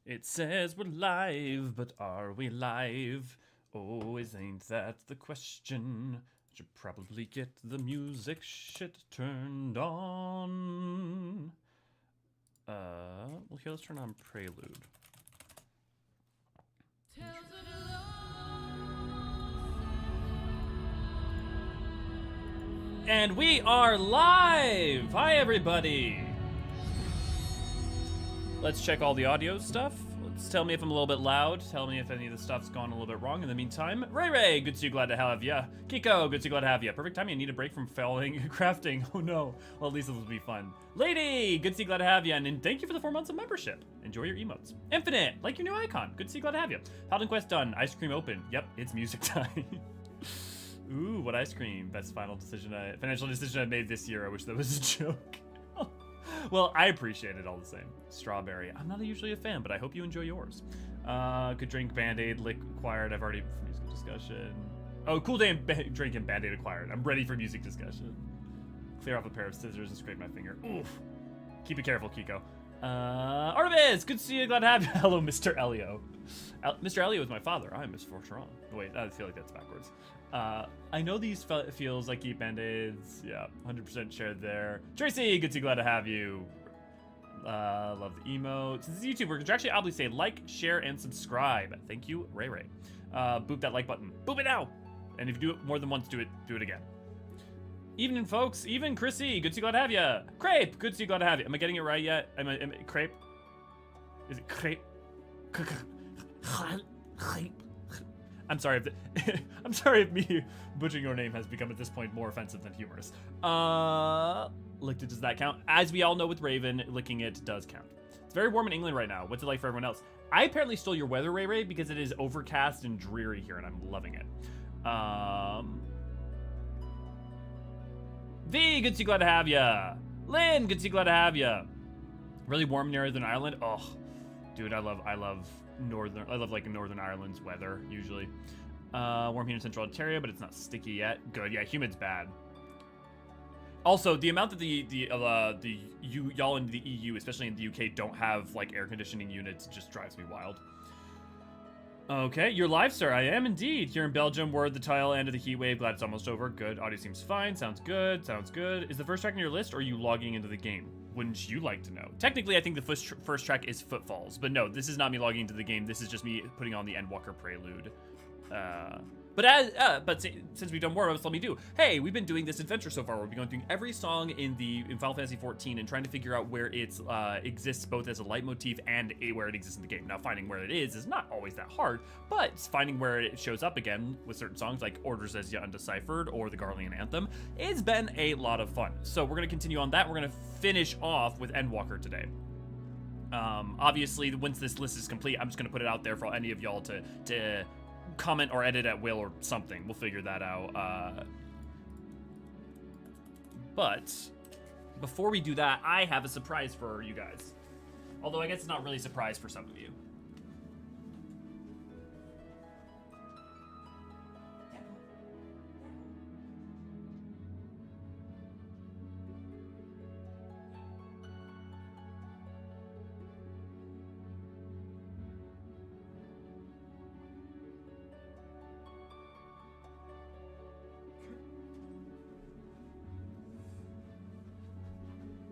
It says we're live, but are we live? Always ain't that the question. Should probably get the music shit turned on. Well, here, let's turn on Prelude. And we are live! Hi, everybody! Let's check all the audio stuff. Let's tell me if I'm a little bit loud. Tell me if any of the stuff's gone a little bit wrong. In the meantime, Ray, good to see you, glad to have ya. Kiko, good to see you, glad to have ya. Perfect timing, I need a break from failing crafting. Oh no. Well, at least this will be fun. Lady, good to see you, glad to have ya. And thank you for the 4 months of membership. Enjoy your emotes. Infinite, like your new icon. Good to see you, glad to have ya. Paladin quest done. Ice cream open. Yep, it's music time. Ooh, what ice cream? Best financial decision I made this year. I wish that was a joke. Well, I appreciate it all the same. Strawberry. I'm not usually a fan, but I hope you enjoy yours. Could drink Band-Aid, lick acquired. I've already for music discussion. Oh, cool day drinking Band-Aid acquired. I'm ready for music discussion. Clear off a pair of scissors and scrape my finger. Oof. Keep it careful, Kiko. Artemis, good to see you. Glad to have you. Hello, Mr. Elio. Mr. Elio is my father. I'm Miss Fortran. Wait, I feel like that's backwards. I know these feels like eat band-aids. Yeah, 100% shared there. Tracy, good to see, glad to have you. Love the emotes. This is YouTube. We're contractually say like, share, and subscribe. Thank you, Ray. Boop that like button. Boop it now. And if you do it more than once, do it again. Evening, folks. Even Chrissy, good to see, glad to have you. Crepe, good to see, glad to have you. Am I getting it right yet? Am I crepe? Is it crepe? I'm sorry if me butchering your name has become at this point more offensive than humorous. Licked it, does that count? As we all know with Raven, licking it does count. It's very warm in England right now. What's it like for everyone else? I apparently stole your weather, Ray, because it is overcast and dreary here, and I'm loving it. V, good to see, glad to have ya. Lynn, good to see, glad to have ya. Really warm in Northern Ireland. Oh, dude, I love like Northern Ireland's weather usually. Warm here in Central Ontario, but it's not sticky yet. Good, yeah, humid's bad. Also, the amount that y'all in the EU, especially in the UK, don't have like air conditioning units just drives me wild. Okay, you're live, sir. I am indeed. Here in Belgium, we're at the tail end of the heat wave. Glad it's almost over. Good. Audio seems fine. Sounds good. Is the first track on your list, or are you logging into the game? Wouldn't you like to know? Technically, I think the first track is Footfalls, but no, this is not me logging into the game. This is just me putting on the Endwalker Prelude. But since we've done more of us, let me do. Hey, we've been doing this adventure so far. We'll be going through every song in Final Fantasy XIV and trying to figure out where it exists both as a leitmotif and where it exists in the game. Now, finding where it is not always that hard, but finding where it shows up again with certain songs like Orders as Yet Undeciphered or the Garlean Anthem, it's been a lot of fun. So we're going to continue on that. We're going to finish off with Endwalker today. Obviously, once this list is complete, I'm just going to put it out there for any of y'all to comment or edit at will or something. We'll figure that out. But before we do that, I have a surprise for you guys. Although I guess it's not really a surprise for some of you.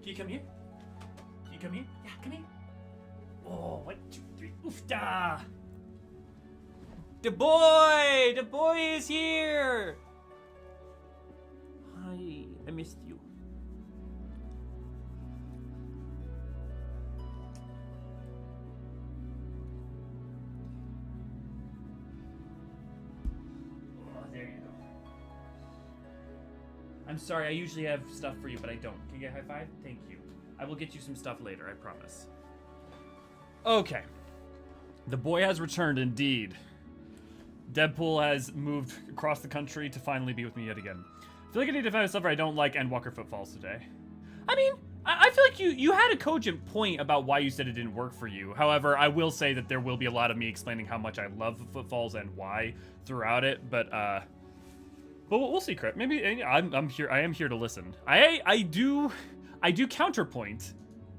Can you come here? Can you come here? Yeah, come here. Oh, 1, 2, 3. Oofda! The boy is here. Hi, I missed you. Oh, there you go. I'm sorry, I usually have stuff for you, but I don't. Can you get a high five? Thank you. I will get you some stuff later, I promise. Okay. The boy has returned, indeed. Deadpool has moved across the country to finally be with me yet again. I feel like I need to find stuff where I don't like Endwalker Footfalls today. I mean, I feel like you had a cogent point about why you said it didn't work for you. However, I will say that there will be a lot of me explaining how much I love Footfalls and why throughout it, but we'll see, Crip. Maybe I'm here. I am here to listen. I do counterpoint,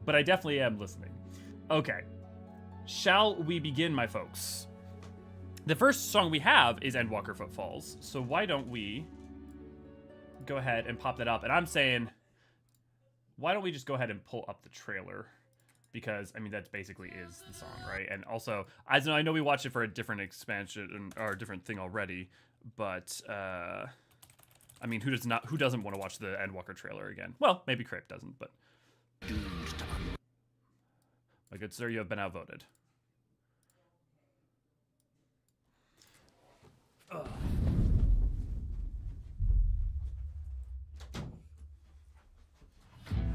but I definitely am listening. Okay. shall we begin, my folks? The first song we have is Endwalker Footfalls, so why don't we go ahead and pop that up? And I'm saying, why don't we just go ahead and pull up the trailer? Because, I mean, that basically is the song, right? And also, I know we watched it for a different expansion, or a different thing already, but, I mean, who doesn't want to watch the Endwalker trailer again? Well, maybe Crape doesn't, but... My good sir, you have been outvoted. Ugh.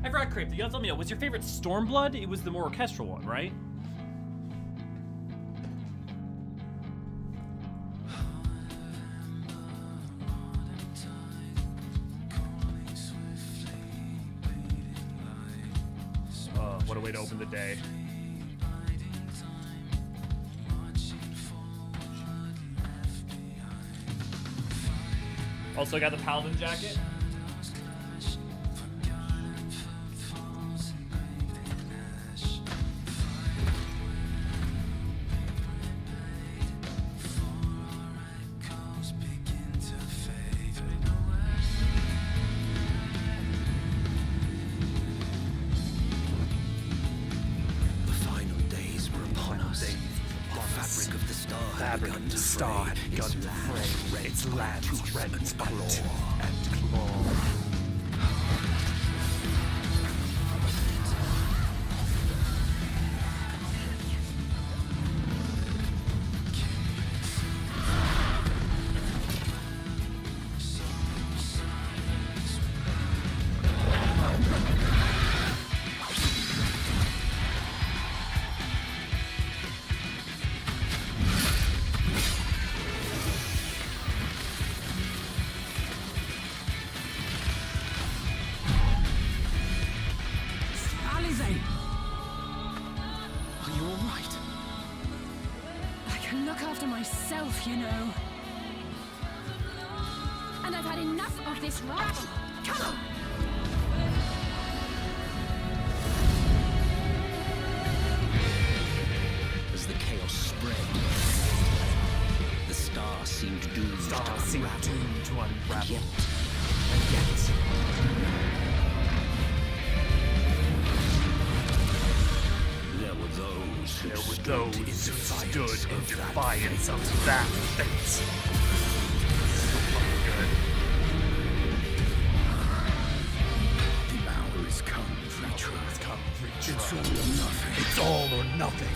I forgot, Crape, you gotta let me know, was your favorite Stormblood? It was the more orchestral one, right? What a way to open the day. Also got the Paladin jacket. You know. And I've had enough of this rabble. Come on! As the chaos spread, the stars seemed doomed to unravel. And yet... There were those who stood in defiance of that fate. So fucking good. The hour is come for truth. It's all or nothing. It's all or nothing.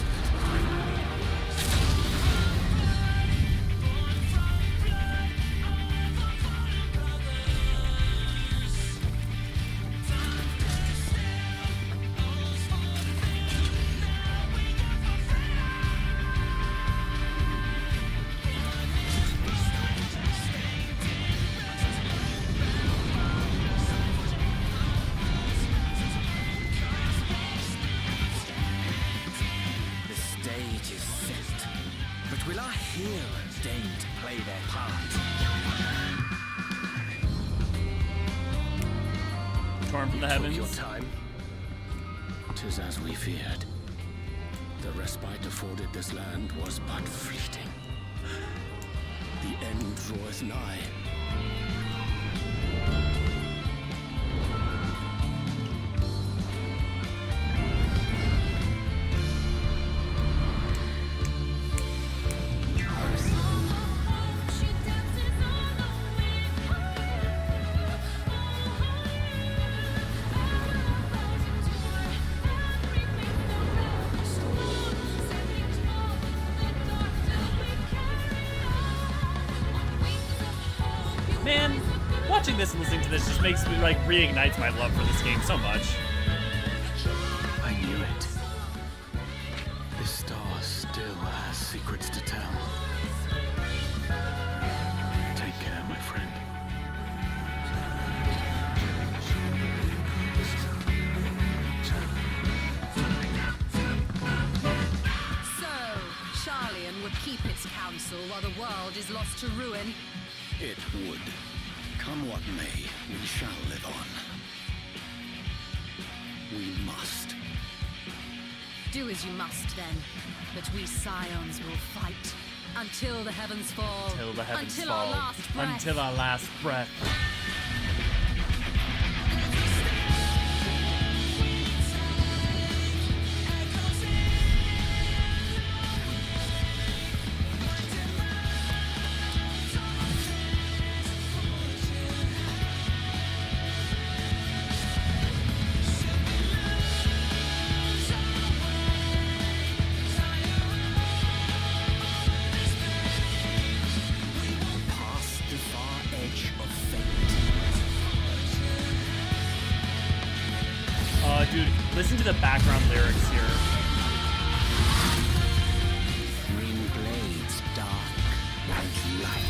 Your time. 'Tis as we feared. The respite afforded this land was but fleeting. The end draweth nigh. Watching this and listening to this just makes me, like, reignites my love for this game so much. I knew it. This star still has secrets to tell. Take care, my friend. So, Garlean would keep its counsel while the world is lost to ruin? It would. Come what may, we shall live on. We must. Do as you must then, but we scions will fight until the heavens fall. Until the heavens until fall. Our last breath. Until our last breath. Dude, listen to the background lyrics here. Green blades dark like light.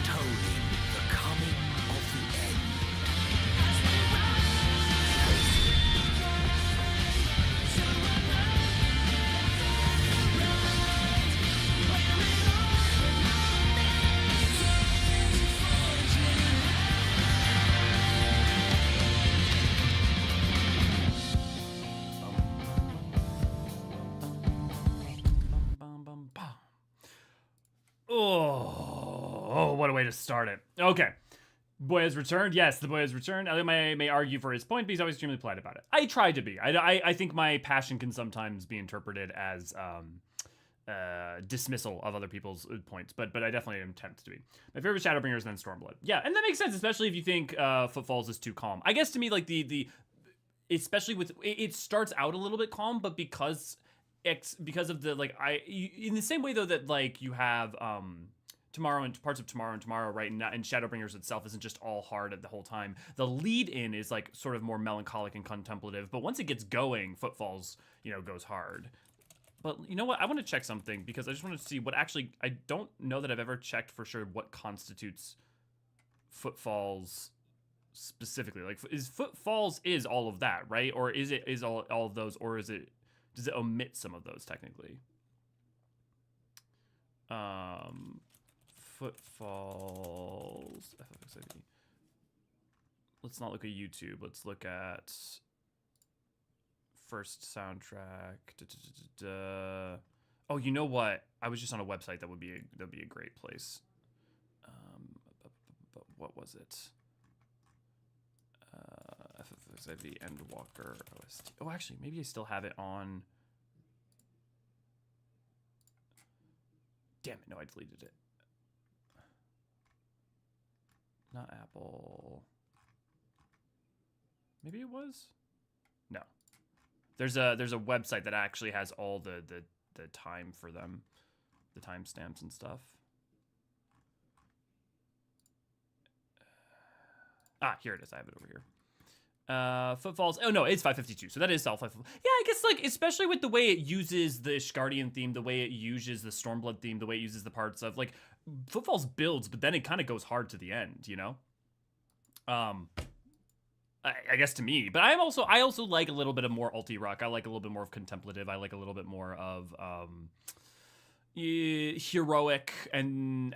Tolling the coming of the end. Oh, what a way to start it. Okay. Boy has returned. Yes, the boy has returned. I may argue for his point, but he's always extremely polite about it. I try to be. I think my passion can sometimes be interpreted as dismissal of other people's points, but I definitely am tempted to be. My favorite Shadowbringer is then Stormblood. Yeah, and that makes sense, especially if you think Footfalls is too calm. I guess to me, like the especially with it starts out a little bit calm, but because of the in the same way though that like you have Tomorrow and parts of Tomorrow, right? And Shadowbringers itself isn't just all hard at the whole time. The lead in is like sort of more melancholic and contemplative, but once it gets going, Footfalls, goes hard. But you know what? I want to check something because I just want to see what actually, I don't know that I've ever checked for sure what constitutes Footfalls specifically. Like Footfalls is all of that, right? Or is all of those, or does it omit some of those technically? Footfalls ffXIV. Let's not look at YouTube. Let's look at first soundtrack. Oh, you know what? I was just on a website that'd be a great place. What was it? ffXIV Endwalker OST. Oh, actually, maybe I still have it on. Damn it! No, I deleted it. Not Apple. Maybe it was? No. There's a website that actually has all the time for them. The timestamps and stuff. Here it is. I have it over here. Footfalls. Oh no, it's 552. So that is self. Yeah, I guess like especially with the way it uses the Ishgardian theme, the way it uses the Stormblood theme, the way it uses the parts of like Footfalls builds, but then it kind of goes hard to the end, I guess to me, but I also like a little bit of more alti rock. I like a little bit more of contemplative. I like a little bit more of heroic and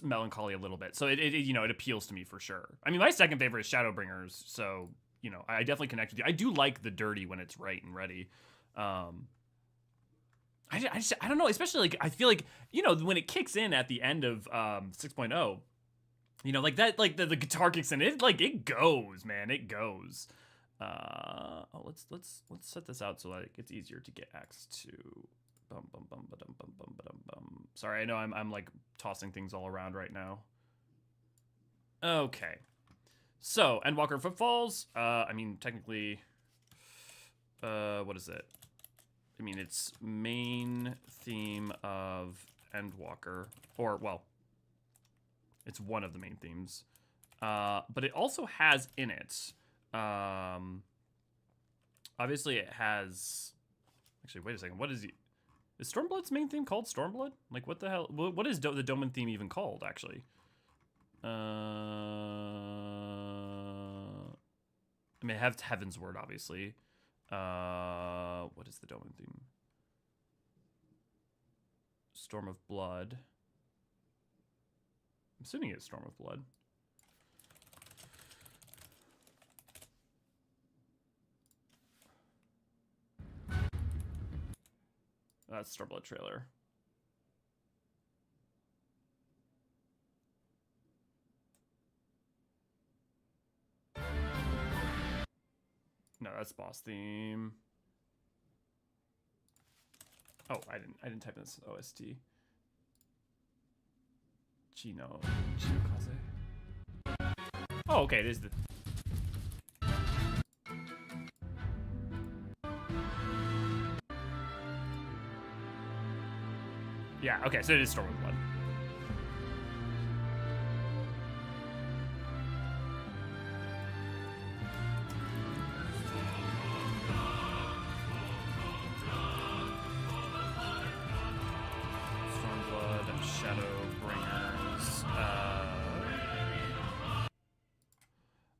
melancholy a little bit. So it appeals to me for sure. I mean, my second favorite is Shadowbringers. So I definitely connect with you. I do like the dirty when it's right and ready. I don't know, especially like I feel like when it kicks in at the end of 6.0, like that, like the guitar kicks in, it goes, man, it goes. Let's set this out so like it's easier to get access to. Sorry, I know I'm like tossing things all around right now. Okay, so Endwalker Footfalls. I mean technically, what is it? I mean, it's main theme of Endwalker, or well, it's one of the main themes. But it also has in it, obviously it has, actually, wait a second, what is Stormblood's main theme called Stormblood? Like, what the hell, what is the Doman theme even called, actually? I mean, it has Heaven's Word, obviously. What is the Doman theme? Storm of Blood. I'm assuming it's Storm of Blood. That's Stormblood trailer. No, that's boss theme. Oh, I didn't type in this OST. Chino Kaze. Oh, okay, it is the. Yeah, okay, so it is Stormblood Blood. Stormblood and Shadowbringers.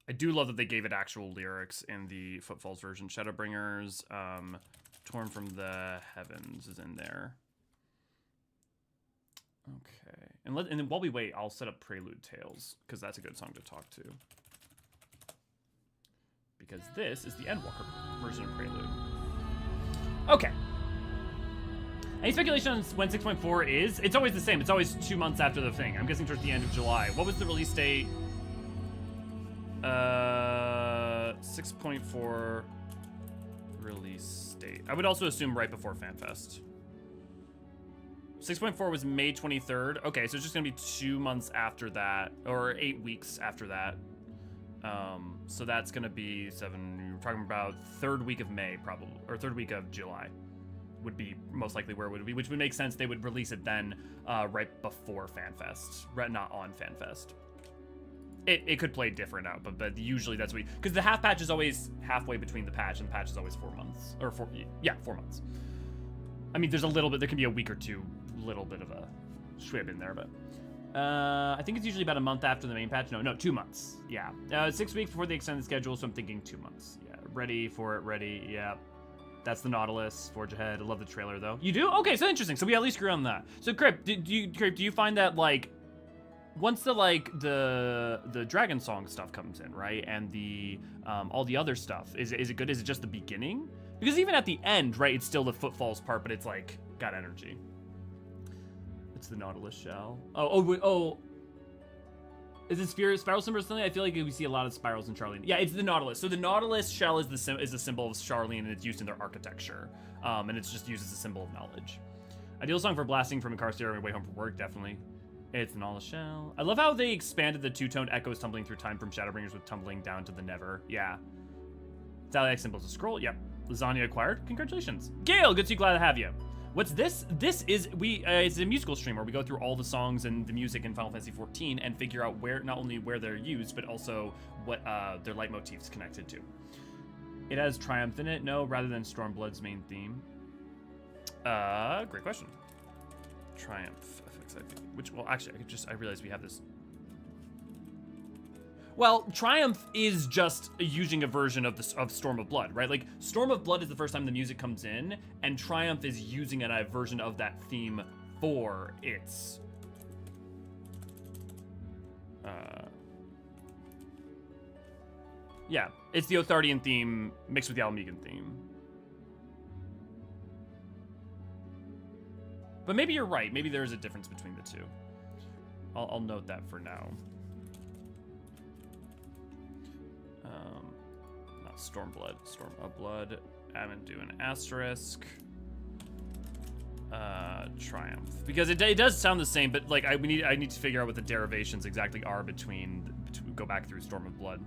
I do love that they gave it actual lyrics in the Footfalls version. Shadowbringers, Torn from the Heavens is in there. Okay, and then while we wait, I'll set up Prelude Tales, because that's a good song to talk to. Because this is the Endwalker version of Prelude. Okay. Any speculation on when 6.4 is? It's always the same. It's always 2 months after the thing. I'm guessing towards the end of July. What was the release date? 6.4 release date. I would also assume right before FanFest. 6.4 was May 23rd. Okay, so it's just gonna be 2 months after that, or 8 weeks after that. So that's gonna be you're talking about 3rd week of May, probably, or 3rd week of July would be most likely where it would be, which would make sense. They would release it then, right before FanFest, right? Not on FanFest. It could play different out, but usually that's what, because the half patch is always halfway between the patch, and the patch is always 4 months, or 4 months. I mean, there's a little bit, there can be a week or two, little bit of a schwib in there, but I think it's usually about a month after the main patch. No, 2 months. Yeah, 6 weeks before the extended schedule, so I'm thinking 2 months. Yeah, ready for it, ready. Yeah, that's the Nautilus. Forge ahead. I love the trailer though. You do? Okay, so interesting. So we at least agree on that. So Crip, do you find that like once the Dragon Song stuff comes in, right, and the all the other stuff, is it good? Is it just the beginning? Because even at the end, right, it's still the Footfalls part, but it's like got energy. It's the Nautilus shell. Oh. Is it Spiral Symbol or something? I feel like we see a lot of spirals in Charlean. Yeah, it's the Nautilus. So the Nautilus shell is the symbol of Charlean, and it's used in their architecture. And it's just used as a symbol of knowledge. Ideal song for blasting from a car stereo on your way home from work, definitely. It's the Nautilus shell. I love how they expanded the two-toned echoes tumbling through time from Shadowbringers with tumbling down to the Never. Yeah. Zodiark symbols a scroll. Yep. Lasagna acquired. Congratulations. Gale, good to see you. Glad to have you. What's this? This is it's a musical stream where we go through all the songs and the music in Final Fantasy XIV and figure out where, not only where they're used, but also what their leitmotifs connected to. It has Triumph in it, no, rather than Stormblood's main theme. Great question. Triumph ffXIV, which, well, actually, I realized we have this. Well, Triumph is just using a version of Storm of Blood, right? Like, Storm of Blood is the first time the music comes in, and Triumph is using a version of that theme for its... yeah, it's the Othardian theme mixed with the Almegan theme. But maybe you're right. Maybe there is a difference between the two. I'll note that for now. Not Stormblood. Storm of Blood. I'm gonna do an asterisk. Triumph, because it does sound the same, but like I need to figure out what the derivations exactly are between go back through Storm of Blood.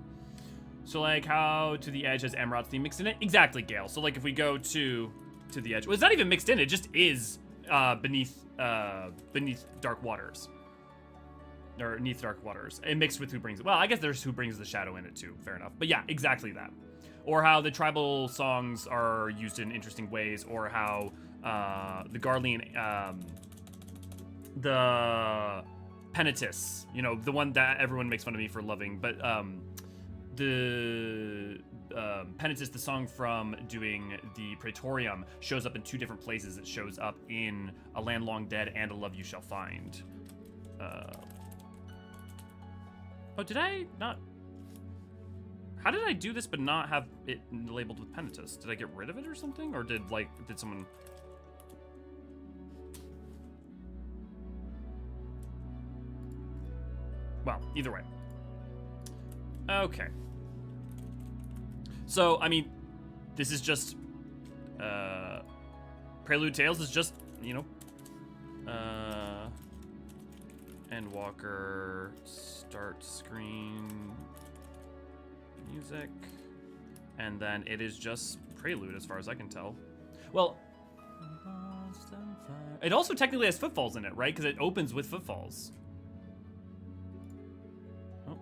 So like how To the Edge has Emerald's theme mixed in it? Exactly, Gale. So like if we go to the Edge, well, it's not even mixed in. It just is beneath Dark Waters. Or Neath Dark Waters. And mixed with Who Brings it. Well, I guess there's Who Brings the Shadow in it too. Fair enough. But yeah, exactly that. Or how the tribal songs are used in interesting ways, or how the Garlean, the Penitus, you know, the one that everyone makes fun of me for loving, but the Penitus, the song from doing the Praetorium, shows up in 2 different places. It shows up in A Land Long Dead and A Love You Shall Find. Oh, did I not? How did I do this but not have it labeled with Penitus? Did I get rid of it or something? Or did someone... Well, either way. Okay. So, I mean, this is just, Prelude Tales is just, you know, Endwalker, start screen, music, and then it is just Prelude as far as I can tell. Well, it also technically has footfalls in it, right? Because it opens with footfalls. Oh.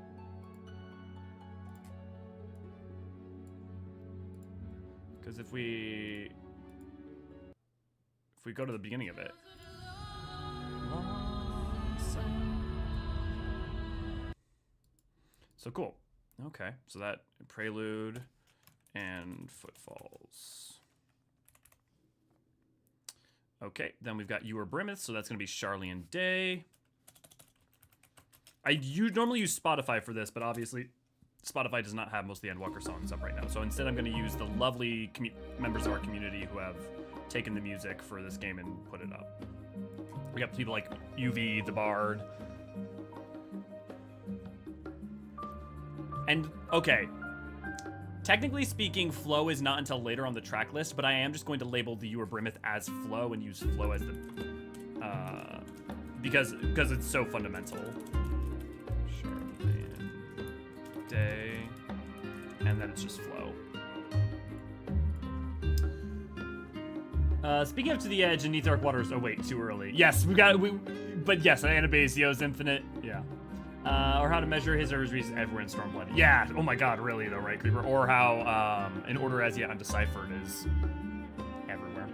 Because if we go to the beginning of it. So cool. Okay, so that Prelude and footfalls. Okay, then we've got Eorzean, so that's gonna be Charlian Day. You normally use Spotify for this, but obviously Spotify does not have most of the Endwalker songs up right now. So instead I'm gonna use the lovely members of our community who have taken the music for this game and put it up. We got people like UV, the Bard. And, okay. Technically speaking, flow is not until later on the track list, but I am just going to label the Eorzean as flow and use flow as the, because it's so fundamental. Charlian Day, and then it's just flow. Speaking of To the Edge and Neath Waters, oh wait, too early. Yes, but yes, Anabasio's Infinite, yeah. Or how to measure his or his reasons everywhere in Stormblood. Yeah, oh my god, really though, right, Creeper? Or how, an order as yet undeciphered is everywhere.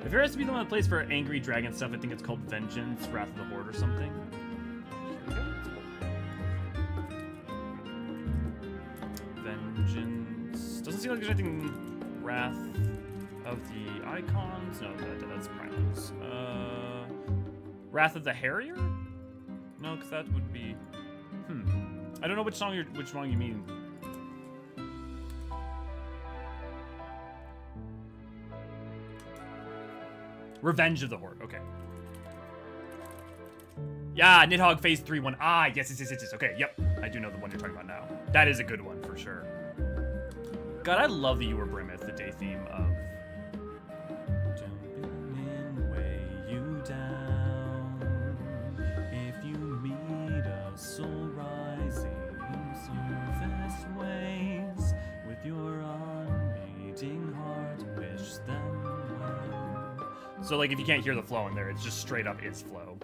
If there has to be the one place for angry dragon stuff, I think it's called Vengeance, Wrath of the Horde or something. Vengeance. Doesn't seem like there's anything Wrath of the Icons. No, that's Primus. Wrath of the Harrier? No, because that would be. I don't know which song you mean. Revenge of the Horde. Okay. Yeah, Nidhogg Phase 3 one. Ah, yes. Okay, yep. I do know the one you're talking about now. That is a good one for sure. God, I love the Eorzean, the day theme of. Jumping in, weigh you down. If you meet a soul rising surface ways, with your unmating heart, wish them well. So, like, if you can't hear the flow in there, it's just straight up is flow.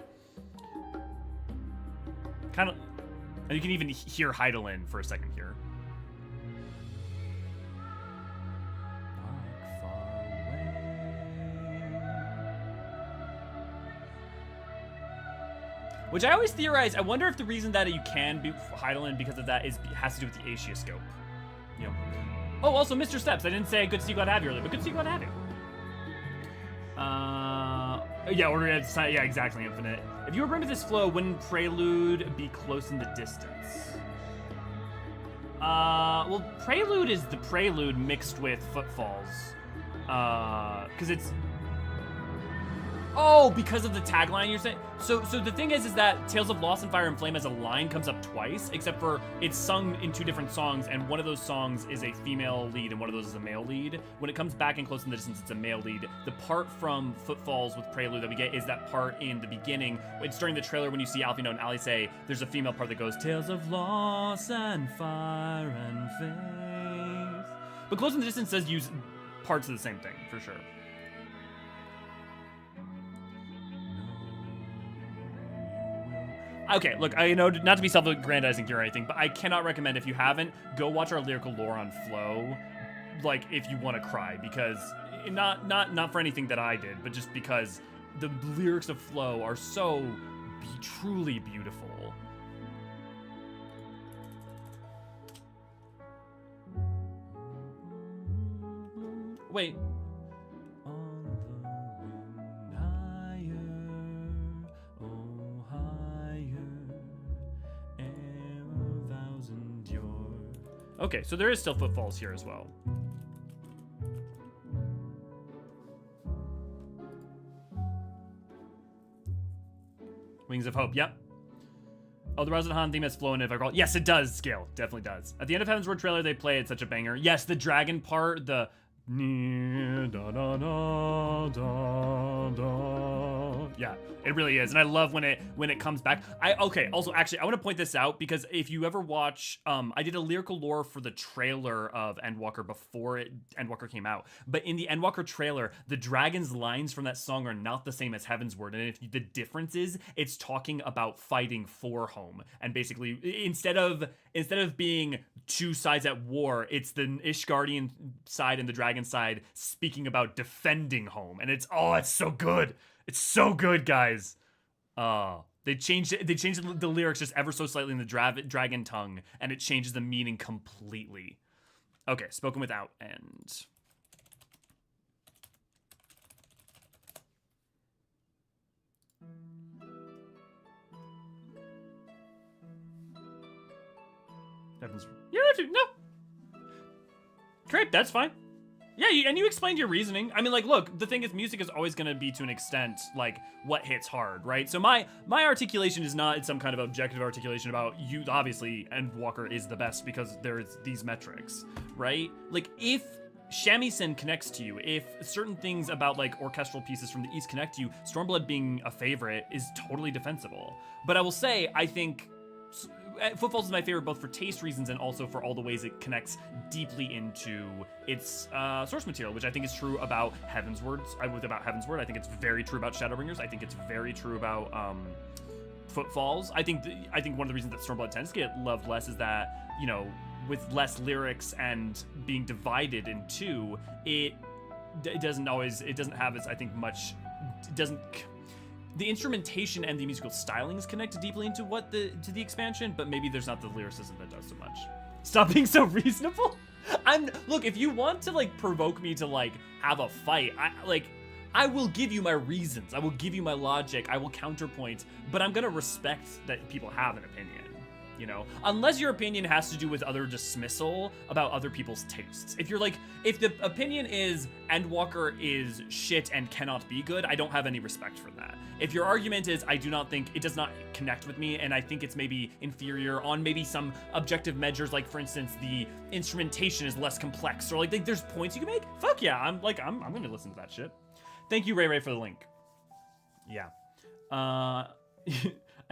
Kind of, and you can even hear Hydaelyn for a second here. Which I always theorize, I wonder if the reason that you can be Hydaelyn because of that has to do with the Aetioscope. You know. Oh, also Mr. Steps. I didn't say good to see you, glad to have you earlier, but good to see you, glad to have you. Yeah, order yeah, exactly, Infinite. If you were bringing this flow, wouldn't Prelude be close in the distance? Well, Prelude is the Prelude mixed with Footfalls. Because it's... Oh, because of the tagline you're saying? So the thing is that Tales of Lost and Fire and Flame as a line comes up twice, except for it's sung in two different songs, and one of those songs is a female lead and one of those is a male lead. When it comes back in Close in the Distance, it's a male lead. The part from Footfalls with Prelude that we get is that part in the beginning. It's during the trailer when you see Alfie and Ali say, there's a female part that goes, Tales of Loss and Fire and Faith. But Close in the Distance does use parts of the same thing, for sure. Okay, look, I know not to be self-aggrandizing here or anything, but I cannot recommend, if you haven't, go watch our lyrical lore on Flow, like, if you want to cry, because, not for anything that I did, but just because the lyrics of Flow are so truly beautiful. Wait. Okay, so there is still Footfalls here as well. Wings of Hope, yep. Oh, the Resident Han theme has flown if I recall. Yes, it does, Scale. Definitely does. At the end of Heaven's Word trailer, they play it such a banger. Yes, the dragon part, the... Yeah, it really is, and I love when it comes back. Also, actually, I want to point this out because if you ever watch, I did a lyrical lore for the trailer of Endwalker before Endwalker came out, but in the Endwalker trailer, the dragon's lines from that song are not the same as Heaven's Word, and if the difference is, it's talking about fighting for home, and basically instead of being two sides at war, it's the Ishgardian side and the dragon side speaking about defending home, and it's so good. It's so good, guys. They changed the lyrics just ever so slightly in the dragon tongue, and it changes the meaning completely. Okay, spoken without end. You don't have to. No. Great, that's fine. Yeah, and you explained your reasoning. I mean, like, look, the thing is, music is always going to be, to an extent, like, what hits hard, right? So my articulation is not some kind of objective articulation about you, obviously, Endwalker is the best because there's these metrics, right? Like, if shamisen connects to you, if certain things about, like, orchestral pieces from the East connect to you, Stormblood being a favorite is totally defensible. But I will say, I think... Footfalls is my favorite both for taste reasons and also for all the ways it connects deeply into its source material, which I think is true about Heaven's Word. I think it's very true about Shadowbringers. I think it's very true about Footfalls. I think one of the reasons that Stormblood tends to get loved less is that, you know, with less lyrics and being divided in two, it doesn't have as, I think, much. It doesn't. The instrumentation and the musical stylings connect deeply into to the expansion, but maybe there's not the lyricism that does so much. Stop being so reasonable. Look, if you want to, like, provoke me to, like, have a fight, I will give you my reasons. I will give you my logic. I will counterpoint, but I'm gonna respect that people have an opinion. You know, unless your opinion has to do with other dismissal about other people's tastes. If the opinion is Endwalker is shit and cannot be good, I don't have any respect for that. If your argument is I do not think it does not connect with me and I think it's maybe inferior on maybe some objective measures, like for instance the instrumentation is less complex, or like there's points you can make, fuck yeah, I'm gonna listen to that shit. Thank you, Ray, for the link. Yeah.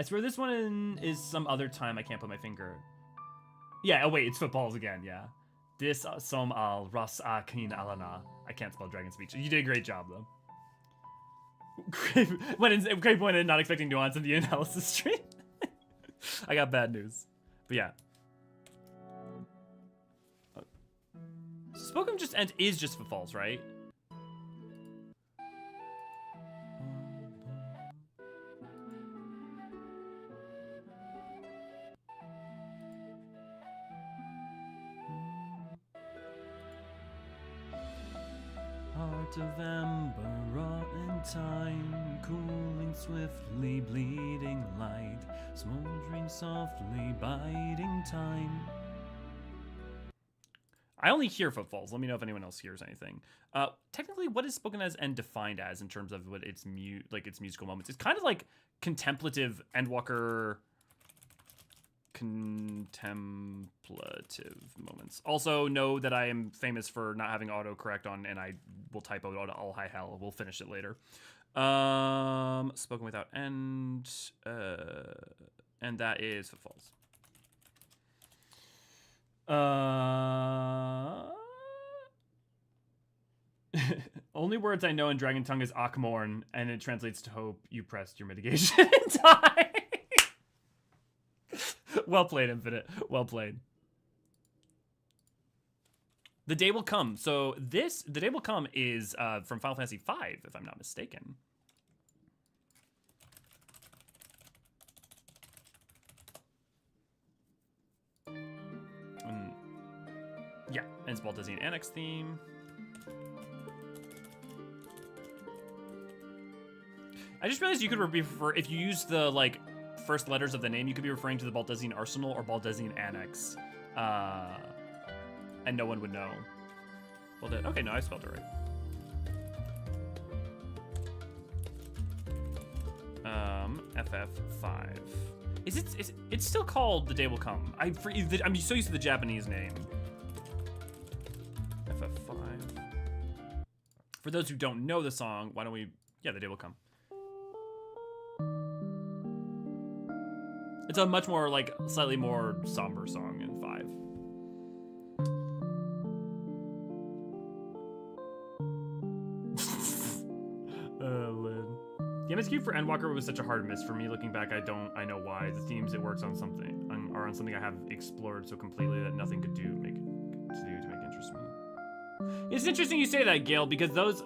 I swear this one is some other time I can't put my finger. Yeah, oh wait, it's Footballs again, yeah. Dis som al ras a kin alana. I can't spell dragon speech. You did a great job, though. Great point in not expecting nuance in the analysis stream. I got bad news. But yeah. Spoken is just Footfalls, right? Heart of amber, wrought in time, cooling swiftly, bleeding light, smoldering softly, biding time. I only hear Footfalls. Let me know if anyone else hears anything. Technically, what is spoken as and defined as in terms of what its musical moments? It's kind of like contemplative Endwalker. Contemplative moments. Also, know that I am famous for not having autocorrect on, and I will typo to all high hell. We'll finish it later. Spoken without end, and that is Footfalls. Only words I know in Dragon Tongue is Akmorn, and it translates to hope you pressed your mitigation in time. Well played, Infinite. Well played. The Day Will Come. So The Day Will Come is from Final Fantasy V, if I'm not mistaken. Yeah, and it's Baldesion Annex theme. I just realized you could refer, if you use the, like, first letters of the name, you could be referring to the Baldesion Arsenal or Baldesion Annex, and no one would know. Okay, no, I spelled it right. FF5. It's still called The Day Will Come. I'm so used to the Japanese name. ffXIV. For those who don't know the song, why don't we... Yeah, The Day Will Come. It's a much more, like, slightly more somber song in 5. Lynn. The MSQ for Endwalker was such a hard miss for me. Looking back, I know why. The themes it works on are on something I have explored so completely that nothing could do to make interest me. It's interesting you say that, Gale, because those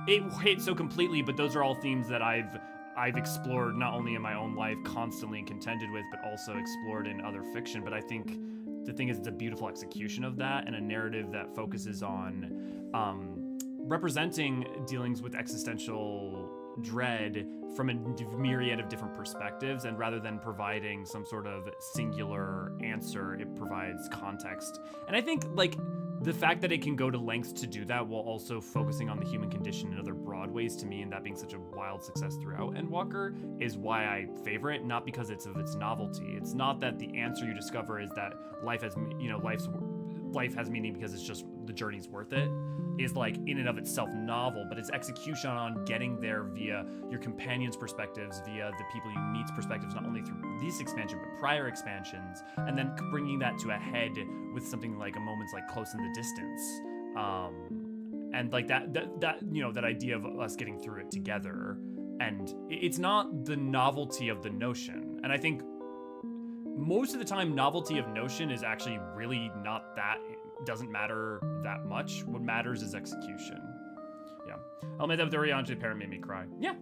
it hit so completely, but those are all themes that I've explored not only in my own life constantly and contended with, but also explored in other fiction. But I think the thing is, it's a beautiful execution of that and a narrative that focuses on representing dealings with existential dread from a myriad of different perspectives, and rather than providing some sort of singular answer, it provides context. And I think, like, the fact that it can go to lengths to do that while also focusing on the human condition in other broad ways, to me, and that being such a wild success throughout Endwalker, is why I favor it, not because it's of its novelty. It's not that the answer you discover is that life has meaning because it's just the journey's worth it, is like in and of itself novel, but its execution on getting there via your companions' perspectives, via the people you meet's perspectives, not only through this expansion but prior expansions, and then bringing that to a head with something like a moment's like Close in the Distance, and like that idea of us getting through it together. And it's not the novelty of the notion, and I think most of the time novelty of notion is actually really not that, doesn't matter that much. What matters is execution. Yeah. I'll admit that with the Eorzean parent made me cry. Yeah.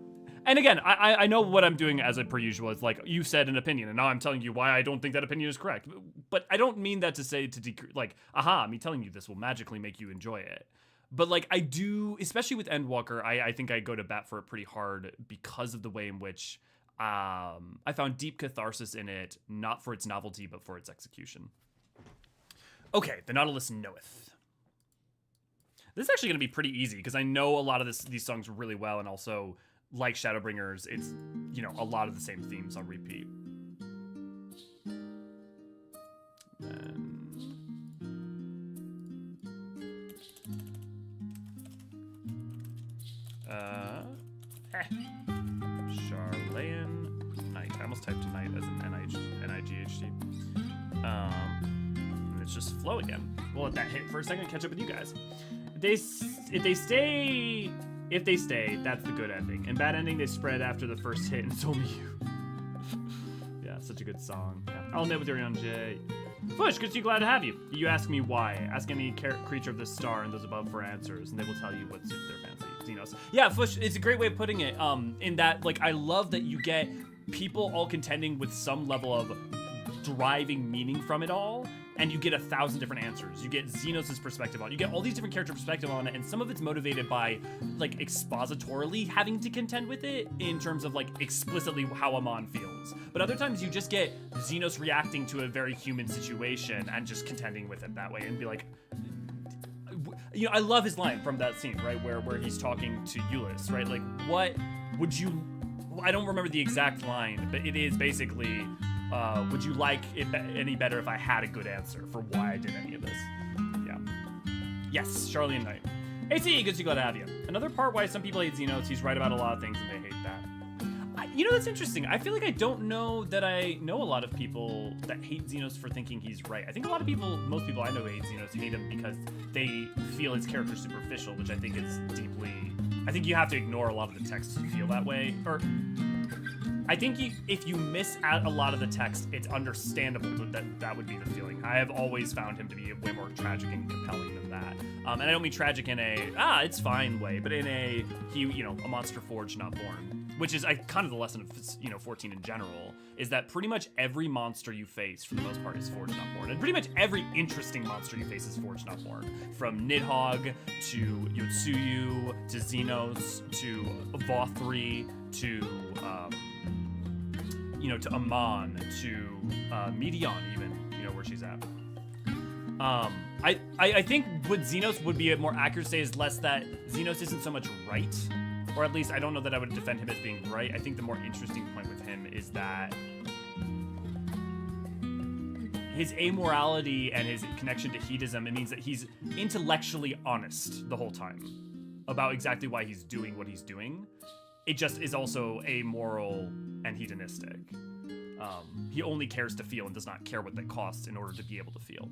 And again, I know what I'm doing as per usual. It's like, you said an opinion, and now I'm telling you why I don't think that opinion is correct. But I don't mean that to say me telling you this will magically make you enjoy it. But like, I do, especially with Endwalker, I think I go to bat for it pretty hard because of the way in which I found deep catharsis in it, not for its novelty, but for its execution. Okay, the Nautilus knoweth. This is actually going to be pretty easy because I know a lot of these songs really well, and also, like Shadowbringers, it's, a lot of the same themes on repeat. Garlean Knight. I almost typed Knight as an N-I-G-H-T. And it's just flow again. We'll let that hit for a second and catch up with you guys. If they stay, that's the good ending. And bad ending, they spread after the first hit and it's only you. Yeah, such a good song. Yeah. I'll admit with Eorzean J. Fush, good to see you, glad to have you. You ask me why. Ask any creature of this star and those above for answers, and they will tell you what suits their fancy. Xenos. Yeah, Fush, it's a great way of putting it. In that, like, I love that you get people all contending with some level of deriving meaning from it all, and you get 1,000 different answers. You get Xenos' perspective on it. You get all these different character perspective on it, and some of it's motivated by, like, expositorily having to contend with it in terms of, like, explicitly how Amon feels. But other times you just get Xenos reacting to a very human situation and just contending with it that way and be like... I love his line from that scene, right, where he's talking to Euless, right? Like, what would you... I don't remember the exact line, but it is basically... would you like it any better if I had a good answer for why I did any of this? Yeah. Yes, Charlian Knight. AC, good to glad to have you. Another part why some people hate Xenos, he's right about a lot of things and they hate that. That's interesting. I feel like I don't know that I know a lot of people that hate Xenos for thinking he's right. I think most people I know who hate Xenos hate him because they feel his character superficial, which I think is deeply... I think you have to ignore a lot of the text to feel that way. Or... I think if you miss out a lot of the text, it's understandable that would be the feeling. I have always found him to be way more tragic and compelling than that. And I don't mean tragic in a, it's fine way, but in a, a monster forged, not born. Which is kind of the lesson of, 14 in general, is that pretty much every monster you face, for the most part, is forged, not born. And pretty much every interesting monster you face is forged, not born. From Nidhogg, to Yotsuyu, to Xenos, to Vothri, to to Amon, to Medion, even, where she's at. I think what Xenos would be more accurate to say is less that Xenos isn't so much right, or at least I don't know that I would defend him as being right. I think the more interesting point with him is that his amorality and his connection to hedonism, it means that he's intellectually honest the whole time about exactly why he's doing what he's doing. It just is also amoral and hedonistic. He only cares to feel and does not care what that costs in order to be able to feel.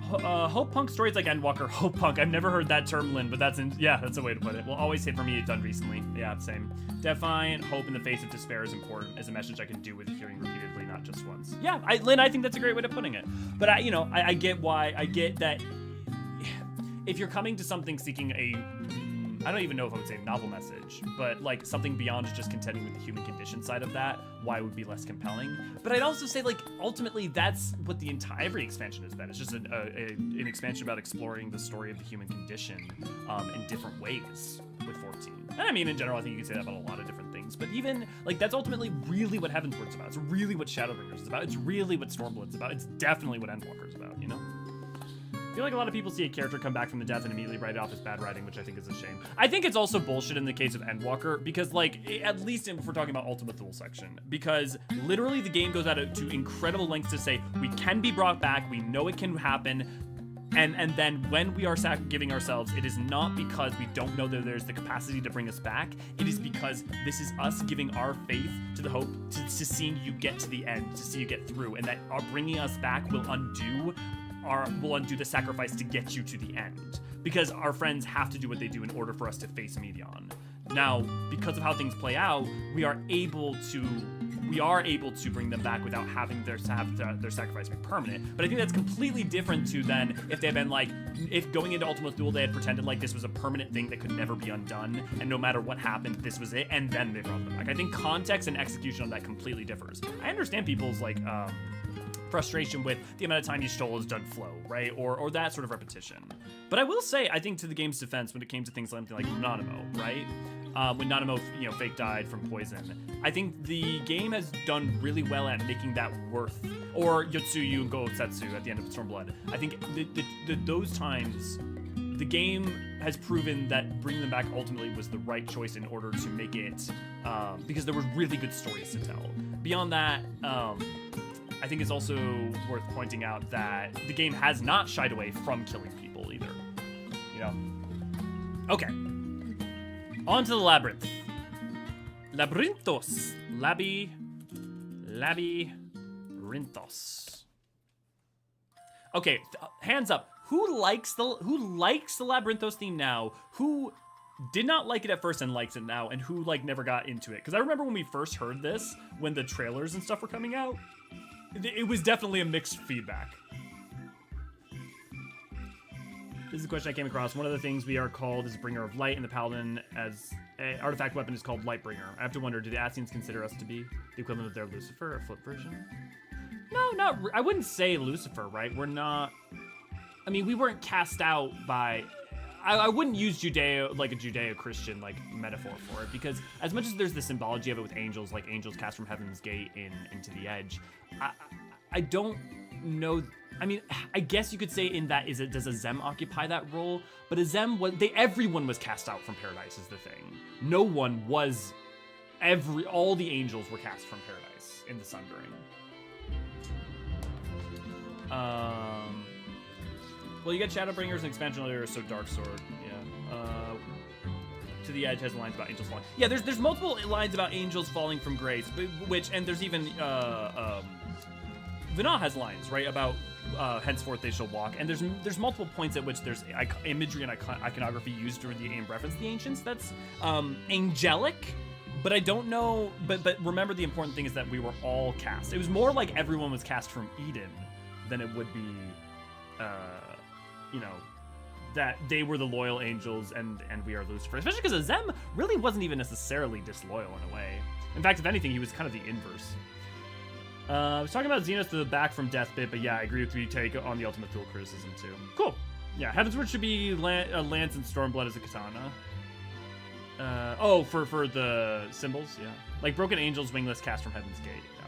Hope Punk stories like Endwalker. Hope Punk. I've never heard that term, Lynn, but that's a way to put it. Will always hit for me. Done recently. Yeah, same. Defiant hope in the face of despair is important. As a message I can do with hearing repeatedly, not just once. Yeah, Lynn, I think that's a great way of putting it. But I get why. I get that if you're coming to something seeking I don't even know if I would say novel message, but like something beyond just contending with the human condition side of that, why it would be less compelling. But I'd also say, like, ultimately that's what the entire every expansion has been. It's just an expansion about exploring the story of the human condition in different ways with 14. And I mean, in general, I think you can say that about a lot of different things. But even like that's ultimately really what Heavensward's about. It's really what Shadowbringers is about. It's really what Stormblood's about. It's definitely what Endwalker's about. You know. I feel like a lot of people see a character come back from the death and immediately write it off as bad writing, which I think is a shame. I think it's also bullshit in the case of Endwalker, because, like, at least if we're talking about Ultima Thule section, because literally the game goes out to incredible lengths to say, we can be brought back, we know it can happen, and then when we are giving ourselves, it is not because we don't know that there's the capacity to bring us back, it is because this is us giving our faith to the hope, to seeing you get to the end, to see you get through, and that our bringing us back will undo the sacrifice to get you to the end, because our friends have to do what they do in order for us to face Medion. Now, because of how things play out, we are able to bring them back without having their sacrifice be permanent. But I think that's completely different to then if they had been like, if going into Ultima Thule they had pretended like this was a permanent thing that could never be undone, and no matter what happened, this was it, and then they brought them back. I think context and execution of that completely differs. I understand people's like frustration with the amount of time you stole has done flow, right? Or that sort of repetition. But I will say, I think to the game's defense, when it came to things like Nanamo, right? When Nanamo, fake died from poison, I think the game has done really well at making that worth, or Yotsuyu and Go-Setsu at the end of Stormblood. I think those times, the game has proven that bringing them back ultimately was the right choice in order to make it, because there were really good stories to tell. Beyond that, I think it's also worth pointing out that the game has not shied away from killing people either. Okay. On to the Labyrinth. Labyrinthos. Labyrinthos. Okay, hands up. Who likes the Labyrinthos theme now? Who did not like it at first and likes it now, and who never got into it? Because I remember when we first heard this, when the trailers and stuff were coming out, it was definitely a mixed feedback. This is a question I came across. One of the things we are called is Bringer of Light, and the Paladin as an artifact weapon is called Lightbringer. I have to wonder, do the Ascians consider us to be the equivalent of their Lucifer, a flip version? No, I wouldn't say Lucifer, right? We're not... I mean, we weren't cast out by... I wouldn't use Judeo-Christian metaphor for it, because as much as there's the symbology of it with angels, like angels cast from Heaven's Gate into the Edge, I don't know. I mean, I guess you could say does a Zem occupy that role? But a Zem everyone was cast out from paradise is the thing. No one was. All the angels were cast from paradise in the Sundering. Well, you get Shadowbringers and expansion earlier, so Dark Sword, yeah. To the Edge has lines about angels falling. Yeah, there's multiple lines about angels falling from grace, and there's even Vina has lines, right, about henceforth they shall walk, and there's multiple points at which there's imagery and iconography used during the game reference the ancients. That's angelic, but I don't know. But remember, the important thing is that we were all cast. It was more like everyone was cast from Eden than it would be. That they were the loyal angels and we are Lucifer. Especially because Azem really wasn't even necessarily disloyal in a way. In fact, if anything, he was kind of the inverse. I was talking about Xenos to the back from death bit, but yeah, I agree with you take on the Ultima Thule criticism too. Cool. Yeah, Heavensward should be Lance and Stormblood as a katana. For the symbols, yeah. Like Broken Angels, Wingless cast from Heaven's Gate, yeah.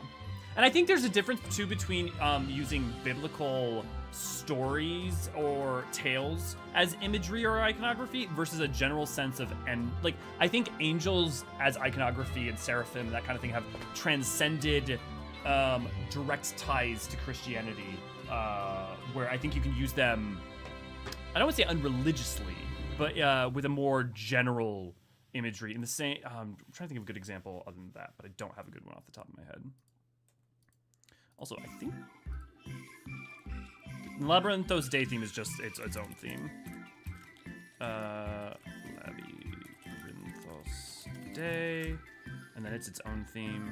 And I think there's a difference too between using biblical stories or tales as imagery or iconography versus a general sense of, and like, I think angels as iconography and seraphim, that kind of thing, have transcended direct ties to Christianity, where I think you can use them, I don't want to say unreligiously, but with a more general imagery. In the same, I'm trying to think of a good example other than that, but I don't have a good one off the top of my head. Also, I think Labyrinthos day theme is just its own theme. Labyrinthos day, and then it's its own theme.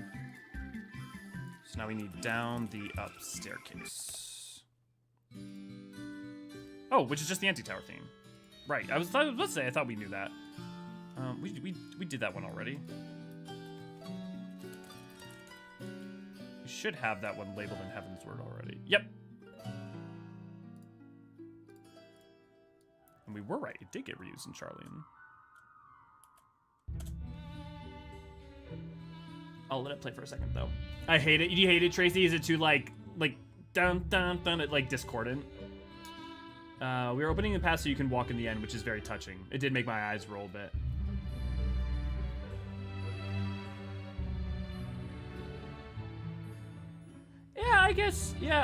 So now we need down the up staircase. Oh, which is just the anti-tower theme. Right, I was about to say, I thought we knew that. We did that one already. We should have that one labeled in Heaven's Word already. Yep. And we were right, it did get reused in Charlian. I'll let it play for a second though. I hate it. You hate it, Tracy? Is it too like dun dun dun, it like discordant? We are opening the path so you can walk in the end, which is very touching. It did make my eyes roll a bit. Yeah, I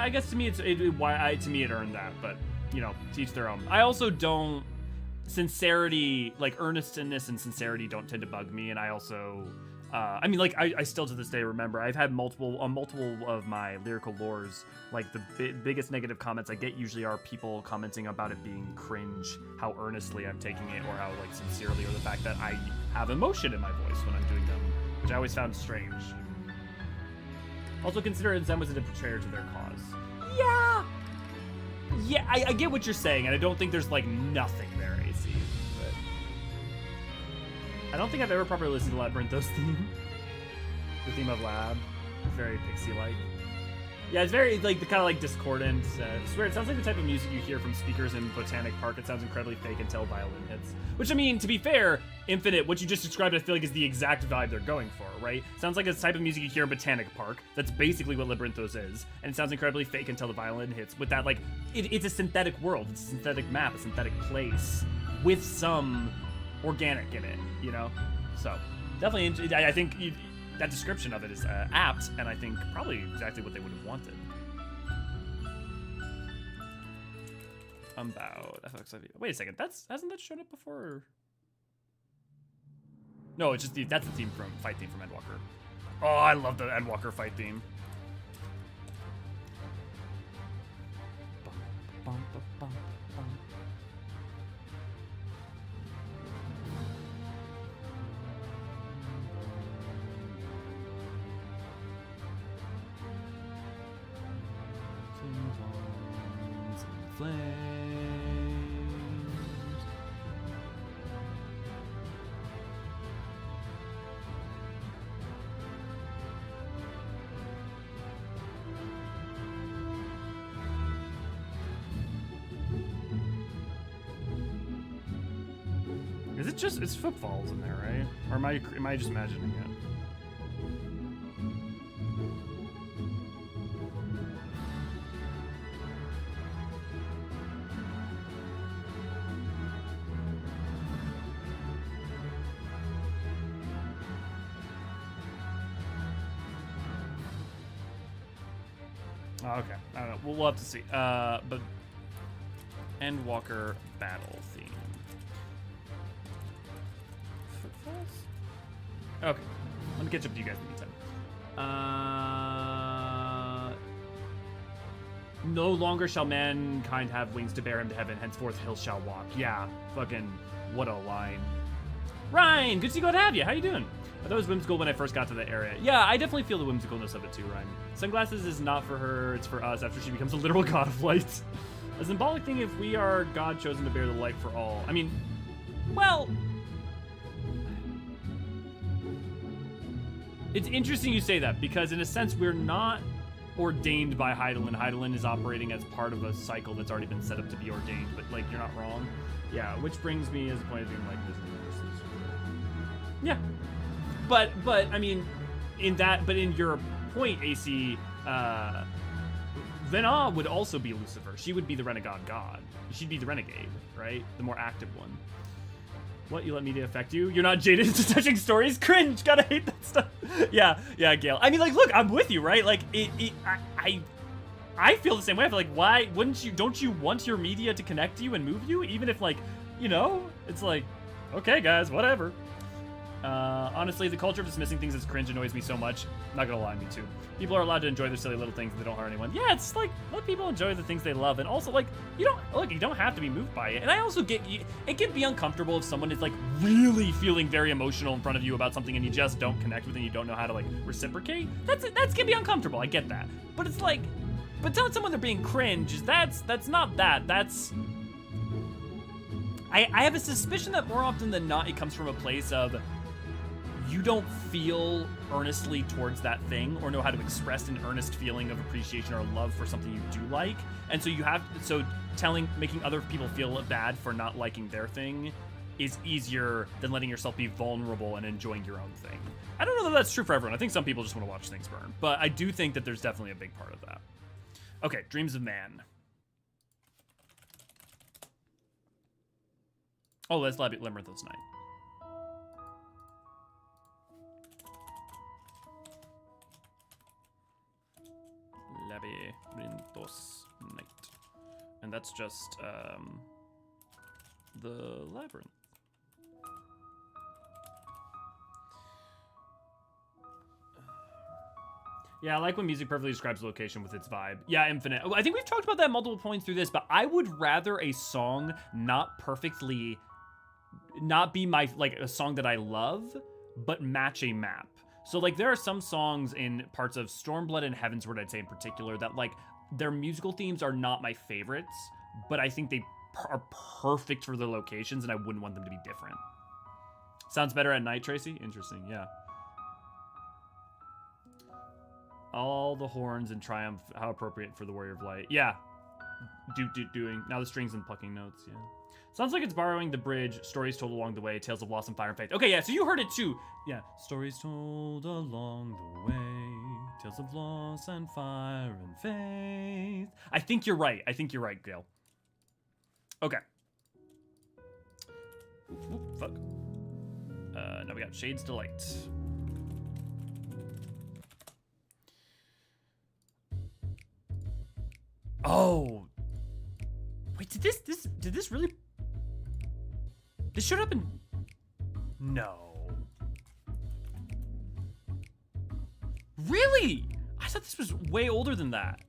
guess to me to me it earned that, but you know, to each their own. I also don't, sincerity, like earnestness and sincerity don't tend to bug me, and I also I mean, like, I still to this day remember I've had multiple of my lyrical lores, like the biggest negative comments I get usually are people commenting about it being cringe, how earnestly I'm taking it, or how like sincerely, or the fact that I have emotion in my voice when I'm doing them, which I always found strange. Also consider Zen was a betrayer to their cause. Yeah, I get what you're saying, and I don't think there's like nothing there, AC. But I don't think I've ever properly listened to Labyrinthos theme. The theme of Lab. It's very pixie-like. Yeah, it's very like the kind of like discordant. I swear, it sounds like the type of music you hear from speakers in Botanic Park. It sounds incredibly fake until violin hits. Which, I mean, to be fair, Infinite, what you just described, I feel like is the exact vibe they're going for, right? Sounds like a type of music you hear in Botanic Park. That's basically what Labyrinthos is. And it sounds incredibly fake until the violin hits. With that, like, it's a synthetic world. It's a synthetic map, a synthetic place with some organic in it, you know? So, definitely, I think that description of it is apt, and I think probably exactly what they would have wanted. Unbowed, ffXIV. Wait a second, hasn't that shown up before? Or? No, it's just that's the theme from fight theme from Endwalker. Oh, I love the Endwalker fight theme. Flames. Is it just, it's footfalls in there, right? Or am I just imagining it? Oh, okay, I don't know. We'll have to see. But Endwalker battle theme. Footfalls? Okay, let me catch up to you guys in the meantime. No longer shall mankind have wings to bear him to heaven. Henceforth, hill shall walk. Yeah, fucking what a line. Ryan, good to see you. Glad to have you. How you doing? I thought it was whimsical when I first got to the area. Yeah, I definitely feel the whimsicalness of it too, Ryan. Sunglasses is not for her, it's for us after she becomes a literal god of light. A symbolic thing if we are God chosen to bear the light for all. I mean, well... It's interesting you say that, because in a sense we're not ordained by Hydaelyn. Hydaelyn is operating as part of a cycle that's already been set up to be ordained, but like, you're not wrong. Yeah, which brings me as a point of being like, this universe. Yeah. But I mean, in your point, AC, Vena would also be Lucifer. She would be the renegade god. She'd be the renegade, right? The more active one. What, you let media affect you? You're not jaded into touching stories? Cringe, gotta hate that stuff. Yeah, Gail. I mean, like, look, I'm with you, right? Like, I feel the same way. I feel like, why wouldn't you, don't you want your media to connect to you and move you? Even if, like, you know, it's like, okay, guys, whatever. Honestly, the culture of dismissing things as cringe annoys me so much. Not gonna lie, me too. People are allowed to enjoy their silly little things that don't hurt anyone. Yeah, it's like, let people enjoy the things they love. And also, like, you don't have to be moved by it. And I also get, it can be uncomfortable if someone is, like, really feeling very emotional in front of you about something and you just don't connect with it and you don't know how to, like, reciprocate. That's gonna be uncomfortable, I get that. But it's like, but telling someone they're being cringe, that's not that. That's... I have a suspicion that more often than not, it comes from a place of you don't feel earnestly towards that thing or know how to express an earnest feeling of appreciation or love for something you do like. And so making other people feel bad for not liking their thing is easier than letting yourself be vulnerable and enjoying your own thing. I don't know that that's true for everyone. I think some people just want to watch things burn, but I do think that there's definitely a big part of that. Okay, Dreams of Man. Oh, that's Labyrinthos night. Labyrinthos night. And that's just the labyrinth. Yeah, I like when music perfectly describes the location with its vibe. Yeah, Infinite. I think we've talked about that multiple points through this, but I would rather a song not be my, like, a song that I love, but match a map. So, like, there are some songs in parts of Stormblood and Heavensward, I'd say in particular, that, like, their musical themes are not my favorites, but I think they are perfect for their locations, and I wouldn't want them to be different. Sounds better at night, Tracy? Interesting, yeah. All the horns and triumph, how appropriate for the Warrior of Light. Yeah. Doing. Now the strings and plucking notes, yeah. Sounds like it's borrowing the bridge, stories told along the way, tales of loss and fire and faith. Okay, yeah, so you heard it too. Yeah. Stories told along the way, tales of loss and fire and faith. I think you're right. Gail. Okay. Oop, fuck. Now we got Shade's Delight. Oh. Wait, did this really... This showed up in... No. Really? I thought this was way older than that.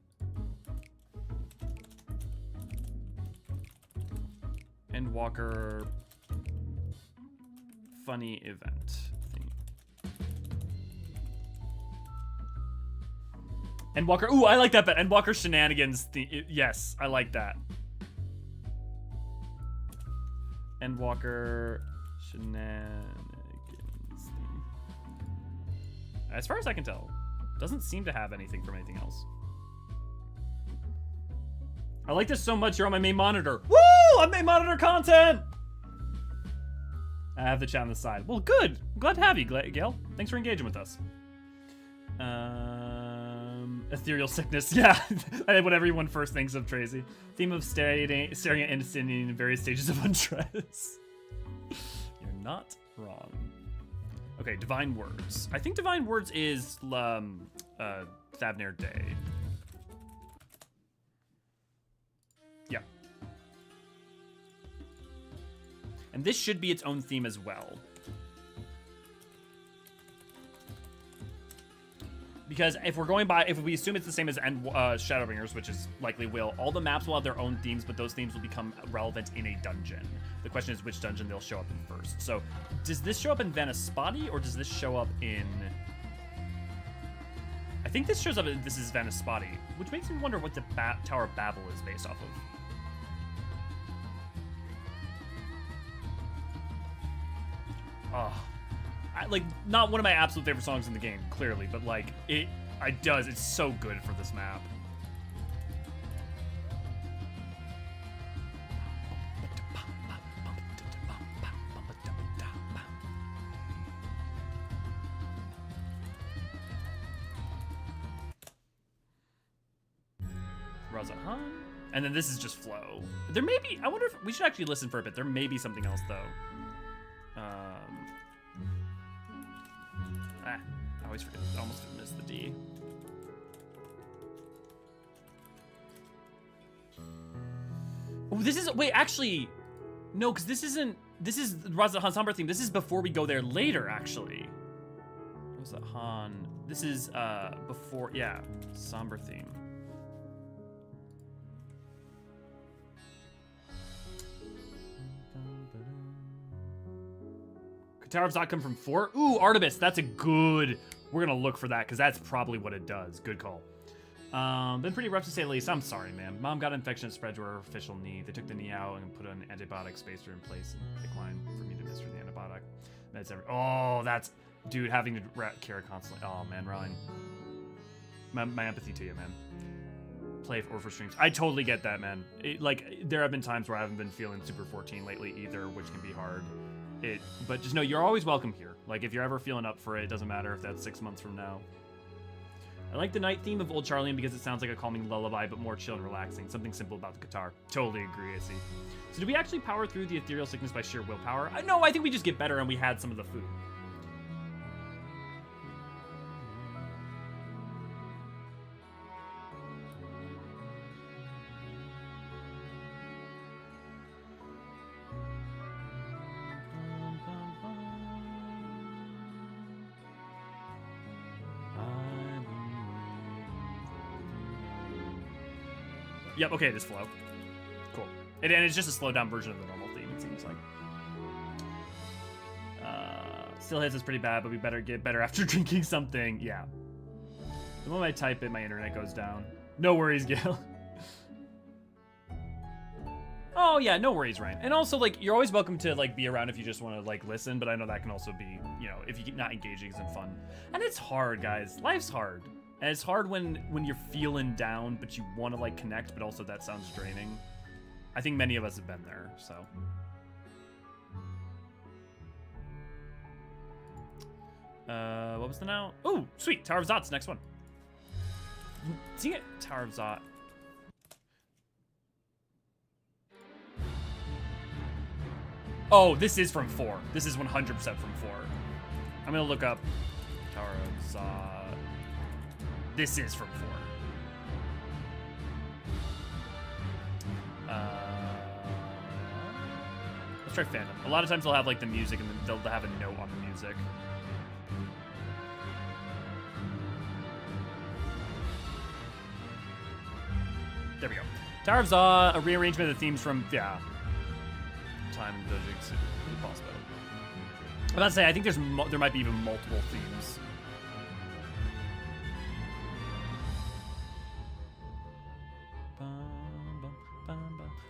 Endwalker... Funny event thing. Endwalker, ooh, I like that bet. Endwalker shenanigans, yes, I like that. Endwalker shenanigans theme. As far as I can tell, doesn't seem to have anything from anything else. I like this so much, you're on my main monitor. Woo! I'm main monitor content! I have the chat on the side. Well, good. I'm glad to have you, Gail. Thanks for engaging with us. Ethereal sickness, yeah. What everyone first thinks of Tracy. Theme of staring at innocent in various stages of undress. You're not wrong. Okay, Divine Words. I think Divine Words is Thavnair Day. Yeah. And this should be its own theme as well. Because if we assume it's the same as Shadowbringers, which is likely will, all the maps will have their own themes, but those themes will become relevant in a dungeon. The question is which dungeon they'll show up in first. So, does this show up in Venispati, or does this show up in... I think this shows up in This is Venispati, which makes me wonder what the Tower of Babel is based off of. Oh. Like, not one of my absolute favorite songs in the game, clearly, but like, it's so good for this map. Razahan. And then this is just flow. There may be, I wonder if, we should actually listen for a bit. There may be something else though. I always forget, I almost missed the D. Oh, this is, wait, actually, no, because this is Razahan's Somber theme. This is before we go there later, actually. Razahan, this is before, yeah, Somber theme. Tower of Zot come from 4? Ooh, Artemis, that's a good, we're gonna look for that, because that's probably what it does. Good call. Been pretty rough to say the least. I'm sorry, man. Mom got an infection that spread to her official knee. They took the knee out and put an antibiotic spacer in place and pick line for me to administer the antibiotic. Meds oh, that's, dude, having to care constantly. Oh, man, Ryan. My empathy to you, man. Play for Orphan Streams. I totally get that, man. Like, there have been times where I haven't been feeling super 14 lately either, which can be hard. But just know you're always welcome here. Like, if you're ever feeling up for it, it doesn't matter if that's 6 months from now. I like the night theme of Old Charlian because it sounds like a calming lullaby, but more chill and relaxing. Something simple about the guitar. Totally agree, I see. So do we actually power through the ethereal sickness by sheer willpower? No, I think we just get better and we had some of the food. Yep, okay, this flow. Cool. And it's just a slowed down version of the normal theme, it seems like. Still hits us pretty bad, but we better get better after drinking something. Yeah. The moment I type it, my internet goes down. No worries, Gil. Oh, yeah, no worries, Ryan. And also, like, you're always welcome to, like, be around if you just want to, like, listen, but I know that can also be, you know, if you're not engaging isn't fun. And it's hard, guys. Life's hard. And it's hard when you're feeling down, but you want to, like, connect, but also that sounds draining. I think many of us have been there, so. What was the now? Oh, sweet. Tower of Zot's next one. Seeing it, Tower of Zot. Oh, this is from 4. This is 100% from 4. I'm gonna look up Tower of Zot. This is from 4. Let's try fandom. A lot of times they'll have like the music and then they'll have a note on the music. There we go. Tower of Zot, a rearrangement of the themes from, yeah. Time and Dojix, possible. I'm about to say, I think there might be even multiple themes.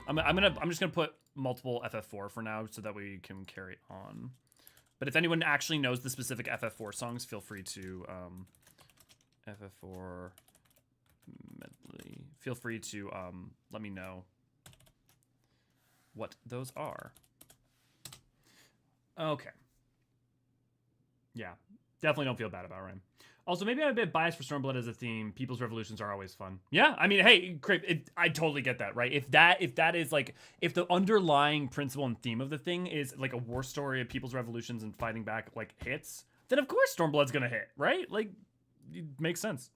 I'm just gonna put multiple FF4 for now so that we can carry on. But if anyone actually knows the specific FF4 songs, feel free to FF4 medley. Feel free to let me know what those are. Okay. Yeah, definitely don't feel bad about it, Ryan. Also, maybe I'm a bit biased for Stormblood as a theme. People's revolutions are always fun. Yeah, I mean, hey, I totally get that, right? If that is like, if the underlying principle and theme of the thing is like a war story of people's revolutions and fighting back like hits, then of course Stormblood's gonna hit, right? Like, it makes sense.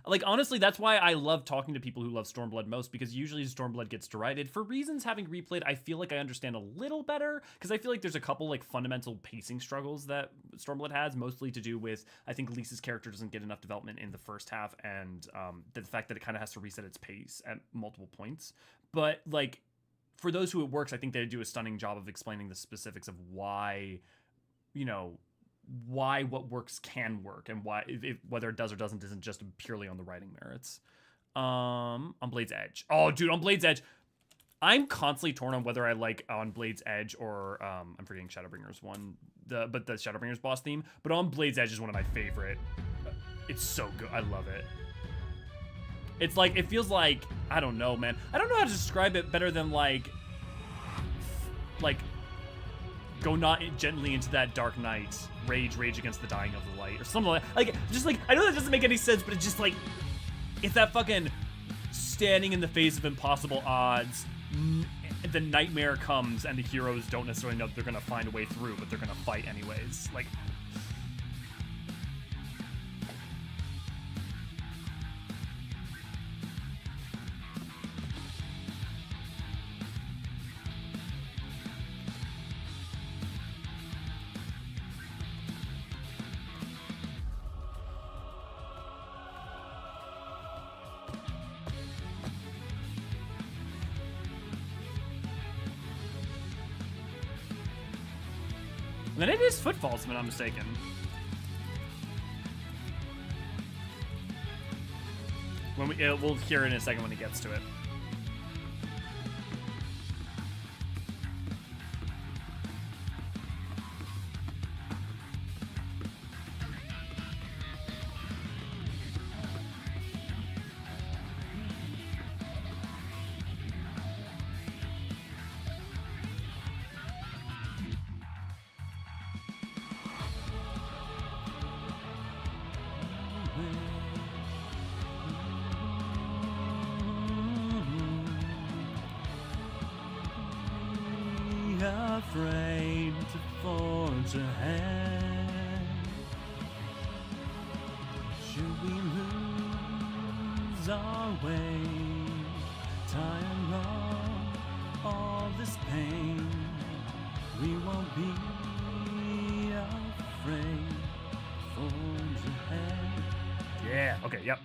Like, honestly, that's why I love talking to people who love Stormblood most, because usually Stormblood gets derided. For reasons having replayed, I feel like I understand a little better, because I feel like there's a couple, like, fundamental pacing struggles that Stormblood has, mostly to do with, I think Lisa's character doesn't get enough development in the first half, and the fact that it kind of has to reset its pace at multiple points. But, like, for those who it works, I think they do a stunning job of explaining the specifics of why, you know, why what works can work, and why whether it does or doesn't isn't just purely on the writing merits. On Blade's Edge. Oh, dude, on Blade's Edge, I'm constantly torn on whether I like on Blade's Edge or I'm forgetting Shadowbringers one, but the Shadowbringers boss theme. But on Blade's Edge is one of my favorite. It's so good. I love it. It's like, it feels like, I don't know, man. I don't know how to describe it better than like go not gently into that dark night, rage against the dying of the light, or something like, just like, I know that doesn't make any sense, but it's just like, it's that fucking standing in the face of impossible odds. The nightmare comes and the heroes don't necessarily know that they're gonna find a way through, but they're gonna fight anyways. Like, and then it is footfalls, if I'm not mistaken. When we'll hear it in a second when he gets to it. Afraid to forge ahead. Should we lose our way, tired of all this pain, we won't be afraid to forge ahead. Yeah. Okay. Yep.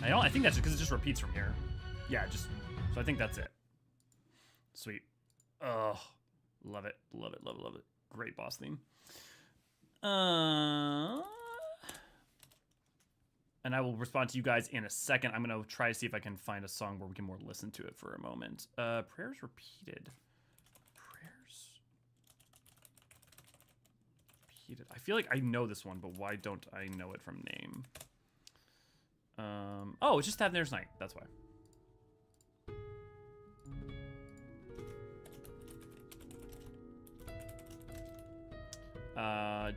I think that's just because it just repeats from here. Yeah. So I think that's it. Sweet. Oh, love it, love it, love it, love it. Great boss theme. And I will respond to you guys in a second. I'm going to try to see if I can find a song where we can more listen to it for a moment. Prayers repeated. Prayers repeated. I feel like I know this one, but why don't I know it from name? Oh, it's just Tavner's Night. That's why.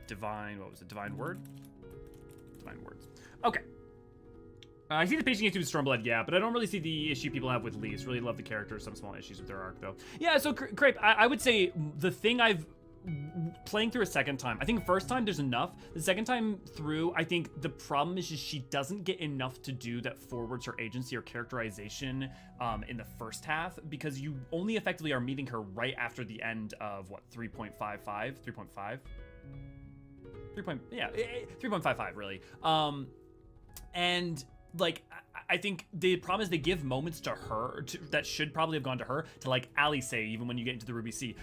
Divine, what was it? Divine Word? Divine Words. Okay. I see the pacing issue with Stormblood, yeah, but I don't really see the issue people have with Lease. Really love the character, some small issues with their arc, though. Yeah, so, Crepe, I would say the thing playing through a second time, I think first time there's enough. The second time through, I think the problem is just she doesn't get enough to do that forwards her agency or characterization in the first half, because you only effectively are meeting her right after the end of, what, 3.55? 3.5? 3.55 really. And like I think the problem is they give moments to her that should probably have gone to her to like Ali say even when you get into the Ruby Sea.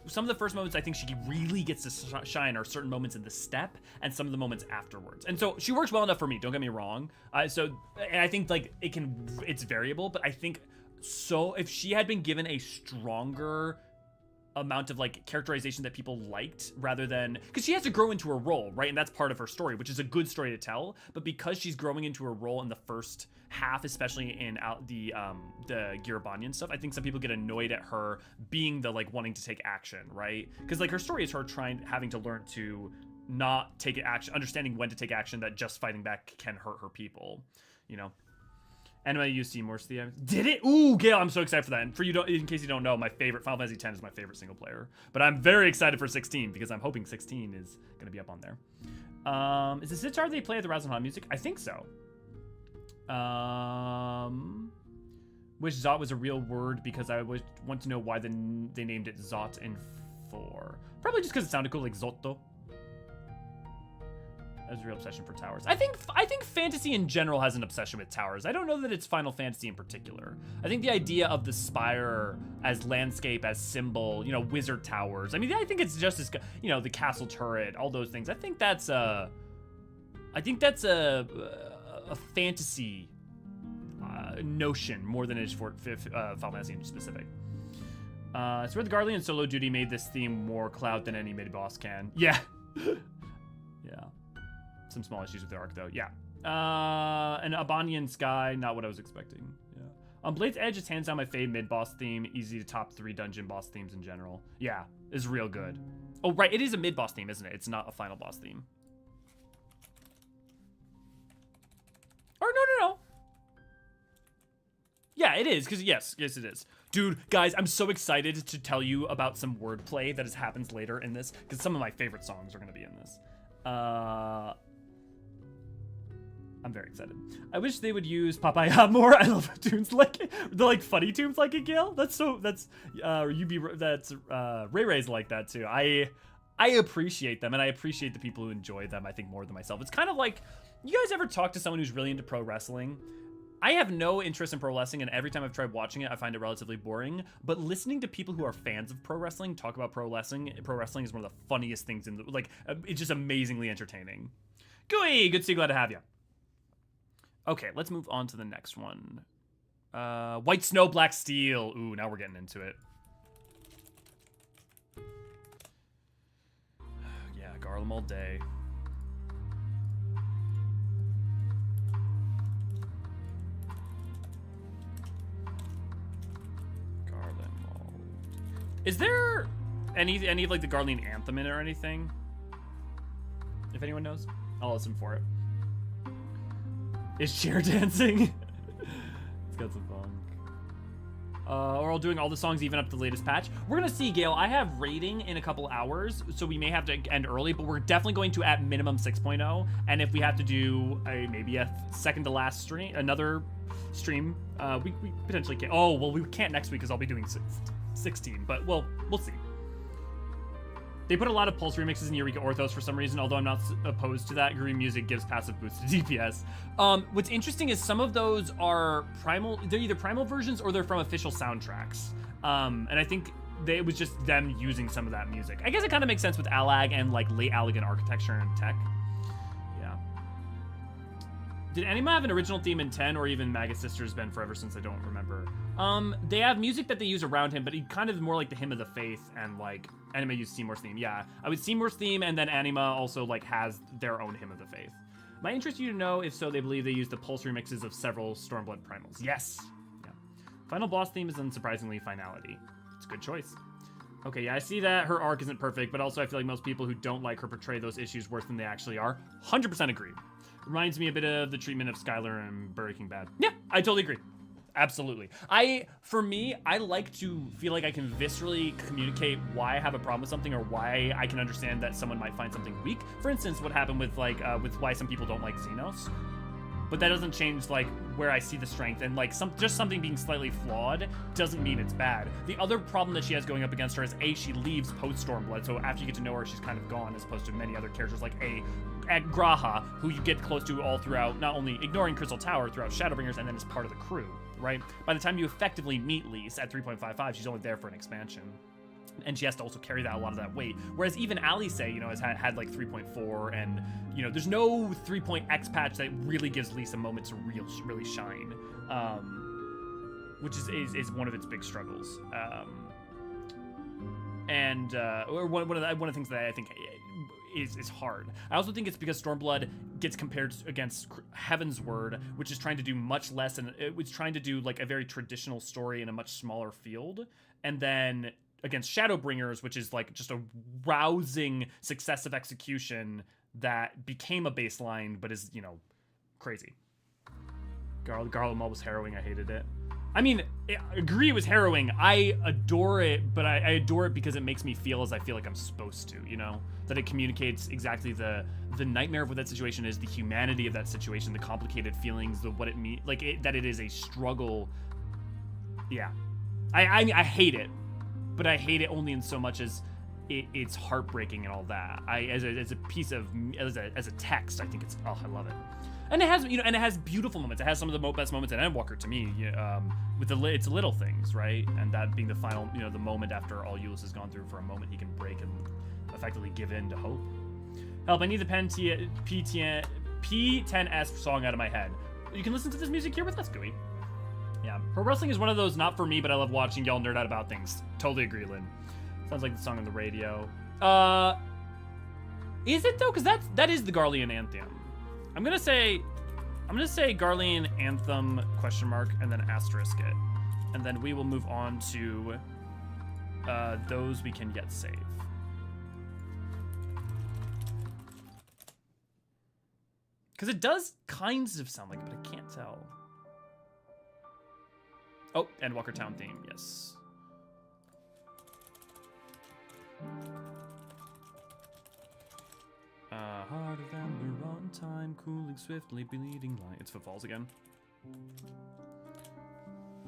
Some of the first moments I think she really gets to shine are certain moments in the step and some of the moments afterwards. And so she works well enough for me. Don't get me wrong. And I think like it's variable, but I think so if she had been given a stronger amount of like characterization that people liked rather than because she has to grow into her role, right? And that's part of her story, which is a good story to tell. But because she's growing into her role in the first half, especially in the Garabanian stuff, I think some people get annoyed at her being the like wanting to take action, right? Because like her story is her having to learn to not take action, understanding when to take action that just fighting back can hurt her people, you know. And when I use Seymour's Thea, did it? Ooh, Gale, I'm so excited for that. And in case you don't know, my favorite Final Fantasy X is my favorite single player. But I'm very excited for 16 because I'm hoping 16 is going to be up on there. Is the sitar they play at the Razanhan music? I think so. Wish Zot was a real word because I want to know why they named it Zot in 4. Probably just because it sounded cool, like Zotto. That's a real obsession for towers. I think fantasy in general has an obsession with towers. I don't know that it's Final Fantasy in particular. I think the idea of the spire as landscape, as symbol, you know, wizard towers. I mean, I think it's just as, you know, the castle turret, all those things. I think that's a fantasy notion more than it is for Final Fantasy in specific. It's where the Garlean solo duty made this theme more cloud than any mid-boss can. Yeah. Yeah. Some small issues with the arc though. Yeah. An Abanian Sky, not what I was expecting. Yeah. On Blade's Edge, it's hands down my fave mid-boss theme. Easy to top 3 dungeon boss themes in general. Yeah, it's real good. Oh, right, it is a mid-boss theme, isn't it? It's not a final boss theme. Or no. Yeah, it is, because yes, it is. Dude, guys, I'm so excited to tell you about some wordplay that happens later in this, because some of my favorite songs are going to be in this. I'm very excited. I wish they would use Papaya more. I love tunes like the funny tunes like a Gale. That's Ray Ray's like that too. I appreciate them, and I appreciate the people who enjoy them, I think, more than myself. It's kind of like, you guys ever talk to someone who's really into pro wrestling? I have no interest in pro wrestling, and every time I've tried watching it, I find it relatively boring. But listening to people who are fans of pro wrestling talk about pro wrestling is one of the funniest things in the, it's just amazingly entertaining. Gooey, good to see you, glad to have you. Okay, let's move on to the next one. White Snow, Black Steel. Ooh, now we're getting into it. Yeah, Garlemald Day. Garlemald. Is there any of the Garlean anthem in it or anything? If anyone knows, I'll listen for it. Is chair dancing? It's got some fun. Or all doing all the songs even up to the latest patch. We're gonna see, Gale. I have rating in a couple hours, so we may have to end early, but we're definitely going to at minimum 6.0. And if we have to do maybe a second to last stream, another stream, we potentially can. Oh, well, we can't next week because I'll be doing 16, but we'll see. They put a lot of Pulse remixes in Eureka Orthos for some reason, although I'm not opposed to that. Green music gives passive boost to DPS. What's interesting is some of those are primal. They're either primal versions or they're from official soundtracks. And I think it was just them using some of that music. I guess it kind of makes sense with Allag and late Allegan architecture and tech. Yeah. Did Anima have an original theme in 10 or even Magus Sisters been forever since I don't remember? They have music that they use around him, but he kind of more like the Hymn of the Faith and Anima used Seymour's theme. Yeah, I would Seymour's theme, and then Anima also has their own Hymn of the Faith. Might interest you to know if so they believe they use the Pulse remixes of several Stormblood primals. Yes. Yeah. Final boss theme is unsurprisingly Finality. It's a good choice. Okay, yeah, I see that her arc isn't perfect, but also I feel like most people who don't like her portray those issues worse than they actually are. 100% agree. Reminds me a bit of the treatment of Skylar and Breaking Bad. Yeah, I totally agree. Absolutely. For me, I like to feel like I can viscerally communicate why I have a problem with something or why I can understand that someone might find something weak. For instance, what happened with with why some people don't like Xenos. But that doesn't change where I see the strength, and just something being slightly flawed doesn't mean it's bad. The other problem that she has going up against her is she leaves post Stormblood, so after you get to know her, she's kind of gone, as opposed to many other characters like Graha, who you get close to all throughout, not only ignoring Crystal Tower throughout Shadowbringers and then as part of the crew, right? By the time you effectively meet Lise at 3.55, she's only there for an expansion. And she has to also carry a lot of that weight. Whereas even Alice, has had 3.4, and there's no 3.x patch that really gives Lise a moment to really shine, which is one of its big struggles. Or one of the things that I think is hard. I also think it's because Stormblood gets compared against Heaven's Word, which is trying to do much less, and it's trying to do a very traditional story in a much smaller field, and then against Shadowbringers, which is just a rousing successive execution that became a baseline, but is crazy. Garlemald was harrowing. I hated it. I mean, I agree it was harrowing. I adore it, but I adore it because it makes me feel as I feel like I'm supposed to, that it communicates exactly the nightmare of what that situation is, the humanity of that situation, the complicated feelings, what it means, that it is a struggle. Yeah. I hate it, but I hate it only in so much as it's heartbreaking and all that. As a piece of, as a text, I think I love it. And it has, and it has beautiful moments. It has some of the best moments in Endwalker to me, with it's little things, right? And that being the final, the moment after all Euless has gone through, for a moment he can break and effectively give in to hope. Help, I need the P10S song out of my head. You can listen to this music here with us, Gooey. Yeah, pro wrestling is one of those not for me, but I love watching y'all nerd out about things. Totally agree, Lynn. Sounds like the song on the radio. Is it though? Because that is the Garlean anthem. I'm gonna say Garlean anthem ? And then asterisk it, and then we will move on to those we can yet save. Because it does kinds of sound like it, but I can't tell. Oh, Endwalker town theme, yes. Heart of Ember on time, cooling swiftly, bleeding light. It's footfalls again.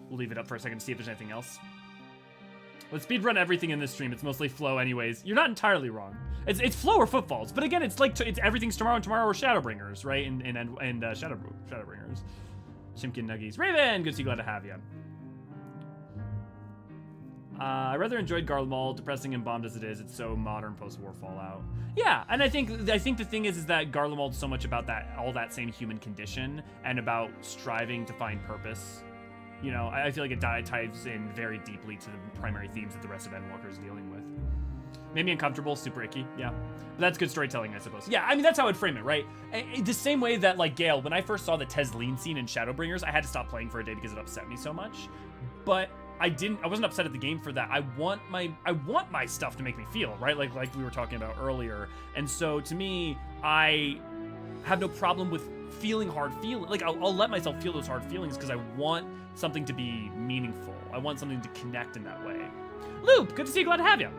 We'll leave it up for a second to see if there's anything else. Let's speedrun everything in this stream. It's mostly flow anyways. You're not entirely wrong. It's flow or footfalls, but again, it's like it's everything's tomorrow and tomorrow or Shadowbringers, right? And Shadowbringers. Shimkin Nuggies. Raven, good to see you, glad to have you. I rather enjoyed Garlemald, depressing and bombed as it is. It's so modern post-war Fallout. Yeah, and I think the thing is that Garlemald's so much about all that same human condition and about striving to find purpose. You know, I feel like it ties in very deeply to the primary themes that the rest of Endwalker is dealing with. Made me uncomfortable, super icky, yeah. But that's good storytelling, I suppose. Yeah, I mean, that's how I'd frame it, right? The same way that, like, Gale, when I first saw the Tesleen scene in Shadowbringers, I had to stop playing for a day because it upset me so much. But I wasn't upset at the game for that. I want my stuff to make me feel, right? Like we were talking about earlier. And so to me, I have no problem with feeling hard feelings. Like I'll let myself feel those hard feelings because I want something to be meaningful. I want something to connect in that way. Loop, good to see you, glad to have you.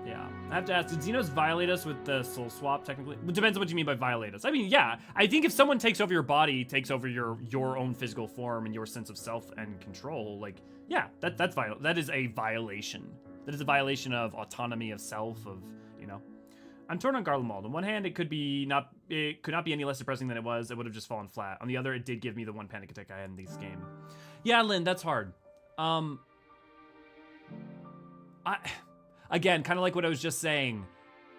Yeah. I have to ask, did Xenos violate us with the soul swap, technically? It depends on what you mean by violate us. I mean, yeah. I think if someone takes over your body, takes over your own physical form and your sense of self and control, like, yeah, that is a violation. That is a violation of autonomy of self, of, you know. I'm torn on Garlemald. On one hand, it could not be any less depressing than it was. It would have just fallen flat. On the other, it did give me the one panic attack I had in this game. Yeah, Lynn, that's hard. Again, kind of like what I was just saying,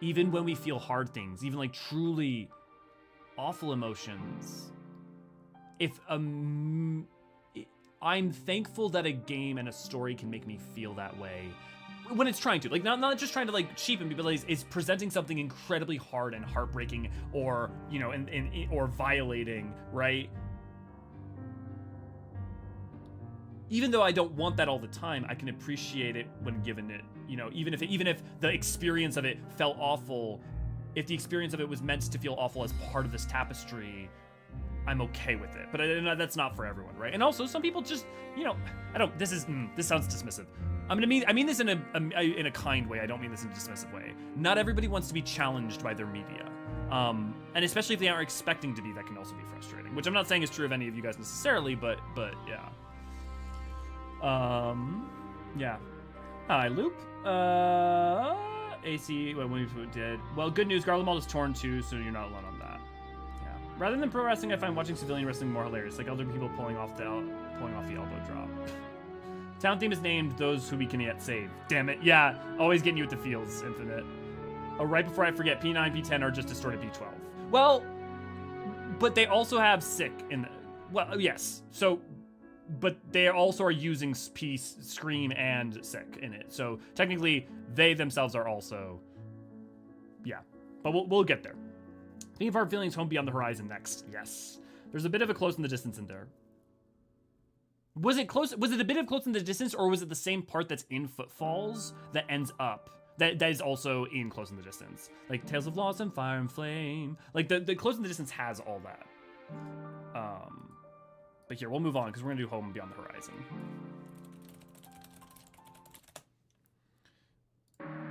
even when we feel hard things, even like truly awful emotions, I'm thankful that a game and a story can make me feel that way when it's trying to, like, not just trying to like cheapen people, is presenting something incredibly hard and heartbreaking, or, you know, or violating, right? Even though I don't want that all the time, I can appreciate it when given it. You know, even if the experience of it felt awful, if the experience of it was meant to feel awful as part of this tapestry, I'm okay with it. But that's not for everyone, right? And also, some people just, you know, this sounds dismissive. I mean this in a kind way. I don't mean this in a dismissive way. Not everybody wants to be challenged by their media. And especially if they aren't expecting to be, that can also be frustrating. Which I'm not saying is true of any of you guys necessarily, but yeah. Yeah. Hi, Loop. AC, when we did. Well, good news, Garlemald is torn too, so you're not alone on that. Yeah. Rather than pro wrestling, I find watching civilian wrestling more hilarious, like elder people pulling off the elbow drop. Town theme is named Those Who We Can Yet Save. Damn it. Yeah, always getting you with the feels, Infinite. Oh, right before I forget, P9, P10 are just distorted P12. Well, but they also have sick in the, well, yes. So, but they also are using Peace, Scream, and Sick in it. So technically, they themselves are also, yeah. But we'll get there. Speaking of hard feelings, Home Beyond the Horizon next. Yes. There's a bit of a close in the distance in there. Was it close? Was it a bit of close in the distance, or was it the same part that's in Footfalls that ends up? That is also in Close in the Distance. Like Tales of Lost and Fire and Flame. Like the Close in the Distance has all that. But here, we'll move on because we're gonna do Home Beyond the Horizon.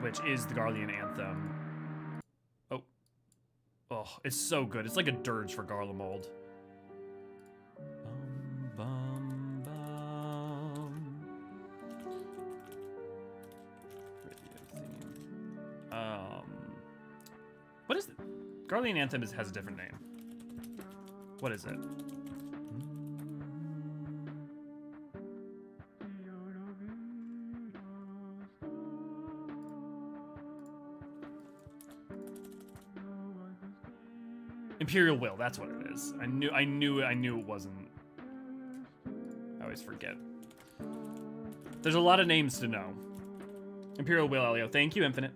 Which is the Garlean anthem. Oh, it's so good. It's like a dirge for Garlemald. Bum, bum, bum. What is it? Garlean anthem has a different name. What is it? Imperial Will, that's what it is. I knew it wasn't. I always forget. There's a lot of names to know. Imperial Will, Elio. Thank you, Infinite.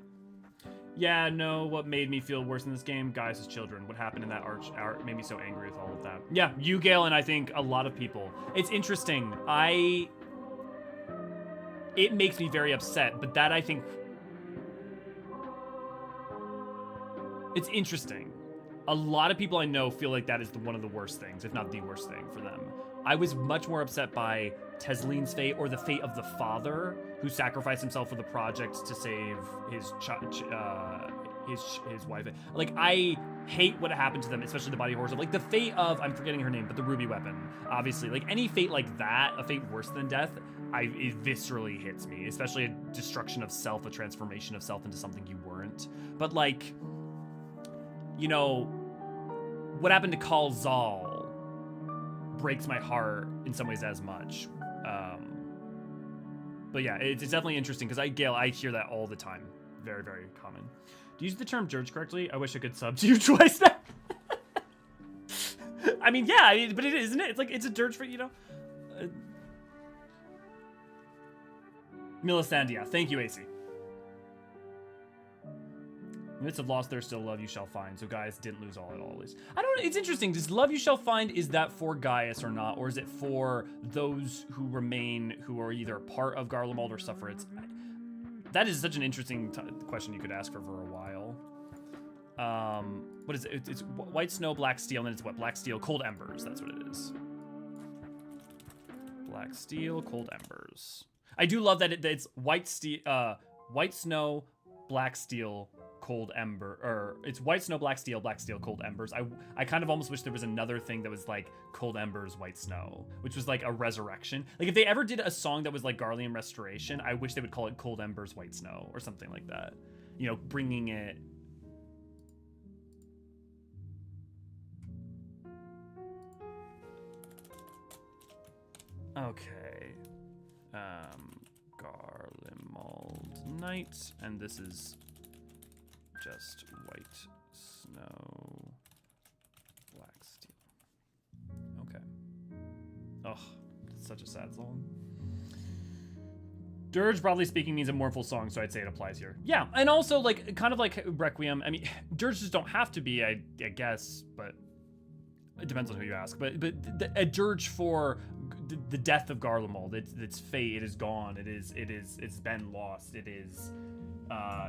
Yeah, no, what made me feel worse in this game? Guys as children. What happened in that arch made me so angry with all of that. Yeah, you, Gale, and I think a lot of people. It's interesting. It makes me very upset, but that, I think... It's interesting. a lot of people I know feel like that is one of the worst things, if not the worst thing for them. I was much more upset by Teslene's fate, or the fate of the father who sacrificed himself for the project to save his his wife. Like, I hate what happened to them, especially the body horrors of, like, the fate of, I'm forgetting her name, but the ruby weapon, obviously. Like, any fate like that, a fate worse than death, it viscerally hits me, especially a destruction of self, a transformation of self into something you weren't. But, like, you know, what happened to Khal Zal breaks my heart in some ways as much. But yeah, it's definitely interesting because I hear that all the time. Very, very common. Do you use the term dirge correctly? I wish I could sub to you twice now. I mean, yeah, but it isn't it? It's like, it's a dirge for, you know? Milisandia, thank you, AC. Midst of loss, there's still love you shall find. So Gaius didn't lose all at all. I don't know. It's interesting. Does love you shall find, is that for Gaius or not? Or is it for those who remain, who are either part of Garlemald or suffer its... That is such an interesting question you could ask for a while. What is it? It's white snow, black steel, and then it's what? Black steel, cold embers. That's what it is. Black steel, cold embers. I do love that it's white snow, black steel, cold ember, or it's white snow, black steel, cold embers. I kind of almost wish there was another thing that was like cold embers, white snow, which was like a resurrection. Like, if they ever did a song that was like Garlean restoration, I wish they would call it cold embers, white snow, or something like that. You know, bringing it. Okay. Garlemald Knight, and this is just white snow, black steel. Okay. Oh, it's such a sad song. Dirge, broadly speaking, means a mournful song, so I'd say it applies here. Yeah, and also, like, kind of like Requiem. I mean, dirges don't have to be, I guess, but it depends on who you ask. But a dirge for the death of Garlemald, its fate, it is gone. It's been lost. It is.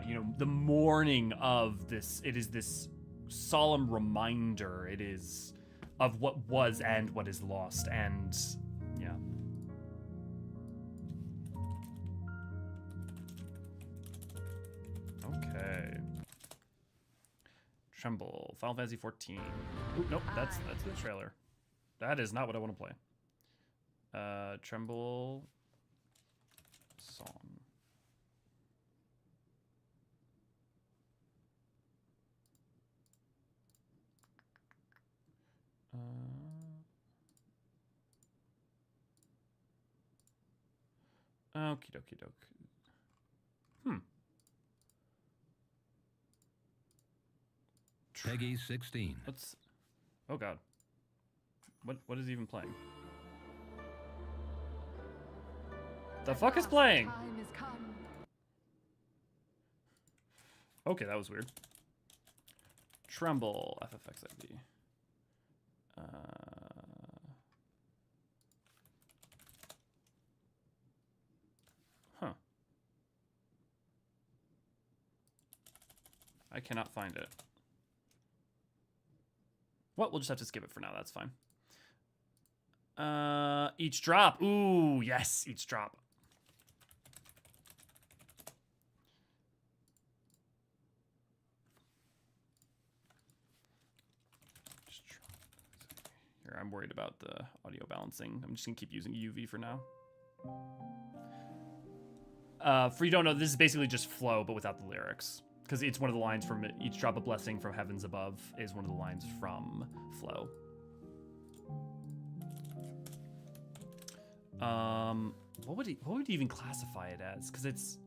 You know, the mourning of this, it is this solemn reminder, it is of what was and what is lost, and yeah. Okay. Tremble, Final Fantasy 14. Ooh, nope, that's the trailer. That is not what I want to play. Tremble song. Okie dokie doke. Peggy 16. What's... Oh god. What is even playing? The fuck is playing? Okay, that was weird. Tremble, ffXIV. Huh. I cannot find it. Well, we'll just have to skip it for now. That's fine. Each drop. Ooh, yes, each drop. Here, I'm worried about the audio balancing. I'm just gonna keep using UV for now. For you don't know, this is basically just flow, but without the lyrics. Because it's one of the lines from each drop of blessing from heavens above is one of the lines from Flow. What would he even classify it as? Because it's...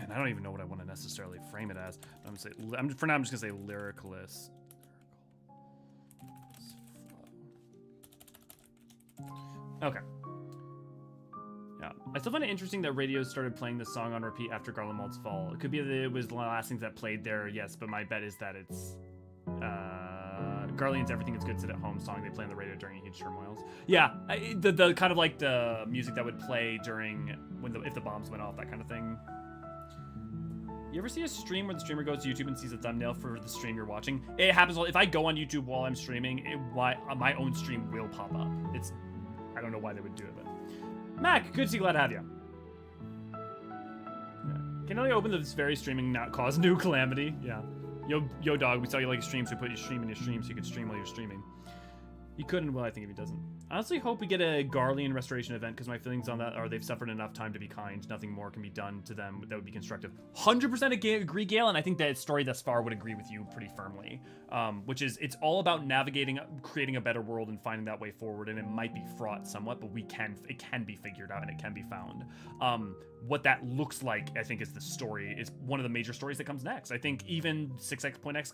I don't even know what I want to necessarily frame it as. For now, I'm just gonna say lyricalist. Okay. Yeah, I still find it interesting that radio started playing this song on repeat after Garlemald's fall. It could be that it was the last things that played there, yes, but my bet is that it's Garlean's Everything Is Good Sit at Home song they play on the radio during huge turmoils. Yeah, the kind of like the music that would play during if the bombs went off, that kind of thing. You ever see a stream where the streamer goes to YouTube and sees a thumbnail for the stream you're watching? It happens if I go on YouTube while I'm streaming, my own stream will pop up. I don't know why they would do it, but Mac, good to see you, glad to have you. Yeah. Can only open this very streaming not cause new calamity. Yeah. Yo dog, we saw you like streams, so we put your stream in your stream so you could stream while you're streaming. He couldn't, well, I think if he doesn't. I honestly hope we get a Garlean restoration event, because my feelings on that are they've suffered enough time to be kind. Nothing more can be done to them that would be constructive. 100% agree, Gale, and I think that story thus far would agree with you pretty firmly. Which is, it's all about navigating, creating a better world and finding that way forward, and it might be fraught somewhat, but it can be figured out and it can be found. What that looks like, I think, is the story, is one of the major stories that comes next. I think even 6.x,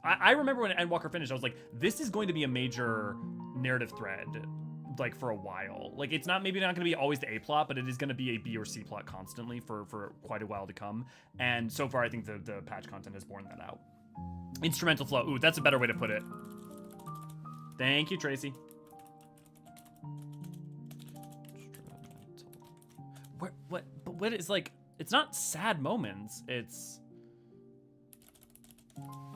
I remember when Endwalker finished, I was like, this is going to be a major narrative thread, like, for a while. Like, it's maybe not going to be always the A plot, but it is going to be a B or C plot constantly for quite a while to come. And so far, I think the patch content has borne that out. Instrumental flow. Ooh, that's a better way to put it. Thank you, Tracy. What is, like, it's not sad moments, it's,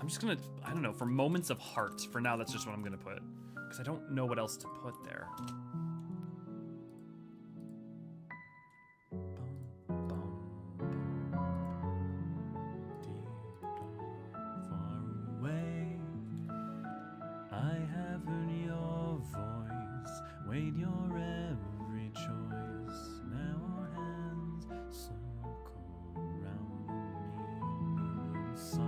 I'm just gonna, I don't know, for moments of heart, for now, that's just what I'm gonna put, because I don't know what else to put there. Far away, I have heard your voice, weighed your every choice, now our hands circle round the meaning soft.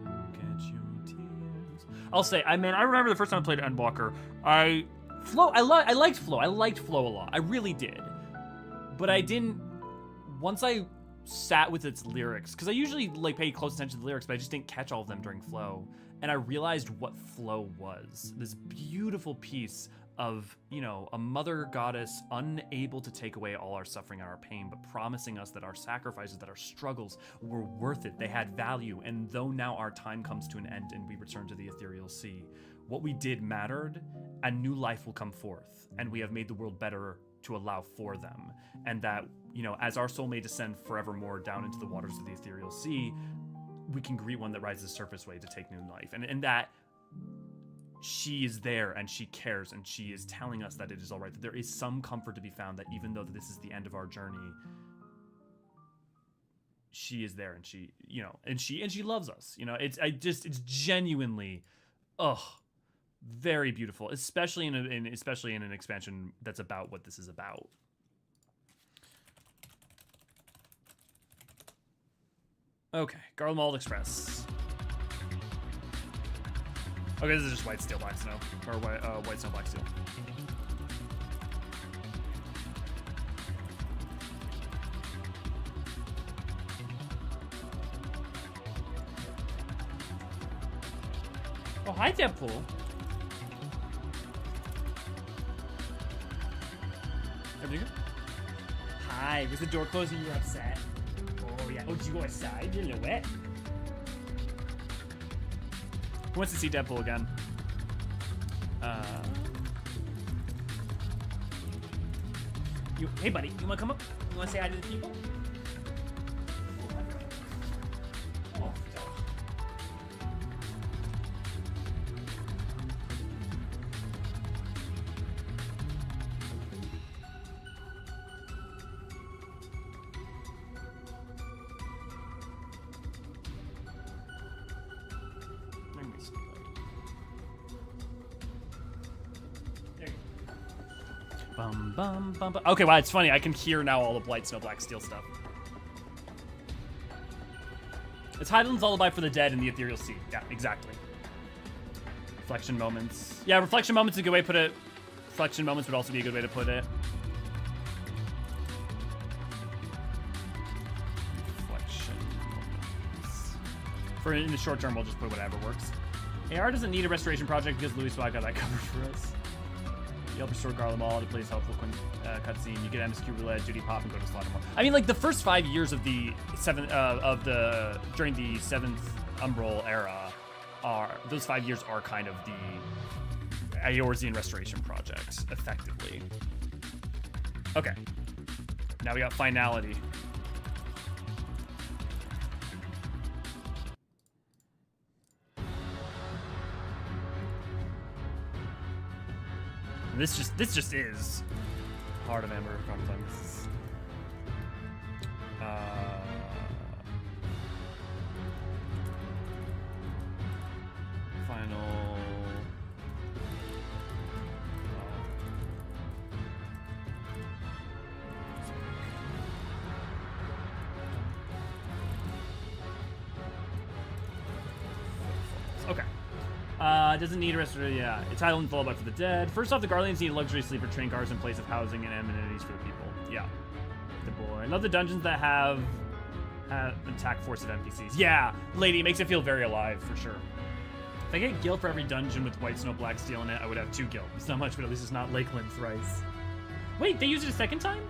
I'll catch your tears. I'll say, I remember the first time I played Endwalker, I liked Flow. I liked Flow a lot. I really did. But I didn't, once I sat with its lyrics, because I usually like pay close attention to the lyrics, but I just didn't catch all of them during Flow. And I realized what Flow was. This beautiful piece of, you know, a mother goddess unable to take away all our suffering and our pain, but promising us that our sacrifices, that our struggles were worth it. They had value. And though now our time comes to an end and we return to the ethereal sea, what we did mattered, a new life will come forth, and we have made the world better to allow for them. And that, you know, as our soul may descend forevermore down into the waters of the ethereal sea, we can greet one that rises surface way to take new life. And that she is there and she cares and she is telling us that it is all right, that there is some comfort to be found, that even though this is the end of our journey, she is there and she, you know, and she loves us. You know, it's genuinely, very beautiful, especially in an expansion that's about what this is about. Okay, Garlemald Express. Okay, this is just white steel, black snow, or white snow, black steel. Oh, hi, Deadpool. Everything good? Hi, was the door closed and you were upset? Oh, yeah. Oh, did you go outside? You're a little wet. Who wants to see Deadpool again? Hey, buddy, you want to come up? You want to say hi to the people? Okay, wow, it's funny. I can hear now all the white snow, black steel stuff. It's Hydaelyn's lullaby for the dead in the ethereal sea. Yeah, exactly. Reflection moments. Yeah, reflection moments is a good way to put it. Reflection moments would also be a good way to put it. Reflection moments. For in the short term, we'll just put whatever works. AR doesn't need a restoration project because Louis Swag got that covered for us. You help restore Garlemald. It plays helpful cutscene. You get MSQ roulette, duty pop, and go to Slaughtermore. I mean, like the first 5 years of the during the 7th Umbral era those 5 years are kind of the Eorzean restoration project, effectively. Okay. Now we got finality. And this just is Heart of Amber. This is, final. Okay. Doesn't need a restoration. Yeah, it's Hydaelyn Fallback for the dead. First off, the Garleans need luxury sleeper train cars in place of housing and amenities for the people. Yeah, the boy. I love the dungeons that have attack force of NPCs. Yeah, lady, it makes it feel very alive for sure. If I get guild for every dungeon with white snow, black steel in it, I would have 2 guild. It's not much, but at least it's not Lakeland thrice. Wait, they use it a second time?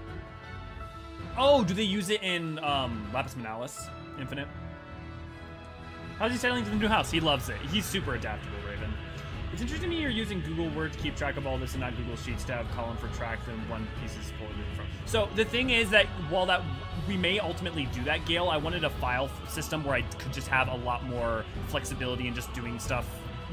Oh, do they use it in Lapis Manalis Infinite? How's he settling to the new house? He loves it. He's super adaptable, Raven. It's interesting to me you're using Google Word to keep track of all this and not Google Sheets to have column for track them one piece is fully moved from. So the thing is that while that we may ultimately do that, Gale, I wanted a file system where I could just have a lot more flexibility in just doing stuff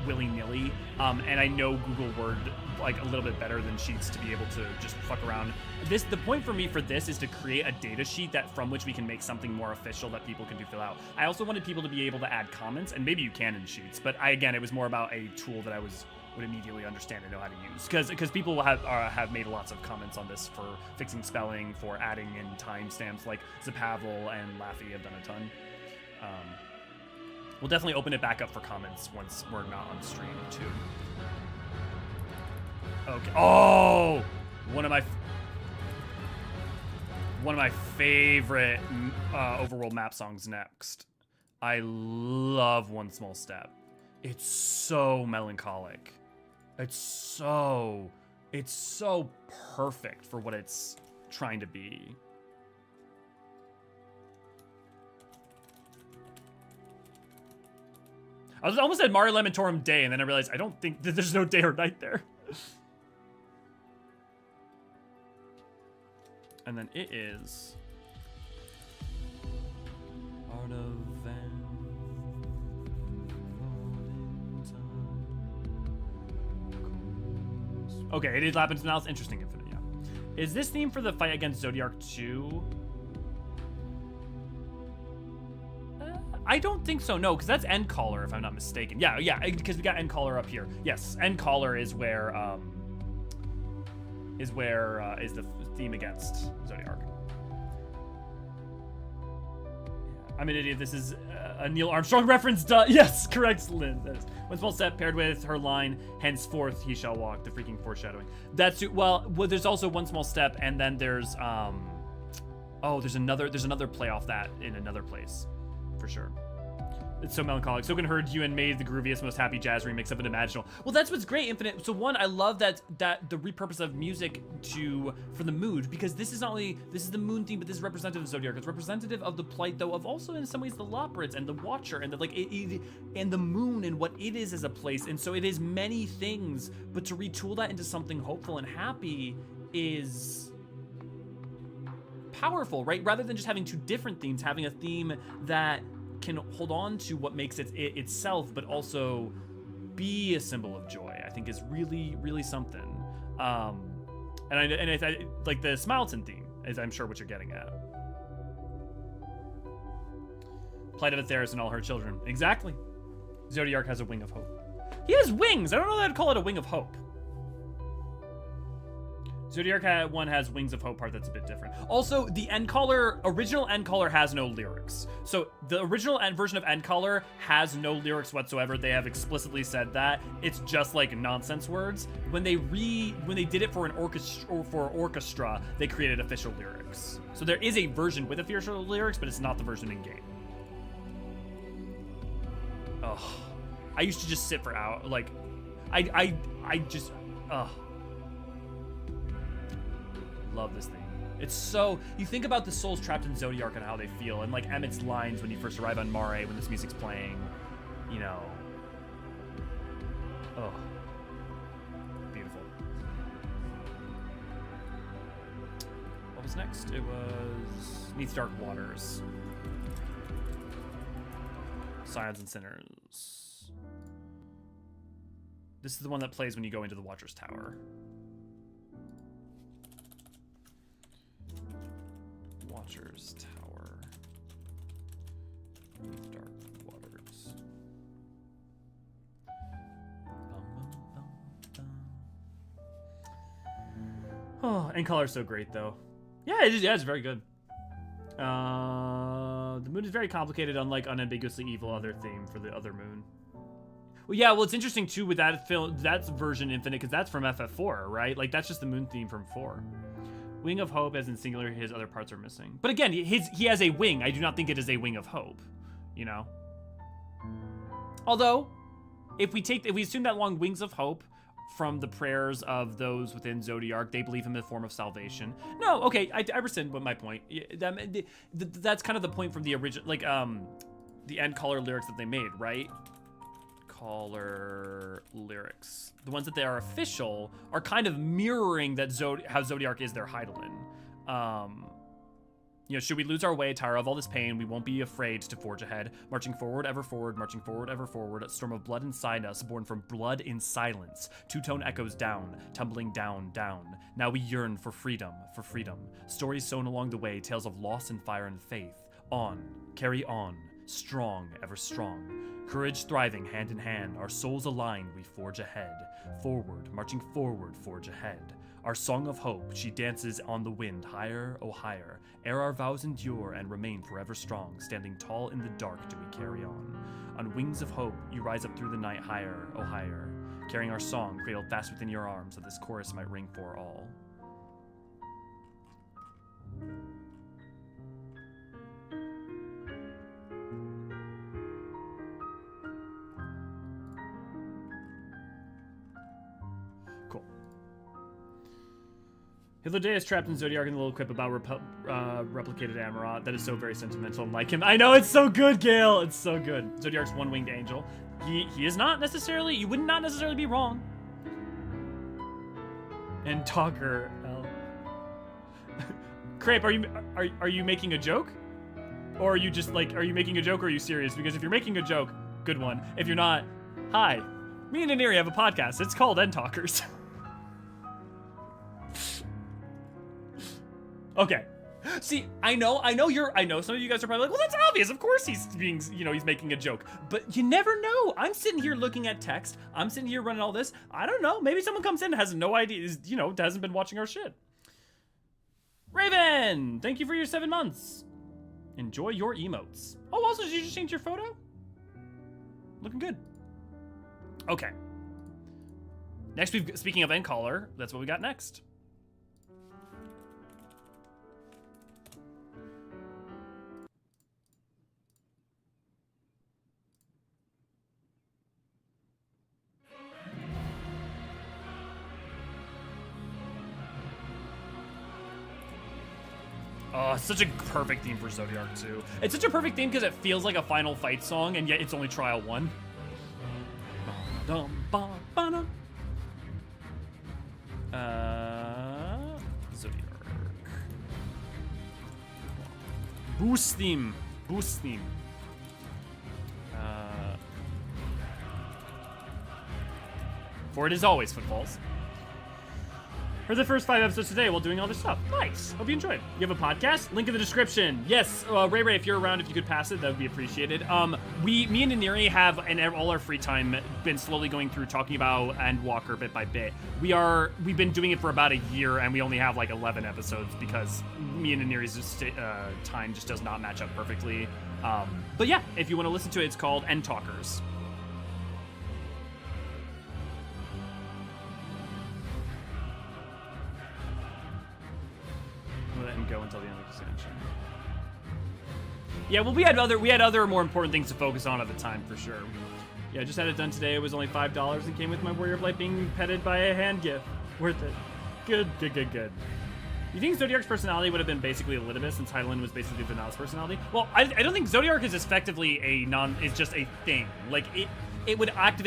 willy-nilly. And I know Google Word like a little bit better than Sheets to be able to just fuck around. The point for me for this is to create a data sheet that from which we can make something more official that people can fill out. I also wanted people to be able to add comments, and maybe you can in Sheets, but again, it was more about a tool that I would immediately understand and know how to use. Because people have made lots of comments on this for fixing spelling, for adding in timestamps, like Zapavel and Laffy have done a ton. We'll definitely open it back up for comments once we're not on stream too. Okay. Oh, one of my favorite overworld map songs next. I love One Small Step. It's so melancholic. It's so perfect for what it's trying to be. I was almost at Mare Lamentorum Day, and then I realized I don't think that there's no day or night there. And then it is Art of Okay, it is Labyrinthos. Now it's interesting infinite, yeah. Is this theme for the fight against Zodiark 2? I don't think so, no, because that's Endcaller, if I'm not mistaken. Yeah, because we got Endcaller up here. Yes, Endcaller is where is the theme against Zodiark. I'm an idiot. This is a Neil Armstrong reference. Duh. Yes, correct, Lynn. That is. One small step paired with her line, henceforth he shall walk. The freaking foreshadowing. That's well. There's also one small step, and then there's there's another play off that in another place, for sure. It's so melancholic. So can heard you and made the grooviest, most happy jazz remix of an imaginal. Well, that's what's great, Infinite. So one, I love that the repurpose of music for the mood, because this is the moon theme, but this is representative of Zodiark. It's representative of the plight, though, of also in some ways the Loporrits and the Watcher and and the moon and what it is as a place. And so it is many things, but to retool that into something hopeful and happy is powerful, right? Rather than just having 2 different themes, having a theme that can hold on to what makes it itself, but also be a symbol of joy, I think is really, really something. And I like the Smileton theme, as I'm sure what you're getting at. Plight of Atheris and all her children. Exactly. Zodiark has a wing of hope. He has wings. I don't know that I'd call it a wing of hope. Zodiark one has Wings of Hope part that's a bit different. Also, the original Endcaller has no lyrics. So the original version of Endcaller has no lyrics whatsoever. They have explicitly said that. It's just like nonsense words. When they did it for an orchestra, they created official lyrics. So there is a version with official lyrics, but it's not the version in game. Oh, I used to just sit for hours. Like, I just Love this theme. It's so, you think about the souls trapped in Zodiark and how they feel, and like Emmett's lines when you first arrive on Mare when this music's playing, you know. Oh, beautiful. What was next? It was Neath Dark Waters. Scions and Sinners. This is the one that plays when you go into the Watcher's Tower. Watcher's Tower. Neath Dark Waters. Oh, and color's so great though. Yeah, it's very good. The moon is very complicated, unlike unambiguously evil other theme for the other moon. Well, yeah, well, it's interesting too with that film, that's version infinite, because that's from FF4, right? Like that's just the moon theme from 4. Wing of Hope, as in singular, his other parts are missing. But again, he has a wing. I do not think it is a Wing of Hope, you know? Although, if we assume that long Wings of Hope from the prayers of those within Zodiark, they believe him in the form of salvation. No, okay, I rescind my point. That's kind of the point from the original, like, the end caller lyrics that they made, right? Caller lyrics. The ones that they are official are kind of mirroring that how Zodiark is their Hydaelyn. You know, should we lose our way, tire of all this pain, we won't be afraid to forge ahead. Marching forward, ever forward, marching forward, ever forward. A storm of blood inside us, born from blood in silence. Two-tone echoes down, tumbling down, down. Now we yearn for freedom, for freedom. Stories sown along the way, tales of loss and fire and faith. On, carry on, strong, ever strong. Courage thriving hand in hand, our souls aligned, we forge ahead. Forward, marching forward, forge ahead. Our song of hope, she dances on the wind, higher, oh higher. Ere our vows endure and remain forever strong, standing tall in the dark do we carry on. On wings of hope, you rise up through the night, higher, oh higher. Carrying our song, cradled fast within your arms, that this chorus might ring for all. Hitler is trapped in Zodiark in the little quip about replicated Amarot. That is so very sentimental and like him. I know, it's so good, Gale. It's so good. Zodiark's one-winged angel. He is not necessarily, you would not necessarily be wrong. And Talker. Crepe, are you making a joke? Or are you just like, are you making a joke or are you serious? Because if you're making a joke, good one. If you're not, hi. Me and Aniri have a podcast. It's called End Talkers. Okay. See, I know some of you guys are probably like, well, that's obvious. Of course he's being, he's making a joke. But you never know. I'm sitting here looking at text. I'm sitting here running all this. I don't know. Maybe someone comes in and has no idea, hasn't been watching our shit. Raven, thank you for your 7 months. Enjoy your emotes. Oh, also, did you just change your photo? Looking good. Okay. Next, speaking of end caller, that's what we got next. Oh, it's such a perfect theme for Zodiark, too. It's such a perfect theme because it feels like a final fight song, and yet it's only trial 1. Zodiark. Boost theme. For it is always footfalls. For the first 5 episodes today while doing all this stuff. Nice. Hope you enjoyed. You have a podcast? Link in the description. Yes, Ray, if you're around, if you could pass it, that would be appreciated. Me and Aniri have, in all our free time, been slowly going through talking about Endwalker bit by bit. We've been doing it for about a year, and we only have like 11 episodes because me and Aniri's time just does not match up perfectly. But yeah, if you want to listen to it, it's called End Talkers. And go until the end of the extension. Yeah, well, we had other more important things to focus on at the time, for sure. Yeah, just had it done today. It was only $5 and came with my Warrior of Light being petted by a hand gift. Worth it. Good. You think Zodiark's personality would have been basically Elidibus since Hydaelyn was basically Vanala's personality? Well, I don't think Zodiark is effectively is just a thing. Like, it would act,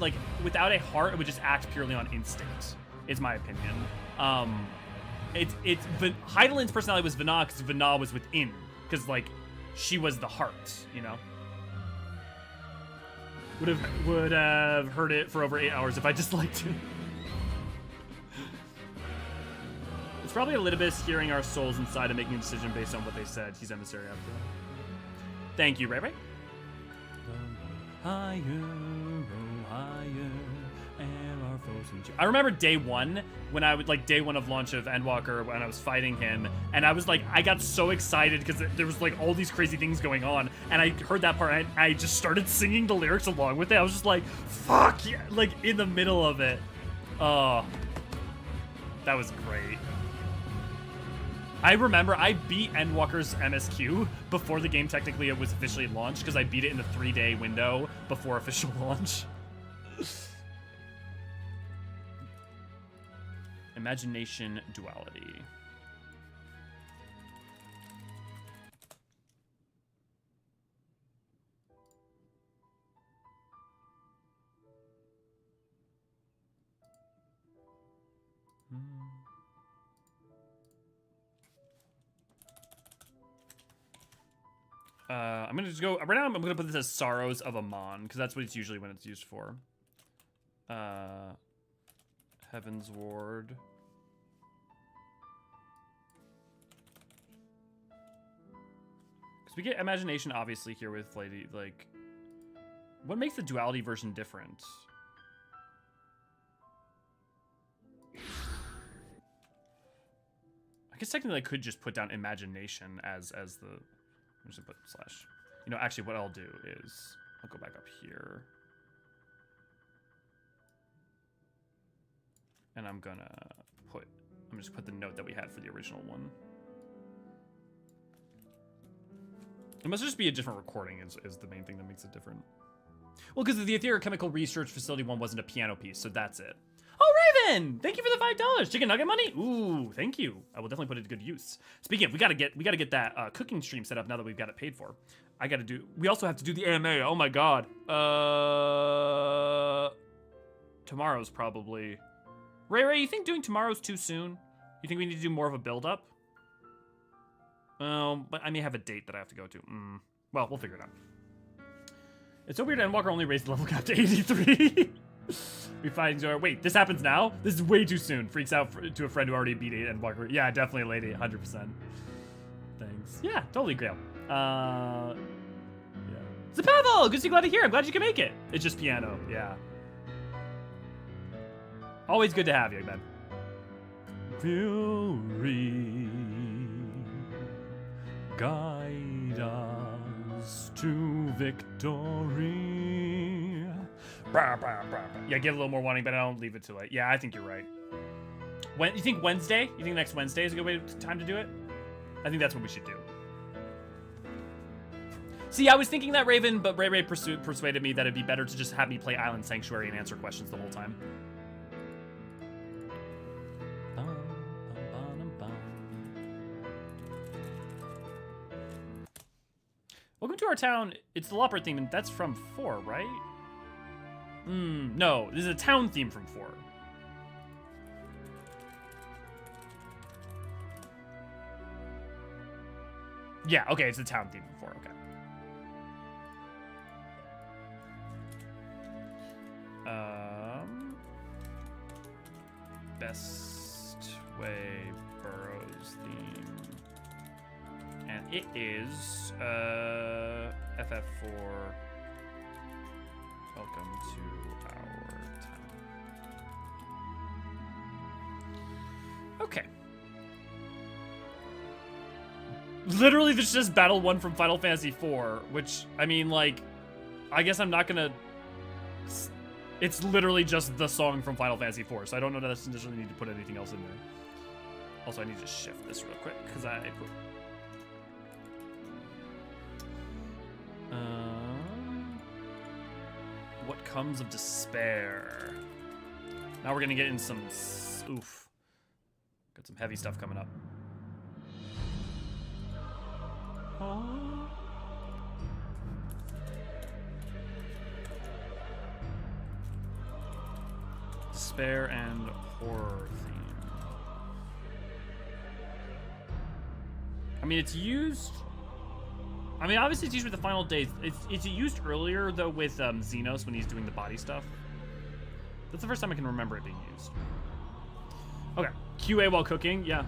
like, without a heart, it would just act purely on instinct, is my opinion. Hydaelyn's personality was Vana because Vana was within, because, like, she was the heart, you know? Would have heard it for over 8 hours if I disliked it. It's probably Elidibus hearing our souls inside and making a decision based on what they said. He's emissary after all. Thank you, Ray Ray. Higher, oh higher, and our foes in I remember day one, when I would, like, day one of launch of Endwalker, when I was fighting him, and I was like, I got so excited because there was, like, all these crazy things going on, and I heard that part, and I just started singing the lyrics along with it. I was just like, fuck yeah, like, in the middle of it. Oh, that was great. I remember I beat Endwalker's MSQ before the game technically was officially launched, because I beat it in the 3-day window before official launch. Imagination duality. I'm gonna just go right now. I'm gonna put this as Sorrows of Amon because that's what it's usually when it's used for. Heaven's Ward. Because we get imagination obviously here with Lady. Like, what makes the duality version different? I guess technically I could just put down imagination as the. I'm just gonna put slash. You know, actually, what I'll do is I'll go back up here, and I'm just put the note that we had for the original one. It must just be a different recording is the main thing that makes it different. Well, because the Ethereal Chemical Research Facility one wasn't a piano piece, so that's it. Oh, Raven! Thank you for the $5. Chicken nugget money? Ooh, thank you. I will definitely put it to good use. Speaking of, we gotta get that cooking stream set up now that we've got it paid for. We also have to do the AMA. Oh my god. Tomorrow's probably. Ray, you think doing tomorrow's too soon? You think we need to do more of a build up? But I may have a date that I have to go to. Well, we'll figure it out. It's so weird Endwalker only raised the level cap to 83. We find Zodiark. Wait, this happens now? This is way too soon. Freaks out to a friend who already beat 8 Endwalker. Yeah, definitely a lady, 100%. Thanks. Yeah, totally Grail. Yeah. Zapavel! Good to see, glad to hear. I'm glad you can make it. It's just piano, yeah. Always good to have you, man. Fury, guide us to victory. Yeah, get a little more wanting, but I don't leave it too late. Yeah, I think you're right. You think Wednesday? You think next Wednesday is a good time to do it? I think that's what we should do. See, I was thinking that, Raven, but Ray persuaded me that it'd be better to just have me play Island Sanctuary and answer questions the whole time. Welcome to our town. It's the Lopper theme, and that's from 4, right? No, this is a town theme from 4. Yeah, okay, it's a town theme from 4, okay. Best way Burrows theme. And it is, FF4. Welcome to our town. Okay. Literally, this just Battle 1 from Final Fantasy IV, which, I mean, like, I guess I'm not gonna... It's literally just the song from Final Fantasy IV, so I don't know that I necessarily need to put anything else in there. Also, I need to shift this real quick, because I put... What comes of despair? Now we're gonna get in some oof. Got some heavy stuff coming up. Oh. Despair and horror theme. I mean, it's used. I mean, obviously it's used with the final days. It's used earlier though with Xenos when he's doing the body stuff. That's the first time I can remember it being used. Okay, QA while cooking, yeah.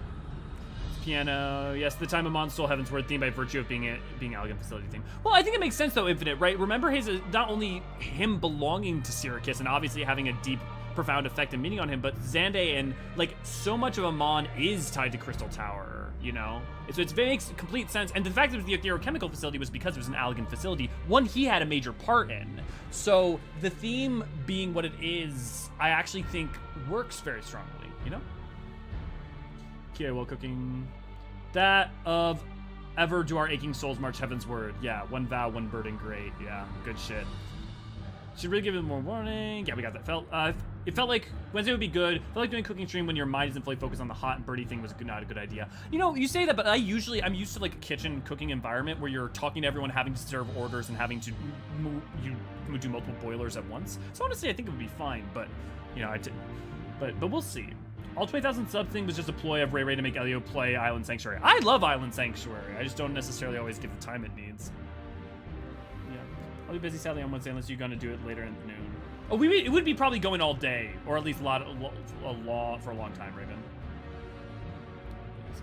Piano, yes. The time of Monstol Heavensward theme by virtue of being elegant facility theme. Well, I think it makes sense though, Infinite, right? Remember his not only him belonging to Syracuse and obviously having a deep, profound effect and meaning on him, but Xande and like so much of Amon is tied to Crystal Tower, you know? So it makes complete sense. And the fact that it was the Etherochemical facility was because it was an elegant facility, one he had a major part in. So the theme being what it is, I actually think works very strongly, you know? Okay, while cooking. That of ever do our aching souls march heavensward. Yeah, one vow, one burden, great. Yeah, good shit. Should really give it more warning. Yeah, we got that. It felt like Wednesday would be good. Felt like doing a cooking stream when your mind isn't fully focused on the hot and birdie thing was not a good idea. You know, you say that, but I'm used to like a kitchen cooking environment where you're talking to everyone, having to serve orders, and having to do multiple boilers at once. So honestly, I think it would be fine. But you know, but we'll see. All 20,000 sub thing was just a ploy of Ray to make Elio play Island Sanctuary. I love Island Sanctuary. I just don't necessarily always give the time it needs. Yeah, I'll be busy sadly on Wednesday unless you're gonna do it later in the noon. Oh, it would be probably going all day, or at least for a long time, Raven.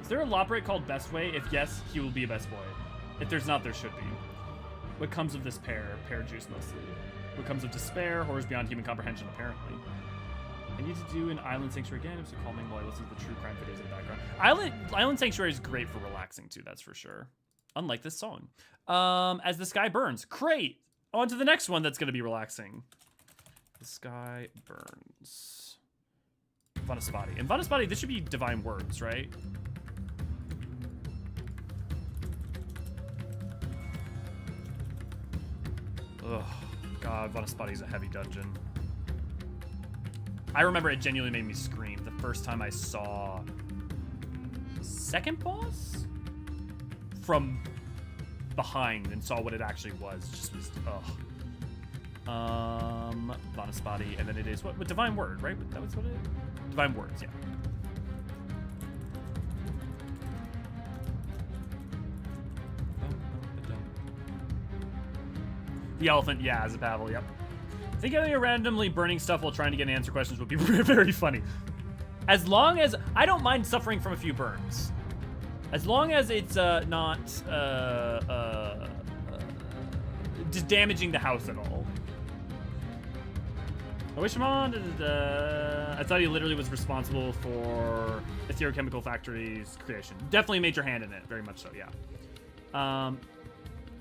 Is there a law break called Best Way? If yes, he will be a best boy. If there's not, there should be. What comes of this pear juice mostly? What comes of despair? Horrors beyond human comprehension, apparently. I need to do an Island Sanctuary again. It was calming while I listen to the true crime videos in the background. Island Sanctuary is great for relaxing too, that's for sure. Unlike this song. As the Sky Burns. Great! On to the next one that's gonna be relaxing. The Sky Burns. Vanaspati. And Vanaspati, this should be Divine Words, right? Ugh. God, Vanaspati is a heavy dungeon. I remember it genuinely made me scream the first time I saw second boss from behind and saw what it actually was. It just was, Vanaspati, and then it is what Divine Word, right? That was what it is? Divine Words, yeah. The elephant, yeah, as a Pavel, yep. I think having a randomly burning stuff while trying to get answer questions would be very funny. As long as I don't mind suffering from a few burns. As long as it's not just damaging the house at all. I wish him on. I thought he literally was responsible for Etherochemical Factory's creation. Definitely a major hand in it, very much so, yeah.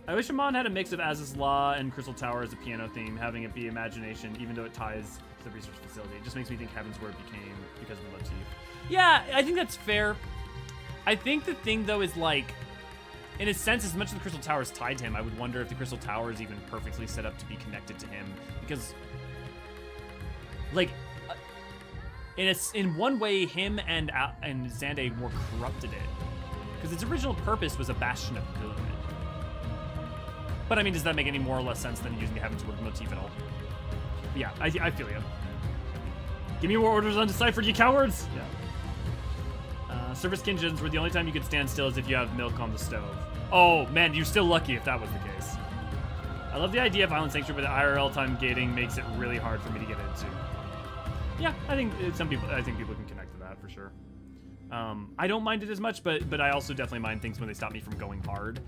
I wish Amon had a mix of Az's Law and Crystal Tower as a piano theme, having it be imagination, even though it ties to the research facility. It just makes me think Heavensward became because of the motif. Yeah, I think that's fair. I think the thing, though, is like, in a sense, as much as the Crystal Tower is tied to him, I would wonder if the Crystal Tower is even perfectly set up to be connected to him. Because, like, in one way, him and Xande more corrupted it. Because its original purpose was a bastion of good. But I mean, does that make any more or less sense than using the Heavensward motif at all? But yeah, I feel you. Give me more orders undeciphered, you cowards! Yeah. Service kitchens were the only time you could stand still is if you have milk on the stove. Oh, man, you're still lucky if that was the case. I love the idea of Island Sanctuary, but the IRL time gating makes it really hard for me to get into. Yeah, I think people can connect to that for sure. I don't mind it as much, but I also definitely mind things when they stop me from going hard.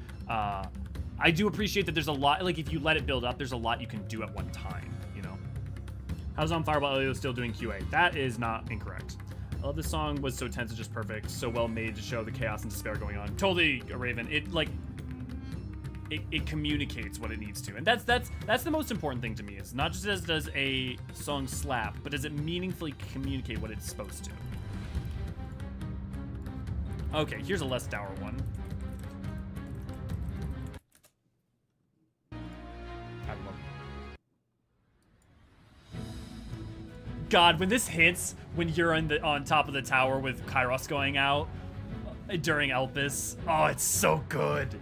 I do appreciate that there's a lot, like if you let it build up, there's a lot you can do at one time, you know? How's on Fire while Elio's still doing QA? That is not incorrect. I love this song, was so tense and just perfect, so well made to show the chaos and despair going on. Totally, Raven. It communicates what it needs to, and that's the most important thing to me. It's not just as does a song slap, but does it meaningfully communicate what it's supposed to? Okay, here's a less dour one. God, when this hits, when you're on top of the tower with Kairos going out during Elpis, oh, it's so good.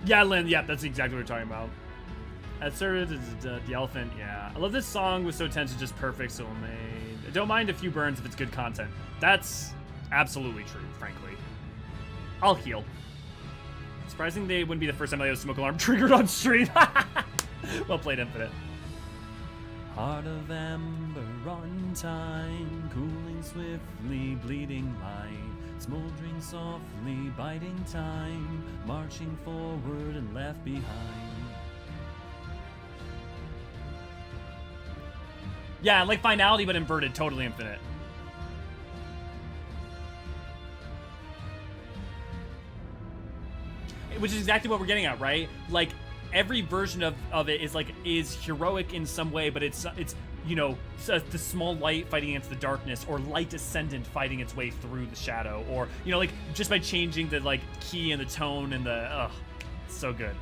Yeah, Lynn, yeah, that's exactly what we're talking about. At service, the elephant, yeah. I love this song, was so tense, it's just perfect, so made. I don't mind a few burns if it's good content. That's absolutely true, frankly. I'll heal. Surprising they wouldn't be the first time I had a smoke alarm triggered on stream. Well played, Infinite. Heart of amber on time, cooling swiftly, bleeding light. Smoldering softly, biding time, marching forward and left behind. Yeah, like finality but inverted, totally Infinite. Which is exactly what we're getting at, right? Like every version of it is heroic in some way, but it's you know, the small light fighting against the darkness, or light descendant fighting its way through the shadow, or, you know, like, just by changing the, like, key and the tone and the, ugh, it's so good.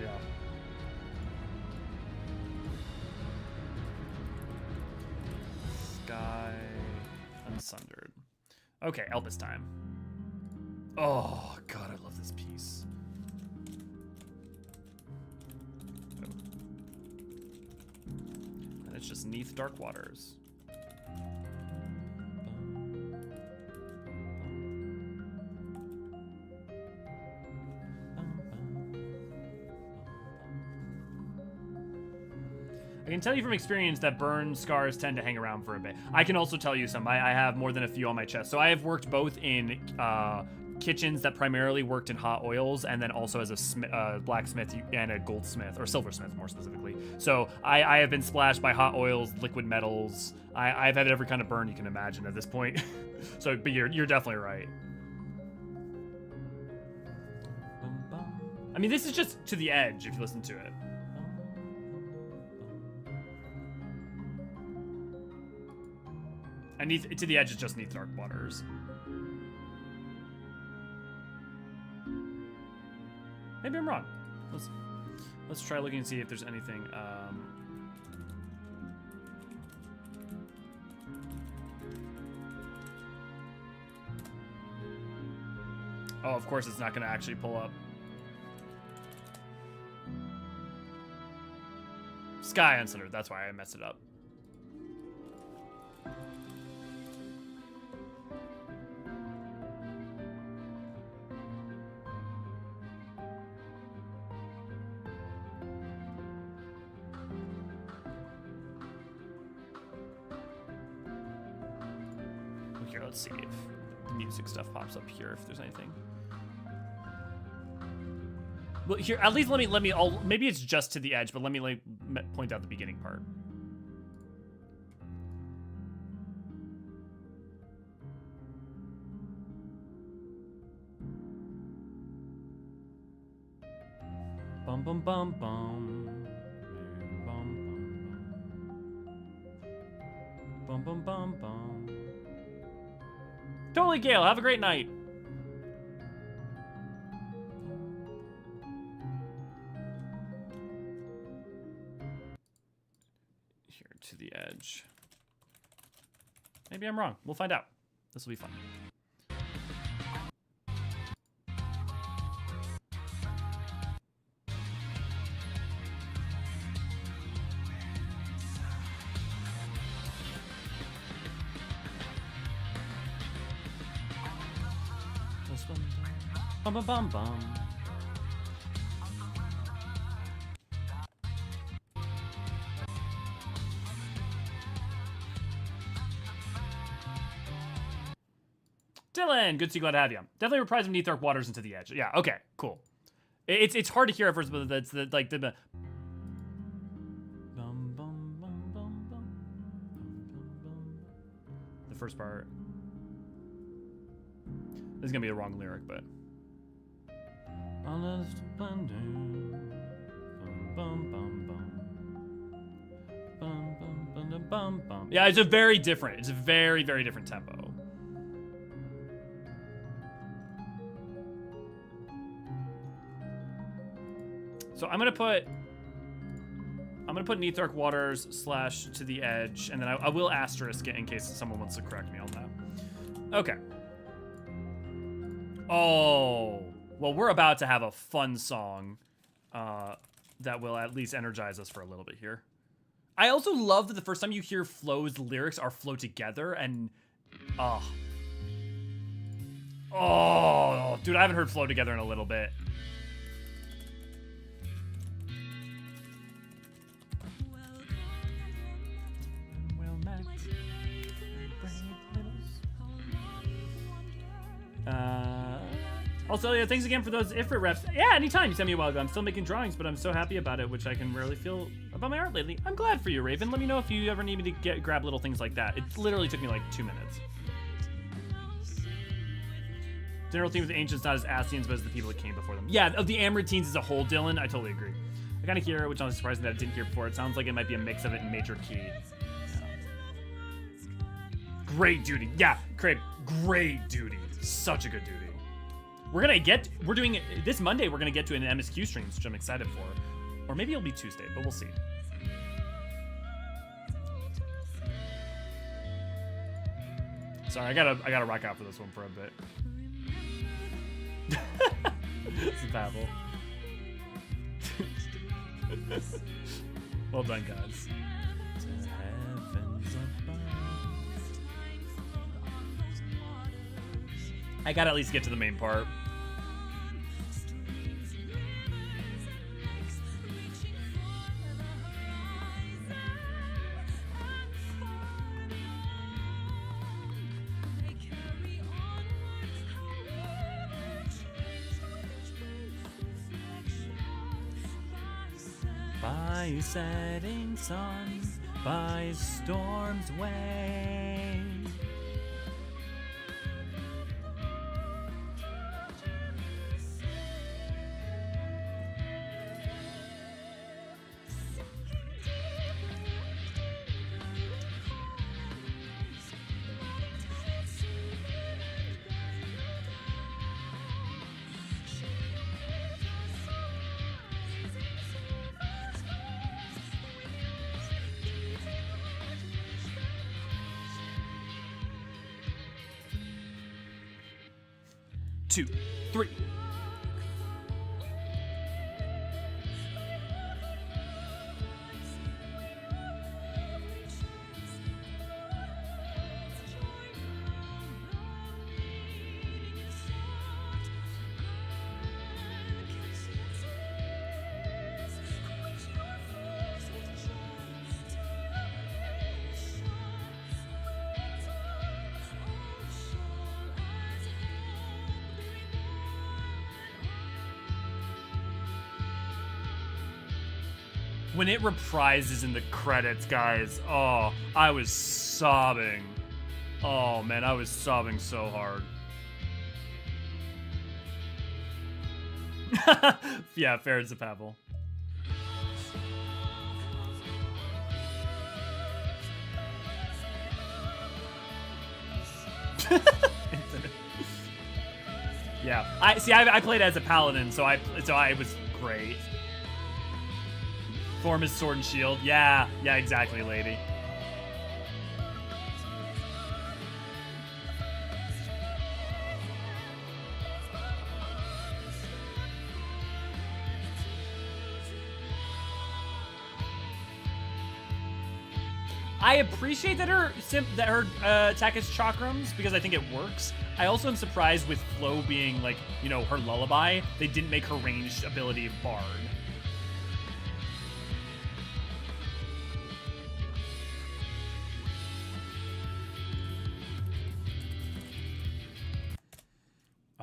Yeah. Sky Unsundered. Okay, Elpis time. Oh, God, I love this piece. It's just Neath Dark Waters. I can tell you from experience that burn scars tend to hang around for a bit. I can also tell you some. I have more than a few on my chest. So I have worked both in kitchens that primarily worked in hot oils, and then also as a blacksmith and a goldsmith, or silversmith more specifically. So I have been splashed by hot oils, liquid metals. I've had every kind of burn you can imagine at this point. So, but you're definitely right. I mean, this is just to the edge if you listen to it. And to the edge is just Neath Dark Waters. Maybe I'm wrong. Let's try looking and see if there's anything. Oh, of course it's not going to actually pull up. Sky Uncentered. That's why I messed it up. Here, let's see if the music stuff pops up here, if there's anything. Well, here, at least let me, maybe it's just to the edge, but let me like point out the beginning part. Bum bum bum bum. Bum bum bum. Bum bum bum bum. Totally, Gale. Have a great night. Here to the edge. Maybe I'm wrong. We'll find out. This will be fun. Bum bum bum bum. Dylan, good to see you, glad to have you. Definitely reprise of Neath Dark Waters into the edge. Yeah, okay, cool. It's hard to hear at first, but that's the like the. The first part. This is gonna be a wrong lyric, but. Yeah, it's a very different. It's a very, very different tempo. So I'm gonna put Neathark Waters / to the edge, and then I will asterisk it in case someone wants to correct me on that. Okay. Oh, well, we're about to have a fun song that will at least energize us for a little bit here. I also love that the first time you hear Flo's lyrics are flow together, and oh, dude, I haven't heard flow together in a little bit. Also, yeah, thanks again for those Ifrit reps. Yeah, anytime you send me a while ago. I'm still making drawings, but I'm so happy about it, which I can rarely feel about my art lately. I'm glad for you, Raven. Let me know if you ever need me to grab little things like that. It literally took me like 2 minutes. General theme of the Ancients, not as Ascians, but as the people that came before them. Yeah, of the Amritines as a whole, Dylan, I totally agree. I kind of hear it, which I'm surprised that I didn't hear before. It sounds like it might be a mix of it in major key. Yeah. Great duty. Yeah, Craig, great duty. Such a good duty. We're doing it this Monday. We're gonna get to an MSQ stream, which I'm excited for, or maybe it'll be Tuesday, but we'll see. Sorry, I gotta rock out for this one for a bit. It's a babble. Well done, guys. I gotta at least get to the main part. By setting sun, by storm's way. Two, three. When it reprises in the credits, guys, oh, I was sobbing. Oh, man, I was sobbing so hard. Yeah, fair as a pebble. Yeah, I played as a paladin, so I was great. Form his sword and shield. Yeah, exactly, lady. I appreciate that her attack is chakrams because I think it works. I also am surprised with Flo being like, you know, her lullaby, they didn't make her ranged ability Bard.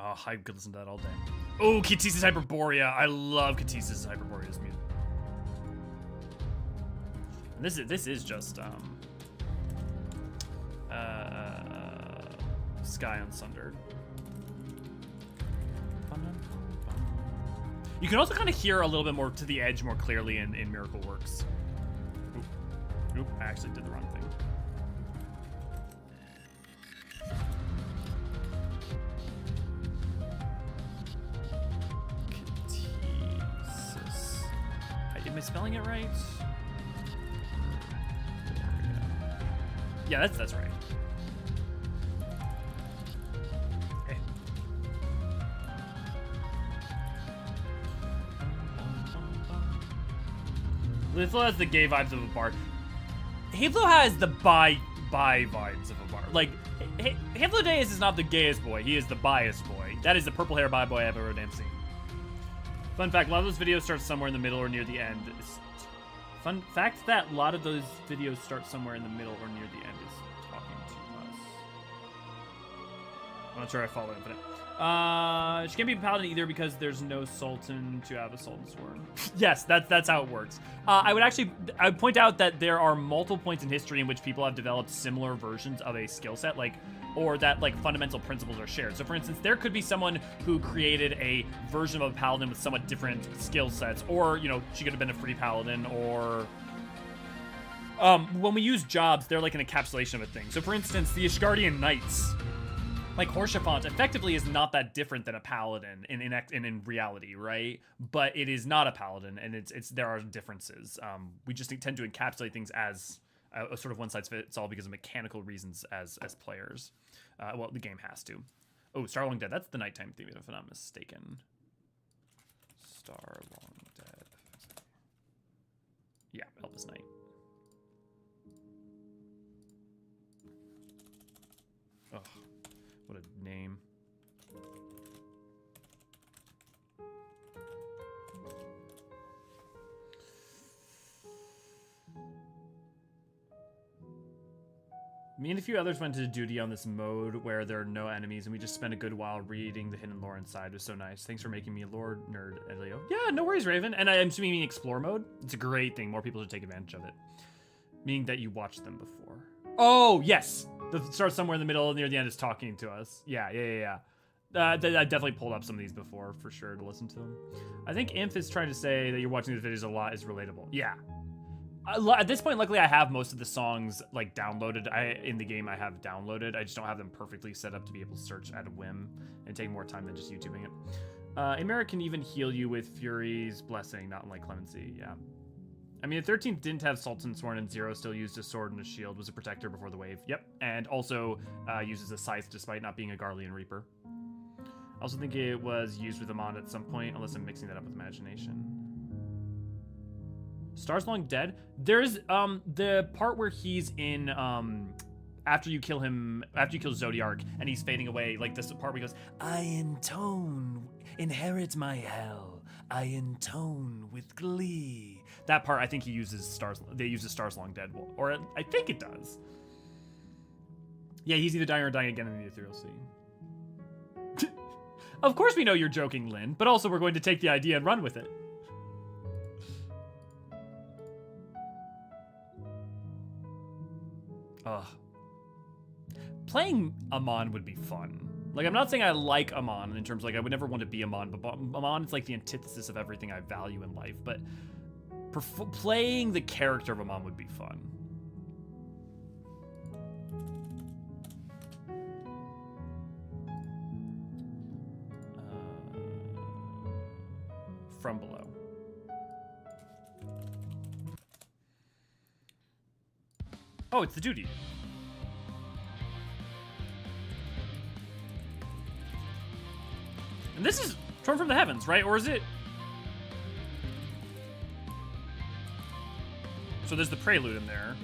Oh, I could listen to that all day. Oh, Katisa's Hyperborea. I love Katisa's Hyperborea's music. And this is just Sky Unsundered. You can also kind of hear a little bit more to the edge more clearly in Miracle Works. Oop, I actually did the wrong thing. Katisis. Am I spelling it right? Yeah, that's right. Okay. Lithlo has the gay vibes of a bar. Halo has the bi vibes of a bar. Like, Halo Deus is not the gayest boy. He is the biased boy. That is the purple hair bi boy I've ever damn seen. Fun fact, a lot of those videos start somewhere in the middle or near the end. Fun fact that a lot of those videos start somewhere in the middle or near the end is talking to us. I'm not sure I follow Infinite. She can't be a paladin either because there's no sultan to have a sultan sword. Yes, that's how it works. I would point out that there are multiple points in history in which people have developed similar versions of a skill set, or that fundamental principles are shared. So for instance, there could be someone who created a version of a paladin with somewhat different skill sets, or, you know, she could have been a free paladin, or when we use jobs, they're like an encapsulation of a thing. So for instance, the Ishgardian Knights, like Horshaphant, effectively is not that different than a paladin in reality, right? But it is not a paladin, and there are differences. We just tend to encapsulate things as a sort of one-size-fits-all because of mechanical reasons as players. Well, the game has to. Oh, Starlong Dead. That's the nighttime theme, if I'm not mistaken. Starlong Dead. Yeah, Elvis Night. Oh, what a name. Me and a few others went to duty on this mode where there are no enemies, and we just spent a good while reading the hidden lore inside. It was so nice. Thanks for making me a lore nerd, Elio. Yeah, no worries, Raven. And I'm assuming you mean explore mode? It's a great thing. More people should take advantage of it. Meaning that you watched them before. Oh, yes! The start somewhere in the middle and near the end is talking to us. Yeah. I definitely pulled up some of these before, for sure, to listen to them. I think Imp is trying to say that you're watching these videos a lot is relatable. Yeah. At this point, luckily, I have most of the songs downloaded. In the game, I have downloaded. I just don't have them perfectly set up to be able to search at a whim and take more time than just YouTubing it. Amira can even heal you with Fury's Blessing, not unlike Clemency. Yeah. I mean, the 13th didn't have Sultan's Sworn, and Zero still used a sword and a shield, was a protector before the wave. Yep. And also uses a scythe despite not being a Garlean Reaper. I also think it was used with Amon at some point, unless I'm mixing that up with imagination. Stars Long Dead. There's the part where he's in after you kill Zodiark and he's fading away, like this part where he goes, I inherit my hell, I intone with glee. That part, I think he uses they use Stars Long Dead, or I think it does. Yeah, he's either dying or dying again in the Ethereal Sea. Of course we know you're joking, Lynn, but also we're going to take the idea and run with it. Playing Amon would be fun. Like, I'm not saying I like Amon in terms I would never want to be Amon, but Amon is like the antithesis of everything I value in life. But playing the character of Amon would be fun. From below. Oh, it's the duty. And this is Torn from the Heavens, right? Or is it? So there's the prelude in there.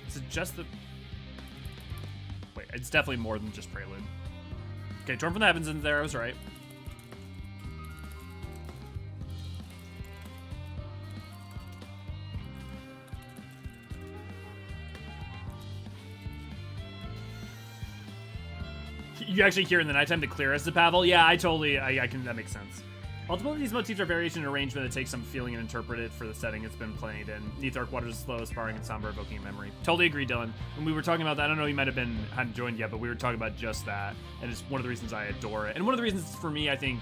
Is it just the... Wait, it's definitely more than just prelude. Okay, Torn from the Heavens in there, I was right. You actually hear in the nighttime the clearest of Pavel. Yeah, I can, that makes sense. Ultimately, these motifs are variation and arrangement that takes some feeling and interpret it for the setting it's been played in. Neathark Waters is slow, sparring, and somber, evoking a memory. Totally agree, Dylan. When we were talking about that, I don't know, you might have hadn't joined yet, but we were talking about just that, and it's one of the reasons I adore it. And one of the reasons for me, I think,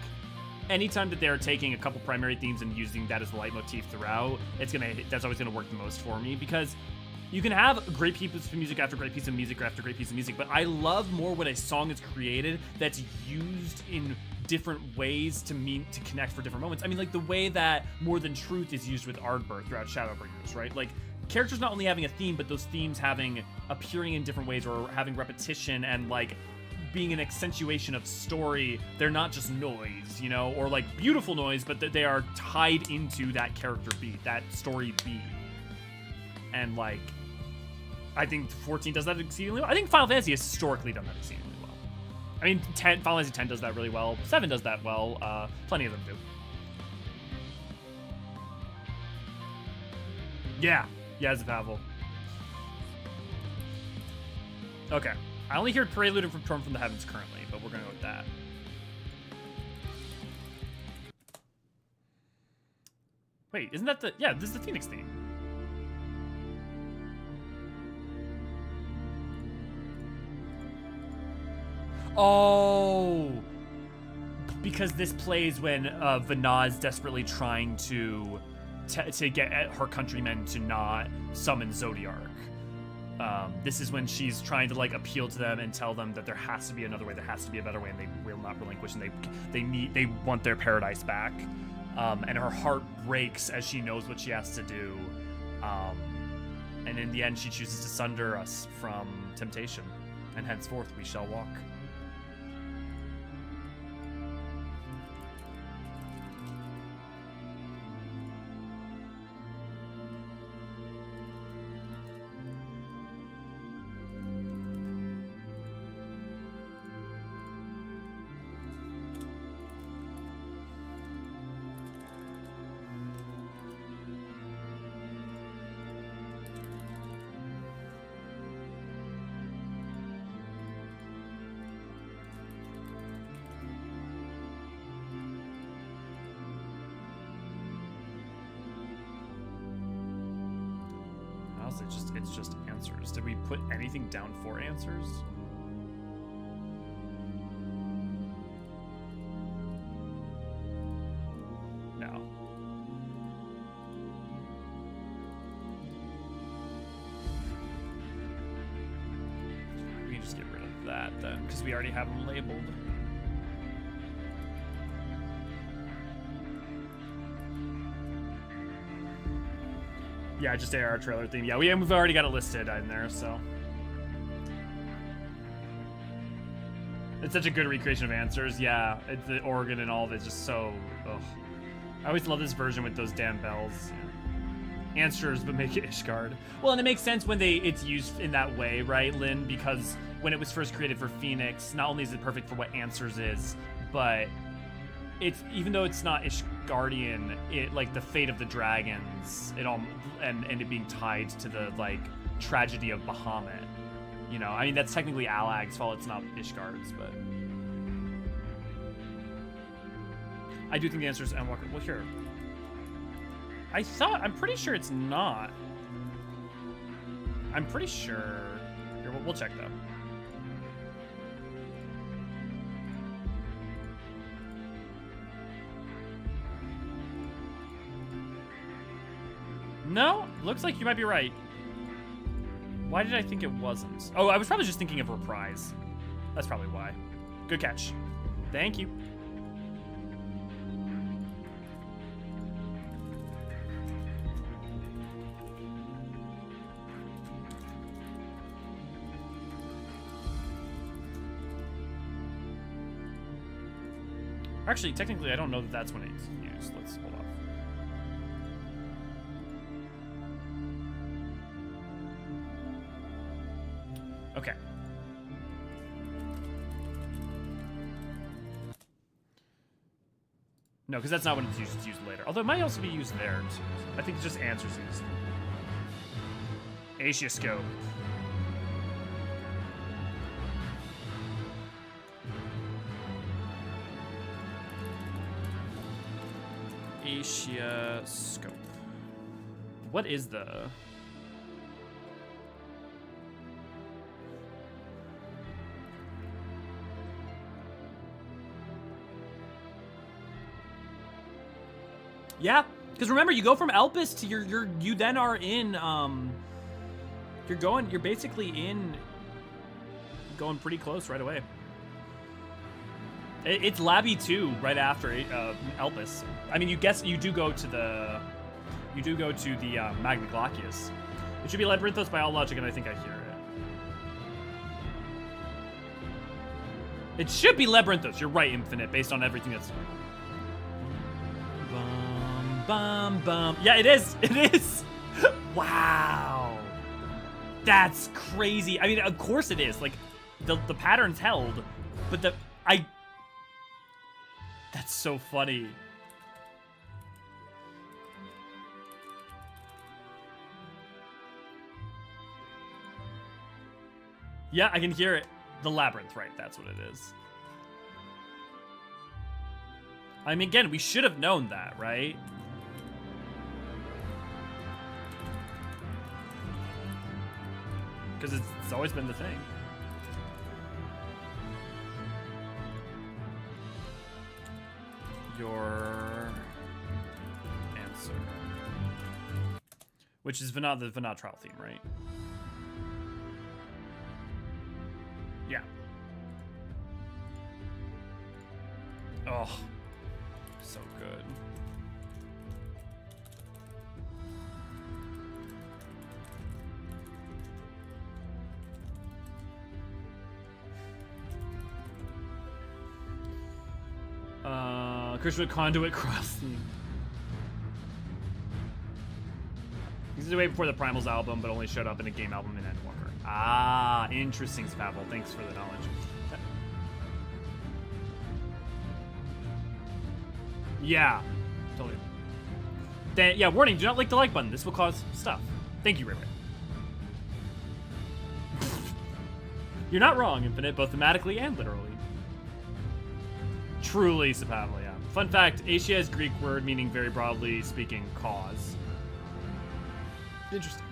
anytime that they're taking a couple primary themes and using that as the leitmotif throughout, that's always gonna work the most for me, because you can have a great piece of music after great piece of music after great piece of music, but I love more when a song is created that's used in different ways to connect for different moments. I mean, like the way that More Than Truth is used with Ardbirth throughout Shadowbringers, right? Like, characters not only having a theme, but those themes appearing in different ways or having repetition and like being an accentuation of story. They're not just noise, you know, or like beautiful noise, but they are tied into that character beat, that story beat. And like, I think 14 does that exceedingly well. I think Final Fantasy has historically done that exceedingly well. I mean, Final Fantasy 10 does that really well. 7 does that well. Plenty of them do. Yeah, as a Pavel. Okay. I only hear Prelude and Torn from the Heavens currently, but we're gonna go with that. Wait, isn't that yeah, this is the Phoenix theme. Oh, because this plays when Vana is desperately trying to get at her countrymen to not summon Zodiark. This is when she's trying to like appeal to them and tell them that there has to be another way, there has to be a better way, and they will not relinquish, and they want their paradise back. And her heart breaks as she knows what she has to do. And in the end, she chooses to sunder us from temptation, and henceforth we shall walk. It's just answers. Did we put anything down for answers? No. We can just get rid of that then, because we already have them labeled. Yeah, just AR trailer theme. Yeah, we've already got it listed in there, so. It's such a good recreation of answers. Yeah, it's the organ and all of it's just so, ugh. I always love this version with those damn bells. Yeah. Answers, but make it Ishgard. Well, and it makes sense when it's used in that way, right, Lynn? Because when it was first created for Phoenix, not only is it perfect for what Answers is, but it's, even though it's not Ishgardian, it like the fate of the dragons, it all and it being tied to the like tragedy of Bahamut. You know, I mean that's technically Alag's fault, it's not Ishgard's, but I do think the answer is Endwalker. Well, here, I'm pretty sure it's not. I'm pretty sure. Here, we'll check though. No, looks like you might be right. Why did I think it wasn't? Oh, I was probably just thinking of Reprise. That's probably why. Good catch. Thank you. Actually, technically, I don't know that that's when it's used. Let's hold off. Okay. No, because that's not when it's used. It's used later. Although it might also be used there, too. I think it's just answers used. Asioscope. Asia scope. What is the... Yeah, because remember, you go from Elpis to you then are in, you're basically in, going pretty close right away. It's Labby 2 right after Elpis. I mean, you do go to the Magna Glacius. It should be Labyrinthos by all logic, and I think I hear it. It should be Labyrinthos. You're right, Infinite, based on everything that's... Bum, bum. Yeah, it is. It is. Wow. That's crazy. I mean, of course it is. Like, the pattern's held, but that's so funny. Yeah, I can hear it. The Labyrinth, right? That's what it is. I mean, again, we should have known that, right? Because it's always been the thing. Your answer. Which is the Venat trial theme, right? Yeah. Oh, so good. Krishna Conduit Crossing. This is way before the Primals album, but only showed up in a game album in Endwalker. Ah, interesting, Spavel. Thanks for the knowledge. Yeah, totally. Yeah, warning, do not click the like button. This will cause stuff. Thank you, Ray Ray. You're not wrong, Infinite, both thematically and literally. Truly, Spavel, yeah. Fun fact, Asia is Greek word meaning, very broadly speaking, cause. Interesting.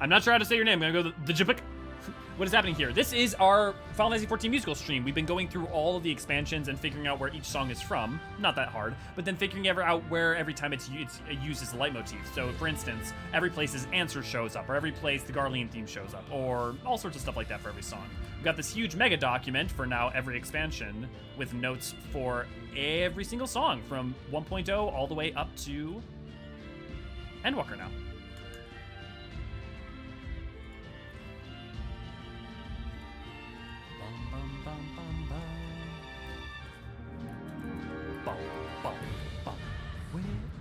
I'm not sure how to say your name. I'm gonna go the Jipik. What is happening here? This is our Final Fantasy XIV musical stream. We've been going through all of the expansions and figuring out where each song is from. Not that hard, but then figuring out where every time it's used as a leitmotif. So, for instance, every place his answer shows up, or every place the Garlean theme shows up, or all sorts of stuff like that for every song. We've got this huge mega document for now every expansion with notes for every single song from 1.0 all the way up to Endwalker now.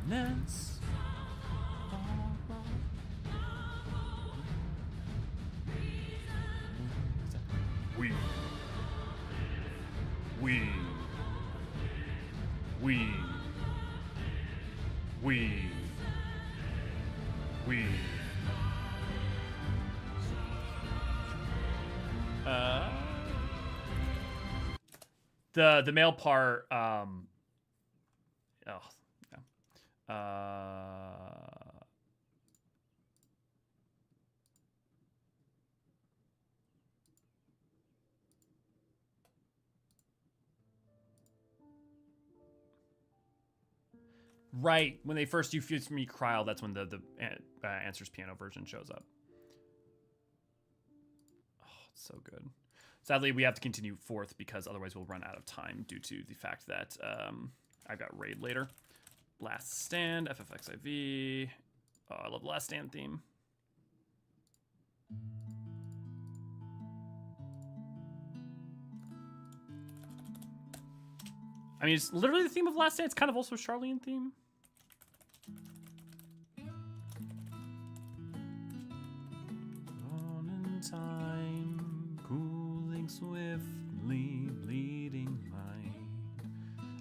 Witness. We. The male part, oh, yeah. Right, when they first do Fuse Me Cryle, that's when the Answers Piano version shows up. Oh, it's so good. Sadly, we have to continue fourth because otherwise we'll run out of time due to the fact that I've got raid later. Last Stand, ffXIV. Oh, I love the Last Stand theme. I mean, it's literally the theme of Last Stand. It's kind of also a Charlian theme. On in time, cooling swiftly, bleeding mind.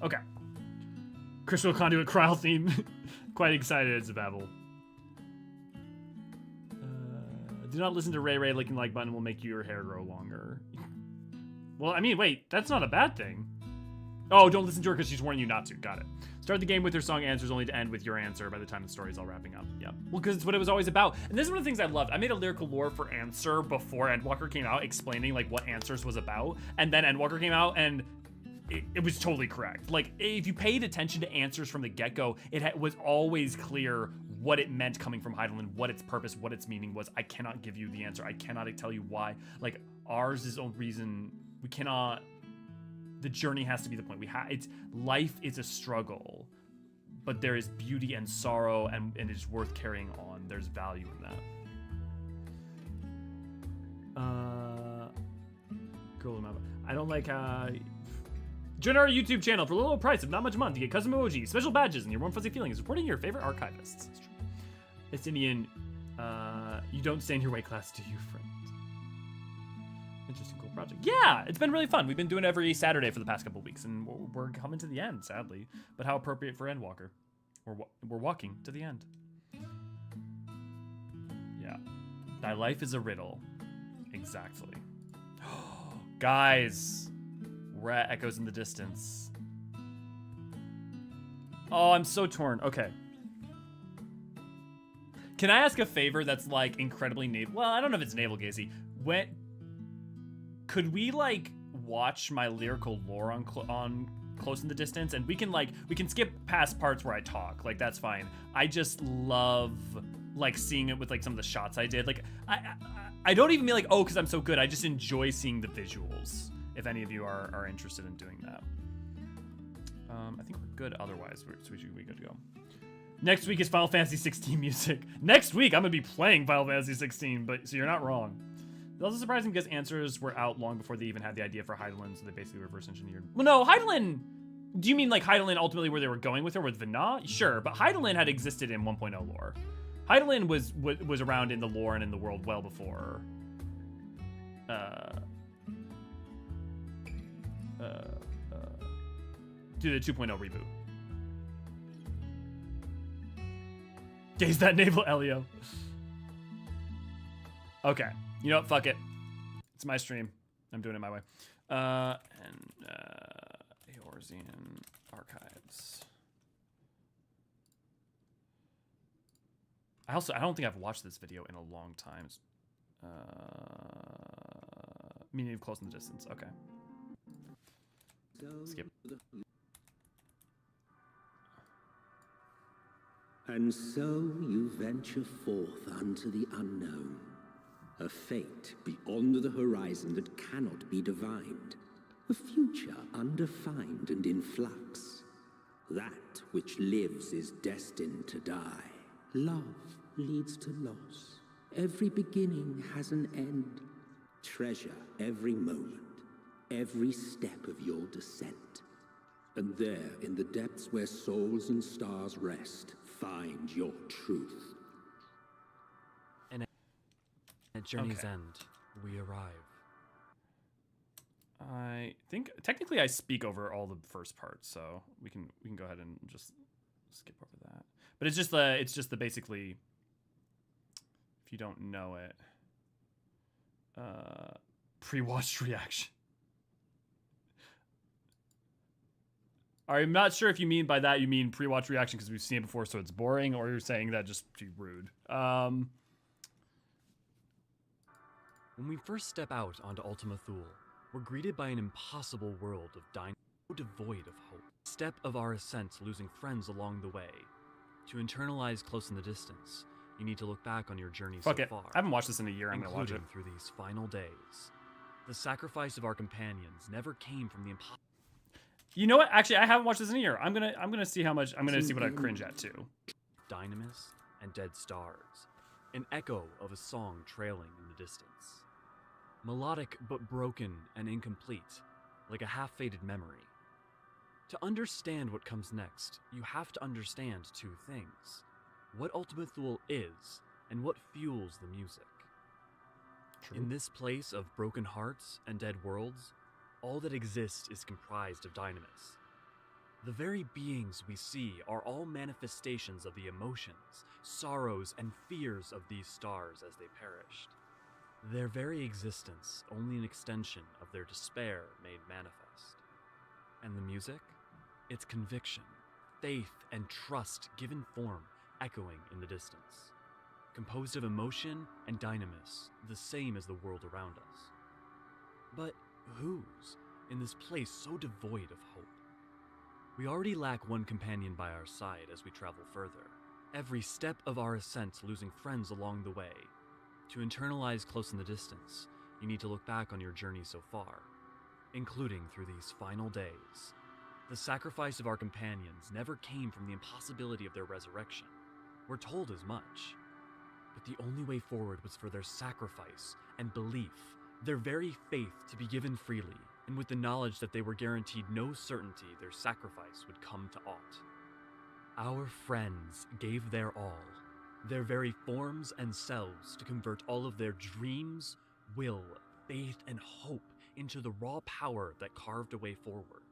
Okay. Crystal Conduit Cryle theme. Quite excited, it's a babble. Do not listen to Ray Ray licking like button will make your hair grow longer. Well, I mean, wait, that's not a bad thing. Oh, don't listen to her because she's warning you not to. Got it. Start the game with your song answers only to end with your answer by the time the story's all wrapping up. Yep. Well, because it's what it was always about. And this is one of the things I loved. I made a lyrical lore for Answer before Endwalker came out, explaining like what Answers was about. And then Endwalker came out and it was totally correct. Like, if you paid attention to Answers from the get-go, it was always clear what it meant coming from Hydaelyn, what its purpose, what its meaning was. I cannot give you the answer. I cannot tell you why. Like, ours is own reason. We cannot... The journey has to be the point. Life is a struggle, but there is beauty and sorrow, and it's worth carrying on. There's value in that. Cool. I don't like join our YouTube channel for a little price of not much a month. You get custom emojis, special badges, and your warm fuzzy feelings. Supporting your favorite archivists. It's true. It's Indian. You don't stay in your weight class, do you, friend? Interesting, cool project. Yeah, it's been really fun. We've been doing it every Saturday for the past couple weeks, and we're coming to the end, sadly. But how appropriate for Endwalker. We're walking to the end. Yeah. Thy life is a riddle. Exactly. Guys, we're at Echoes in the Distance. Oh, I'm so torn. Okay. Can I ask a favor that's like incredibly navel? Well, I don't know if it's navel-gazy. Could we like watch my lyrical lore on Close in the Distance, and we can skip past parts where I talk, like that's fine. I just love like seeing it with like some of the shots I did. Like I don't even mean like, oh, because I'm so good. I just enjoy seeing the visuals. If any of you are interested in doing that, I think we're good. Otherwise, we should be good to go. Next week is Final Fantasy 16 music. Next week I'm gonna be playing Final Fantasy 16, but so you're not wrong. It's also surprising because Answers were out long before they even had the idea for Hydaelyn, so they basically reverse engineered. Well, no, Hydaelyn. Do you mean like Hydaelyn ultimately where they were going with her with Vina? Sure, but Hydaelyn had existed in 1.0 lore. Hydaelyn was around in the lore and in the world well before. Do the 2.0 reboot. Gaze that navel, Elio. Okay. You know what? Fuck it. It's my stream. I'm doing it my way. Eorzean archives. I don't think I've watched this video in a long time. Meaning of Close in the Distance. Okay. Skip. And so you venture forth unto the unknown, a fate beyond the horizon that cannot be divined, a future undefined and in flux. That which lives is destined to die. Love leads to loss. Every beginning has an end. Treasure every moment, every step of your descent. And there, in the depths where souls and stars rest, find your truth. And at journey's end, we arrive. I think technically I speak over all the first part, so we can go ahead and just skip over that. But it's just the basically, if you don't know it, pre-watched reaction. I'm not sure if you mean by that you mean pre-watch reaction because we've seen it before, so it's boring, or you're saying that just to be rude. When we first step out onto Ultima Thule, we're greeted by an impossible world of dynamo devoid of hope. Step of our ascent, losing friends along the way. To internalize Close in the Distance, you need to look back on your journey so far. I haven't watched this in a year. I'm gonna watch it through these final days. The sacrifice of our companions never came from the impossible. You know what? Actually, I haven't watched this in a year. I'm gonna see how much. I'm gonna see what I cringe at too. Dynamis and dead stars, an echo of a song trailing in the distance. Melodic but broken and incomplete, like a half-faded memory. To understand what comes next, you have to understand two things: what Ultima Thule is, and what fuels the music. True. In this place of broken hearts and dead worlds, all that exists is comprised of dynamis. The very beings we see are all manifestations of the emotions, sorrows, and fears of these stars as they perished. Their very existence only an extension of their despair made manifest. And the music? It's conviction, faith, and trust given form, echoing in the distance. Composed of emotion and dynamis, the same as the world around us. But whose, in this place so devoid of hope? We already lack one companion by our side as we travel further, every step of our ascent losing friends along the way. To internalize close in the distance, you need to look back on your journey so far, including through these final days. The sacrifice of our companions never came from the impossibility of their resurrection. We're told as much. But the only way forward was for their sacrifice and belief, their very faith to be given freely, and with the knowledge that they were guaranteed no certainty their sacrifice would come to aught. Our friends gave their all, their very forms and selves to convert all of their dreams, will, faith, and hope into the raw power that carved a way forward.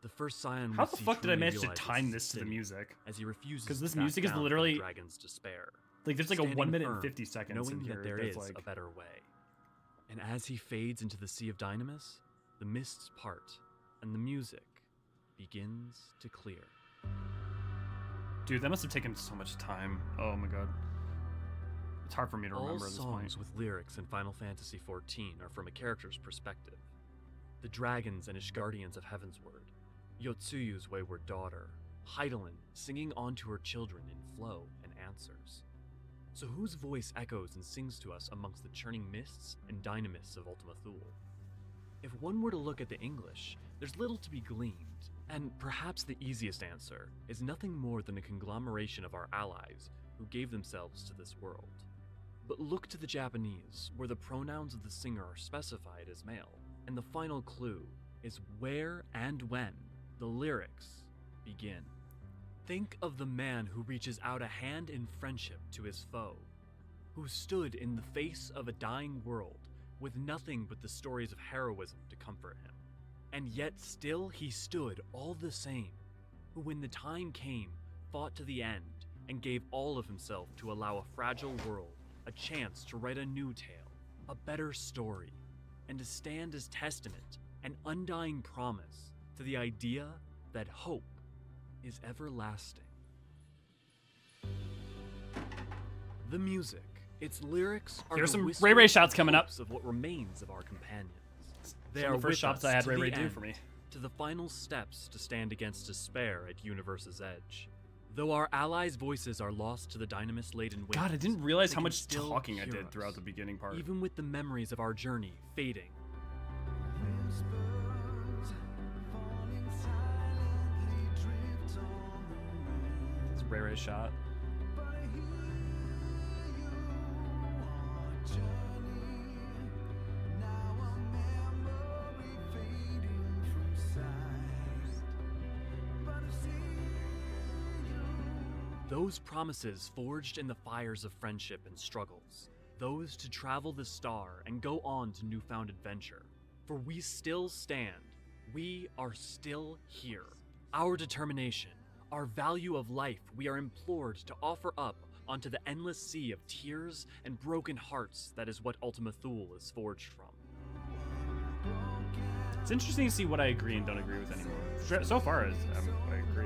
The first scion How the fuck did I manage to time this to the music? As he refuses because this to back music is down from literally the dragon's despair. like there's like a Standing 1 minute firm, and 50 seconds knowing in here that there that's is like a better way. And as he fades into the sea of dynamis, the mists part, and the music begins to clear. Dude, that must have taken so much time. Oh my god. It's hard for me to remember All at this songs point. with lyrics in Final Fantasy XIV are from a character's perspective. The dragons and Ishgardians of Heavensward, Yotsuyu's wayward daughter, Hydaelyn singing onto her children in flow and answers. So whose voice echoes and sings to us amongst the churning mists and dynamists of Ultima Thule? If one were to look at the English, there's little to be gleaned, and perhaps the easiest answer is nothing more than a conglomeration of our allies who gave themselves to this world. But look to the Japanese, where the pronouns of the singer are specified as male, and the final clue is where and when the lyrics begin. Think of the man who reaches out a hand in friendship to his foe, who stood in the face of a dying world with nothing but the stories of heroism to comfort him. And yet still he stood all the same, who when the time came, fought to the end and gave all of himself to allow a fragile world a chance to write a new tale, a better story, and to stand as testament, an undying promise to the idea that hope is everlasting. The music, its lyrics are Here's the some whisper Ray shouts coming up. of what remains of our companions. They Some are of the first with shots us I had to Ray the do end, for me. to the final steps to stand against despair at Universe's edge. Though our allies' voices are lost to the dynamis-laden winds, God, I didn't realize they how can much still talking I hear did us, throughout the beginning part. even with the memories of our journey fading. It's a Ray shot. Those promises forged in the fires of friendship and struggles, those to travel the star and go on to newfound adventure. For we still stand, we are still here. Our determination, our value of life we are implored to offer up onto the endless sea of tears and broken hearts that is what Ultima Thule is forged from. It's interesting to see what I agree and don't agree with anymore. So far, I agree.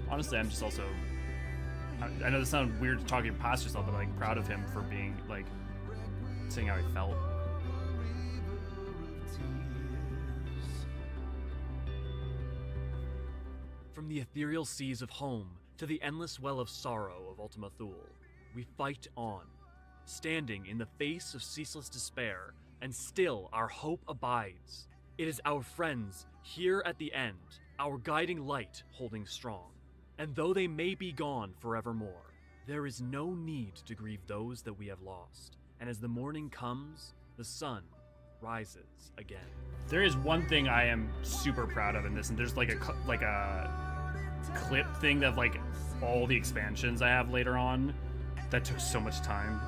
Honestly, I'm just also... I know this sounds weird talking past yourself, but like proud of him for being like saying how he felt. From the ethereal seas of home to the endless well of sorrow of Ultima Thule, we fight on, standing in the face of ceaseless despair, and still our hope abides. It is our friends here at the end, our guiding light holding strong. And though they may be gone forevermore, there is no need to grieve those that we have lost. And as the morning comes, the sun rises again. There is one thing I am super proud of in this, and there's like a clip thing of like all the expansions I have later on that took so much time.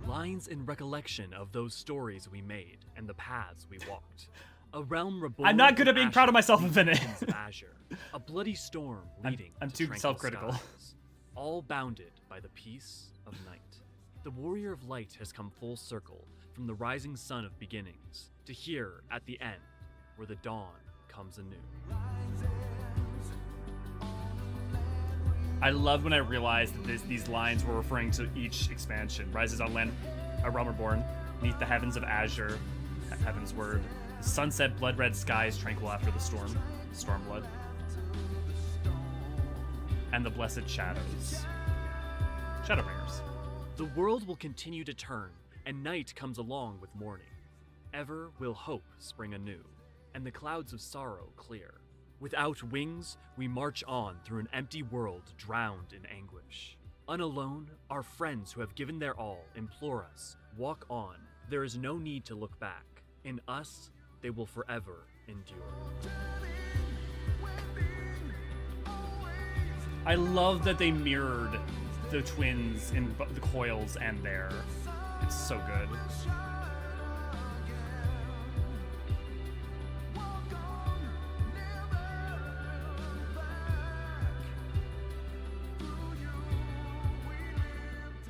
Lines in recollection of those stories we made and the paths we walked. A realm reborn. I'm not good at from being proud of ashes myself, beneath the Infinite. heavens of Azure. A bloody storm leading I'm to too tranquil self-critical. skies, all bounded by the peace of night. The warrior of light has come full circle from the rising sun of beginnings to here at the end, where the dawn comes anew. I loved when I realized that these lines were referring to each expansion. Rises on land, a realm reborn, neath the heavens of Azure, heaven's word. The sunset, blood-red skies, tranquil after the storm, stormblood. And the blessed shadows. Shadowbringers. The world will continue to turn, and night comes along with morning. Ever will hope spring anew, and the clouds of sorrow clear. Without wings, we march on through an empty world drowned in anguish. Unalone, our friends who have given their all implore us, walk on. There is no need to look back. In us, they will forever endure. I love that they mirrored the twins in the coils and there. It's so good.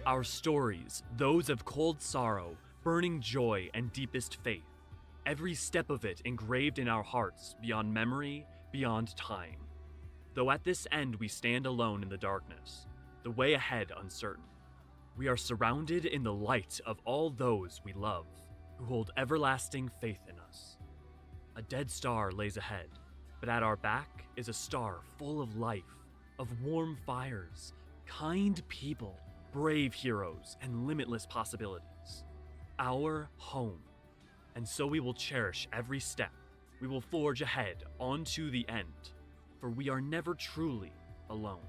Our stories, those of cold sorrow, burning joy, and deepest faith. Every step of it engraved in our hearts, beyond memory, beyond time. Though at this end we stand alone in the darkness, the way ahead uncertain. We are surrounded in the light of all those we love, who hold everlasting faith in us. A dead star lays ahead, but at our back is a star full of life, of warm fires, kind people, brave heroes, and limitless possibilities. Our home. And so we will cherish every step. We will forge ahead onto the end, for we are never truly alone.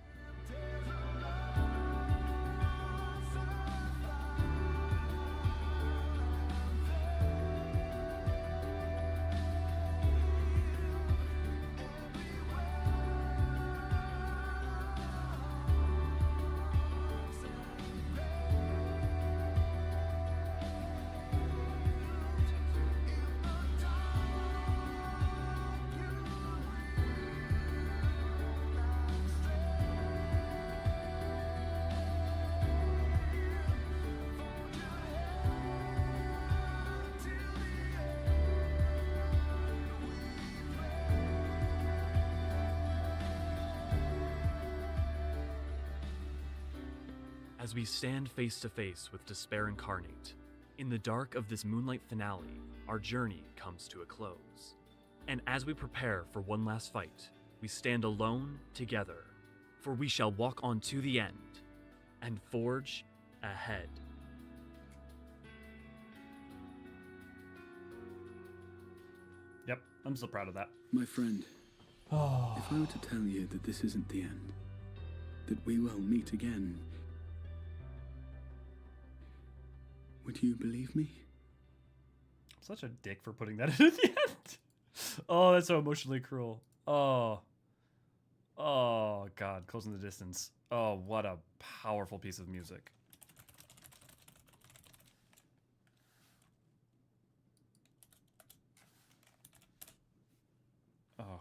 As we stand face to face with despair incarnate, in the dark of this moonlight finale, our journey comes to a close. And as we prepare for one last fight, we stand alone together, for we shall walk on to the end and forge ahead. Yep, I'm still proud of that. My friend, if I were to tell you that this isn't the end, that we will meet again, would you believe me? I'm such a dick for putting that in at the end. Oh, that's so emotionally cruel. Oh, God, Close in the Distance. Oh, what a powerful piece of music. Oh.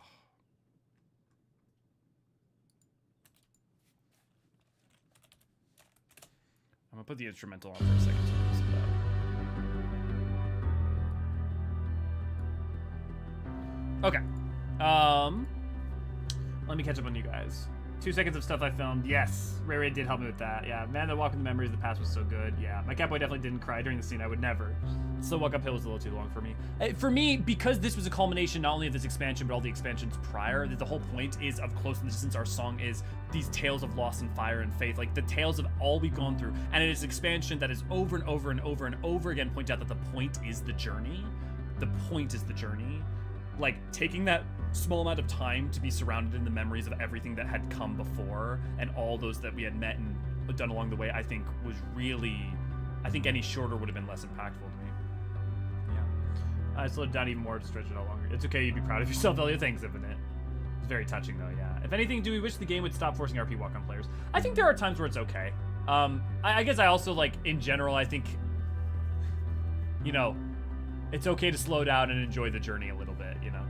I'm gonna put the instrumental on for a second to listen to that. Okay. Let me catch up on you guys. 2 seconds of stuff I filmed. Yes, Ray did help me with that. Yeah, Man That Walked in the Memories of the Past was so good. Yeah, my Catboy definitely didn't cry during the scene. I would never. Slow Walk Uphill was a little too long for me. For me, because this was a culmination not only of this expansion, but all the expansions prior, that the whole point is of Close in the Distance, our song is these tales of loss and fire and faith, like the tales of all we've gone through. And it is an expansion that is over and over and over and over again point out that the point is the journey. The point is the journey. Like, taking that small amount of time to be surrounded in the memories of everything that had come before and all those that we had met and done along the way, I think was really, I think any shorter would have been less impactful to me. Yeah. I slowed it down even more to stretch it out longer. It's okay, you'd be proud of yourself, Elliot. Thanks, Infinite. It's very touching, though, yeah. If anything, do we wish the game would stop forcing RP walk on players? I think there are times where it's okay. I guess I also, like, in general, I think, you know, It's okay to slow down and enjoy the journey a little bit, you know.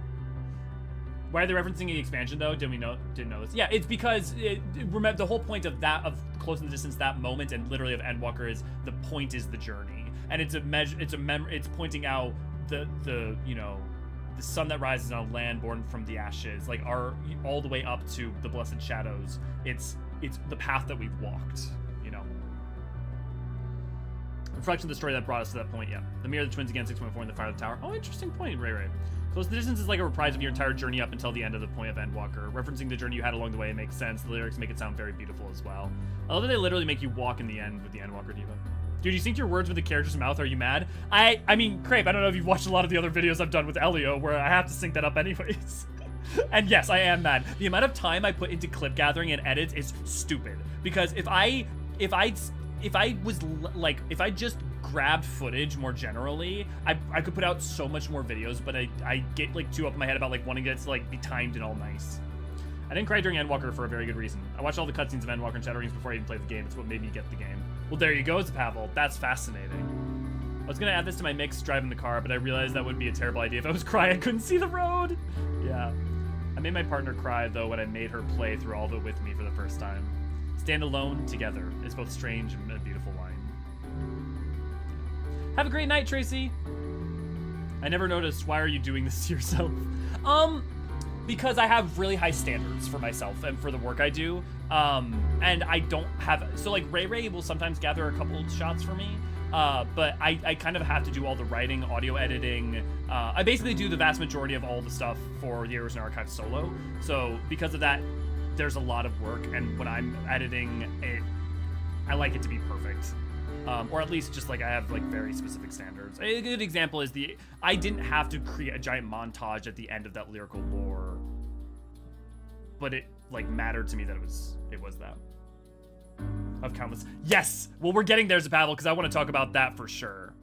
Why are they referencing the expansion though? Didn't know this? Yeah, it's because remember the whole point of that, of Close in the Distance, that moment, and literally of Endwalker, is the point is the journey, and it's pointing out the you know, the sun that rises on a land born from the ashes, like all the way up to the Blessed Shadows. It's the path that we've walked, you know. Reflection of the story that brought us to that point, yeah. The Mirror of the Twins again, 6.4 in the Fire of the Tower. Oh, interesting point, Ray. Close in the Distance is like a reprise of your entire journey up until the end of the point of Endwalker. Referencing the journey you had along the way, it makes sense. The lyrics make it sound very beautiful as well. I love that they literally make you walk in the end with the Endwalker Diva. Dude, you sync your words with the character's mouth? Are you mad? I mean, Crepe, I don't know if you've watched a lot of the other videos I've done with Elio where I have to sync that up anyways. And yes, I am mad. The amount of time I put into clip gathering and edits is stupid. Because if I just grabbed footage more generally, I could put out so much more videos, but I get like too up in my head about like wanting it to like be timed and all nice. I didn't cry during Endwalker for a very good reason. I watched all the cutscenes of Endwalker and Shadow Rings before I even played the game. It's what made me get the game. Well, there you go, Pavel. That's fascinating. I was gonna add this to my mix driving the car, but I realized that would be a terrible idea. If I was crying, I couldn't see the road. Yeah. I made my partner cry though when I made her play through all of it with me for the first time. Stand alone together is both strange and a beautiful line. Have a great night, Tracy. I never noticed. Why are you doing this to yourself? Because I have really high standards for myself and for the work I do. And I don't have, so like Ray will sometimes gather a couple shots for me. But I kind of have to do all the writing, audio editing. I basically do the vast majority of all the stuff for the Eorzean Archive solo. So because of that, there's a lot of work. And when I'm editing it, I like it to be perfect. Or at least just like I have like very specific standards. A good example is I didn't have to create a giant montage at the end of that lyrical lore, but it like mattered to me that it was that. Of countless. Yes! Well, we're getting there, Zapavel, because I want to talk about that for sure.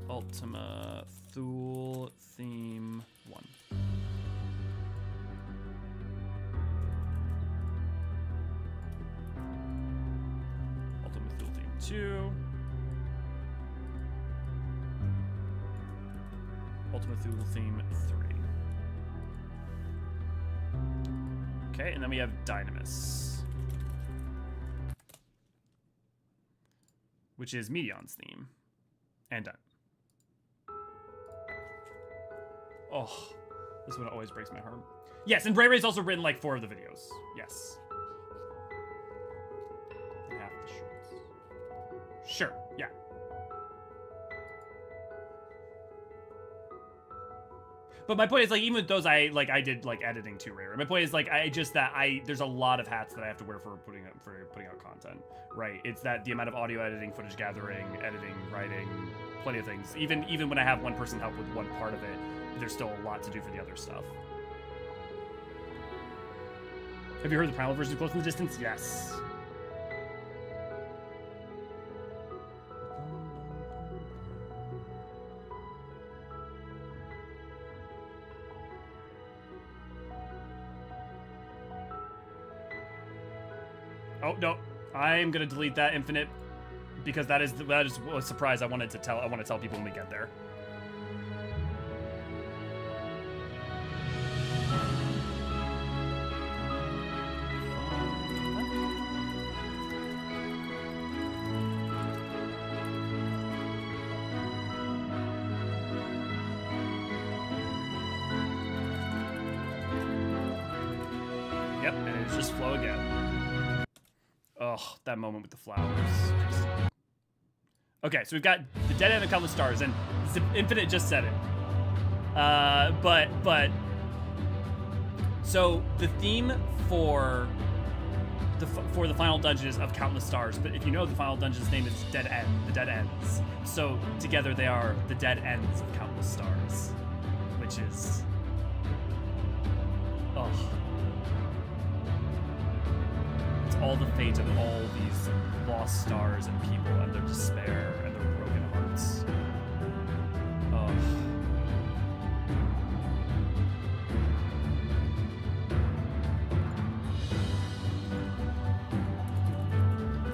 Ultima Thule theme 1. Ultima Thule theme 2. Ultima Thule theme 3. Okay, and then we have Dynamis, which is Medion's theme. And done. Oh, this one always breaks my heart. Yes, and Ray's also written like 4 of the videos. Yes. And half the shorts. Sure, yeah. But my point is, like, even with those, I did like editing too, Ray. My point is, like, there's a lot of hats that I have to wear for putting out content, right? It's that the amount of audio editing, footage gathering, editing, writing, plenty of things. Even when I have one person help with one part of it, there's still a lot to do for the other stuff. Have you heard the primal version of Close in the Distance? Yes. Oh no, I'm gonna delete that Infinite because that is a surprise I want to tell people when we get there. Yep, and it's just flow again. Oh, that moment with the flowers. Okay, so we've got the dead end of countless stars, and Infinite just said it. But so the theme for the final dungeon is of countless stars. But if you know, the final dungeon's name is Dead End, the Dead Ends. So together they are the dead ends of countless stars, which is all the fate of all these lost stars and people and their despair and their broken hearts.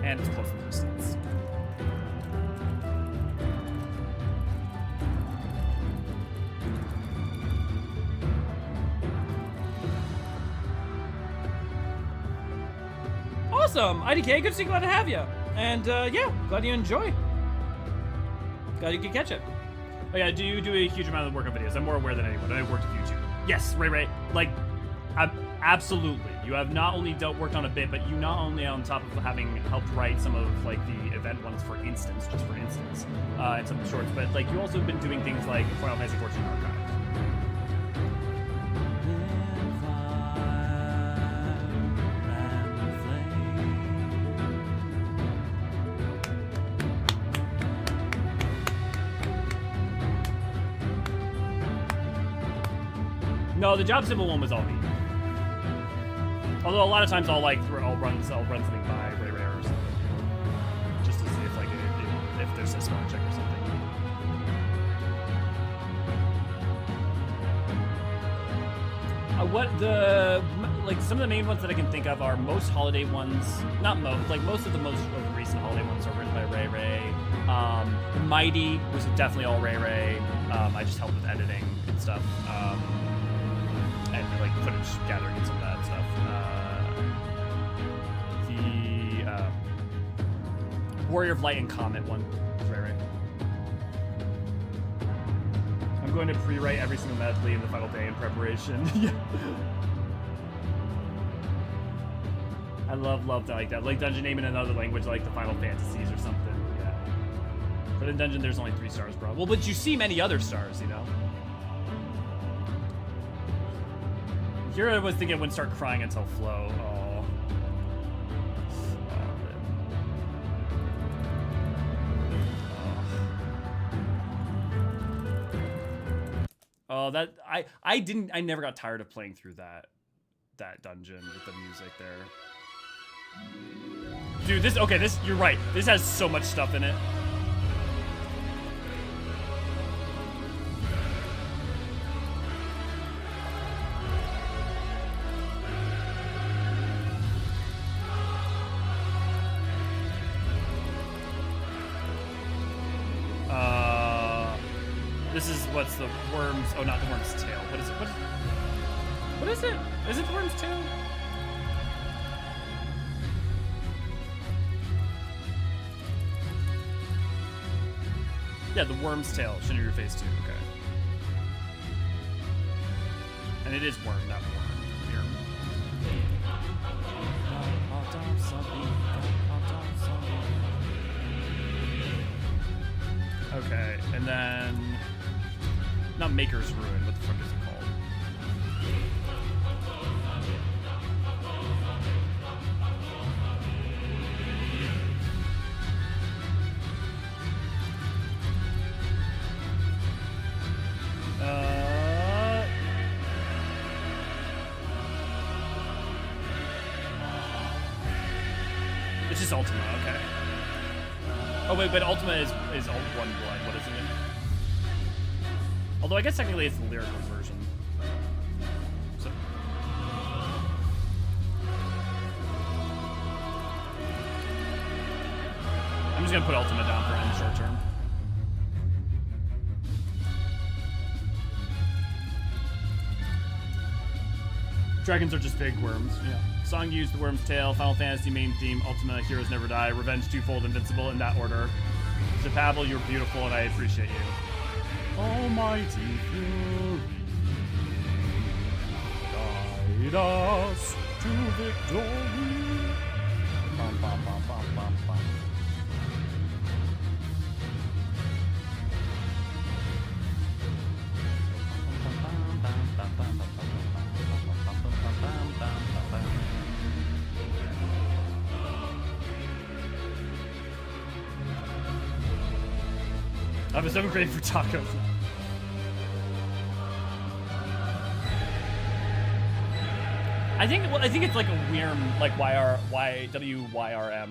and it's close to the distance. Awesome! IDK, good to see, glad to have you. And yeah, glad you enjoy. Glad you could catch it. Oh yeah, do you do a huge amount of work on videos? I'm more aware than anyone. I worked with YouTube. Yes, Ray. Like, absolutely. You have not only worked on a bit, but you not only on top of having helped write some of like the event ones for instance, and some shorts, but like you also have been doing things like Final Fantasy XIV Archive. No, the job symbol one was all me. Although a lot of times I'll run something by Ray or something, just to see if like if there's a spell check or something. Some of the main ones that I can think of are most holiday ones. Not most, like most of the recent holiday ones are written by Ray. The Mighty was definitely all Ray. I just helped with editing and stuff. And like footage gathering and some of that stuff. The Warrior of Light and Comet one is Ray. I'm going to pre-write every single medley in the final day in preparation. Yeah. I love that, like that. Like dungeon name in another language, like the Final Fantasies or something. Yeah. But in dungeon, there's only 3 stars, bro. Well, but you see many other stars, you know. Here I was thinking I wouldn't start crying until Flow. Oh, that I never got tired of playing through that dungeon with the music there. Dude, this you're right. This has so much stuff in it. This is what's the worm's... Oh, not the worm's tail. What is it? What is it? Is it the worm's tail? Yeah, the worm's tail. Shouldn't your face too. Okay. And it is worm, not worm. Here. Okay, and then... Not Maker's Ruin, what the fuck is it called? It's just Ultima, okay. Oh wait, but Ultima is one blood, what is it? Although I guess technically it's the lyrical version. So. I'm just gonna put Ultima down for in the short term. Dragons are just big worms, yeah. Song used the worm's tail, Final Fantasy main theme, Ultima, Heroes Never Die, Revenge Twofold, Invincible, in that order. Zapabble, you're beautiful and I appreciate you. Almighty Fury, guide us to victory. Bum, bum, bum, bum, bum, bum. I was so great for tacos. I think it's like a Wyrm, like YWYRM.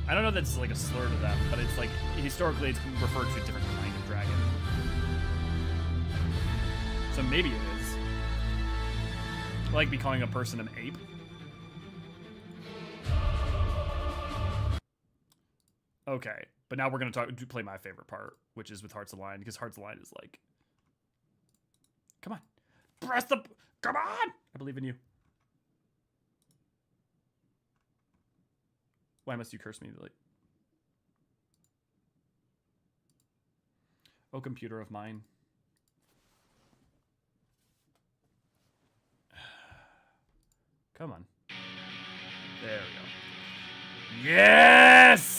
I don't know if that's like a slur to them, but it's like historically it's referred to a different kind of dragon. So maybe it is. Like be calling a person an ape. Okay, but now we're gonna play my favorite part, which is with Hearts Aligned, because Hearts Aligned is like, come on, come on! I believe in you. Why must you curse me? Like, oh, computer of mine. Come on. There we go. Yes!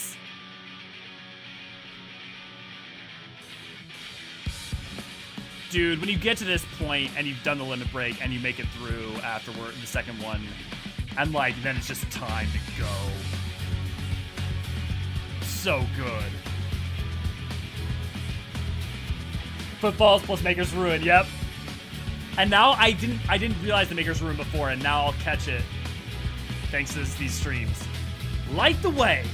Dude, when you get to this point and you've done the limit break and you make it through afterward, the second one, and like, then it's just time to go. So good. Footfalls plus Maker's Ruin, yep. And now I didn't realize the Maker's Ruin before, and now I'll catch it thanks to these streams. Light the way.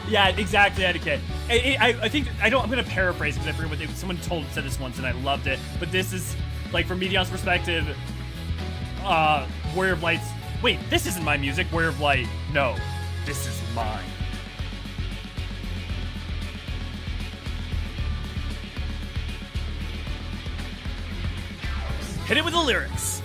Yeah, exactly, Etiquette. I think, I'm gonna paraphrase because I forget what someone said this once and I loved it, but this is, like, from Medion's perspective, Warrior of Light's, wait, this isn't my music, Warrior of Light, no, this is mine. Hit it with the lyrics.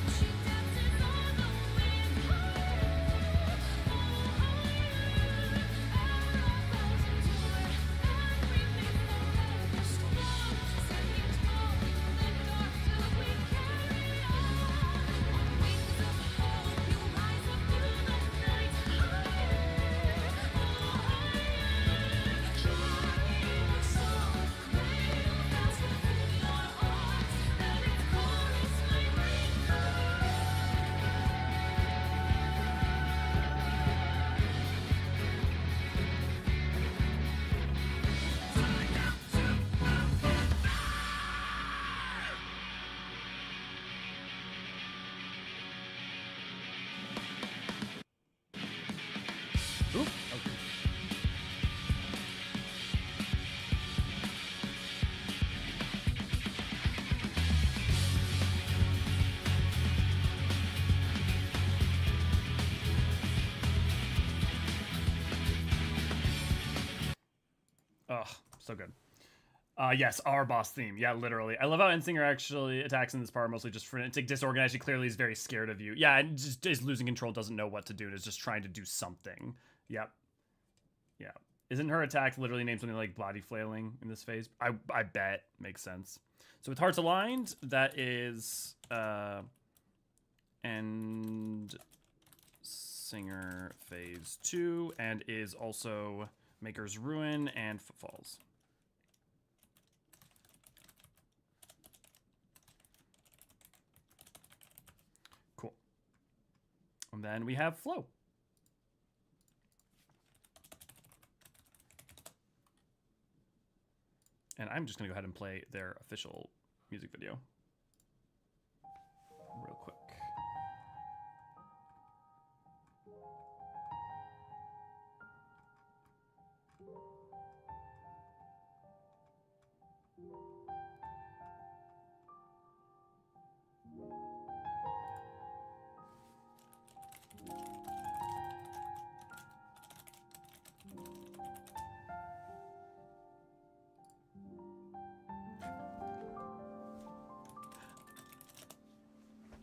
Oh, so good. Yes, our boss theme. Yeah, literally. I love how Endsinger actually attacks in this part, mostly just for it's like disorganized. He clearly is very scared of you. Yeah, and just is losing control, doesn't know what to do, and is just trying to do something. Yep. Yeah. Isn't her attack literally named something like body flailing in this phase? I bet. Makes sense. So with Hearts Aligned, that is Endsinger phase 2, and is also Maker's Ruin and Footfalls. Cool. And then we have Flow. And I'm just going to go ahead and play their official music video real quick.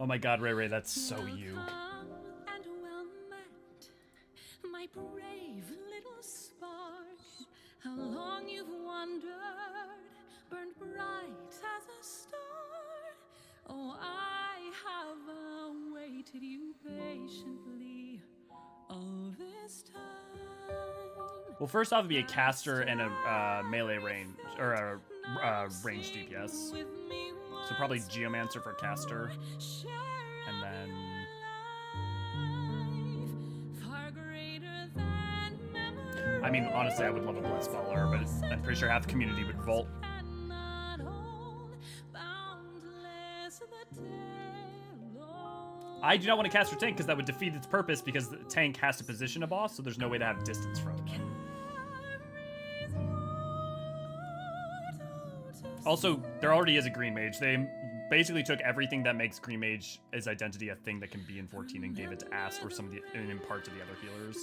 Oh my god, Ray Ray, that's so you. And well met, my brave little spark. How long you've wandered, burned bright as a star. Oh, I have awaited you patiently all this time. Well, first off, it'd be a caster and a melee range, or a range DPS. So probably Geomancer for caster, and then I mean, honestly, I would love a Blitzballer, but I'm pretty sure half the community would revolt. I do not want to cast for tank because that would defeat its purpose because the tank has to position a boss, so there's no way to have distance from it. Also, there already is a Green Mage. They basically took everything that makes Green Mage as identity a thing that can be in 14 and gave it to Ast or some of the and in part to the other healers.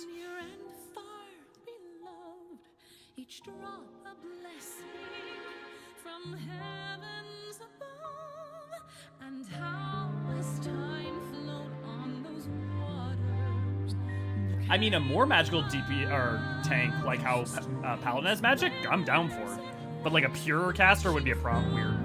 Each drop a blessing from heavens above, and how has time flowed on those waters? I mean, a more magical DP or tank like how Paladin has magic, I'm down for it. But like a pure caster would be a problem. Weird.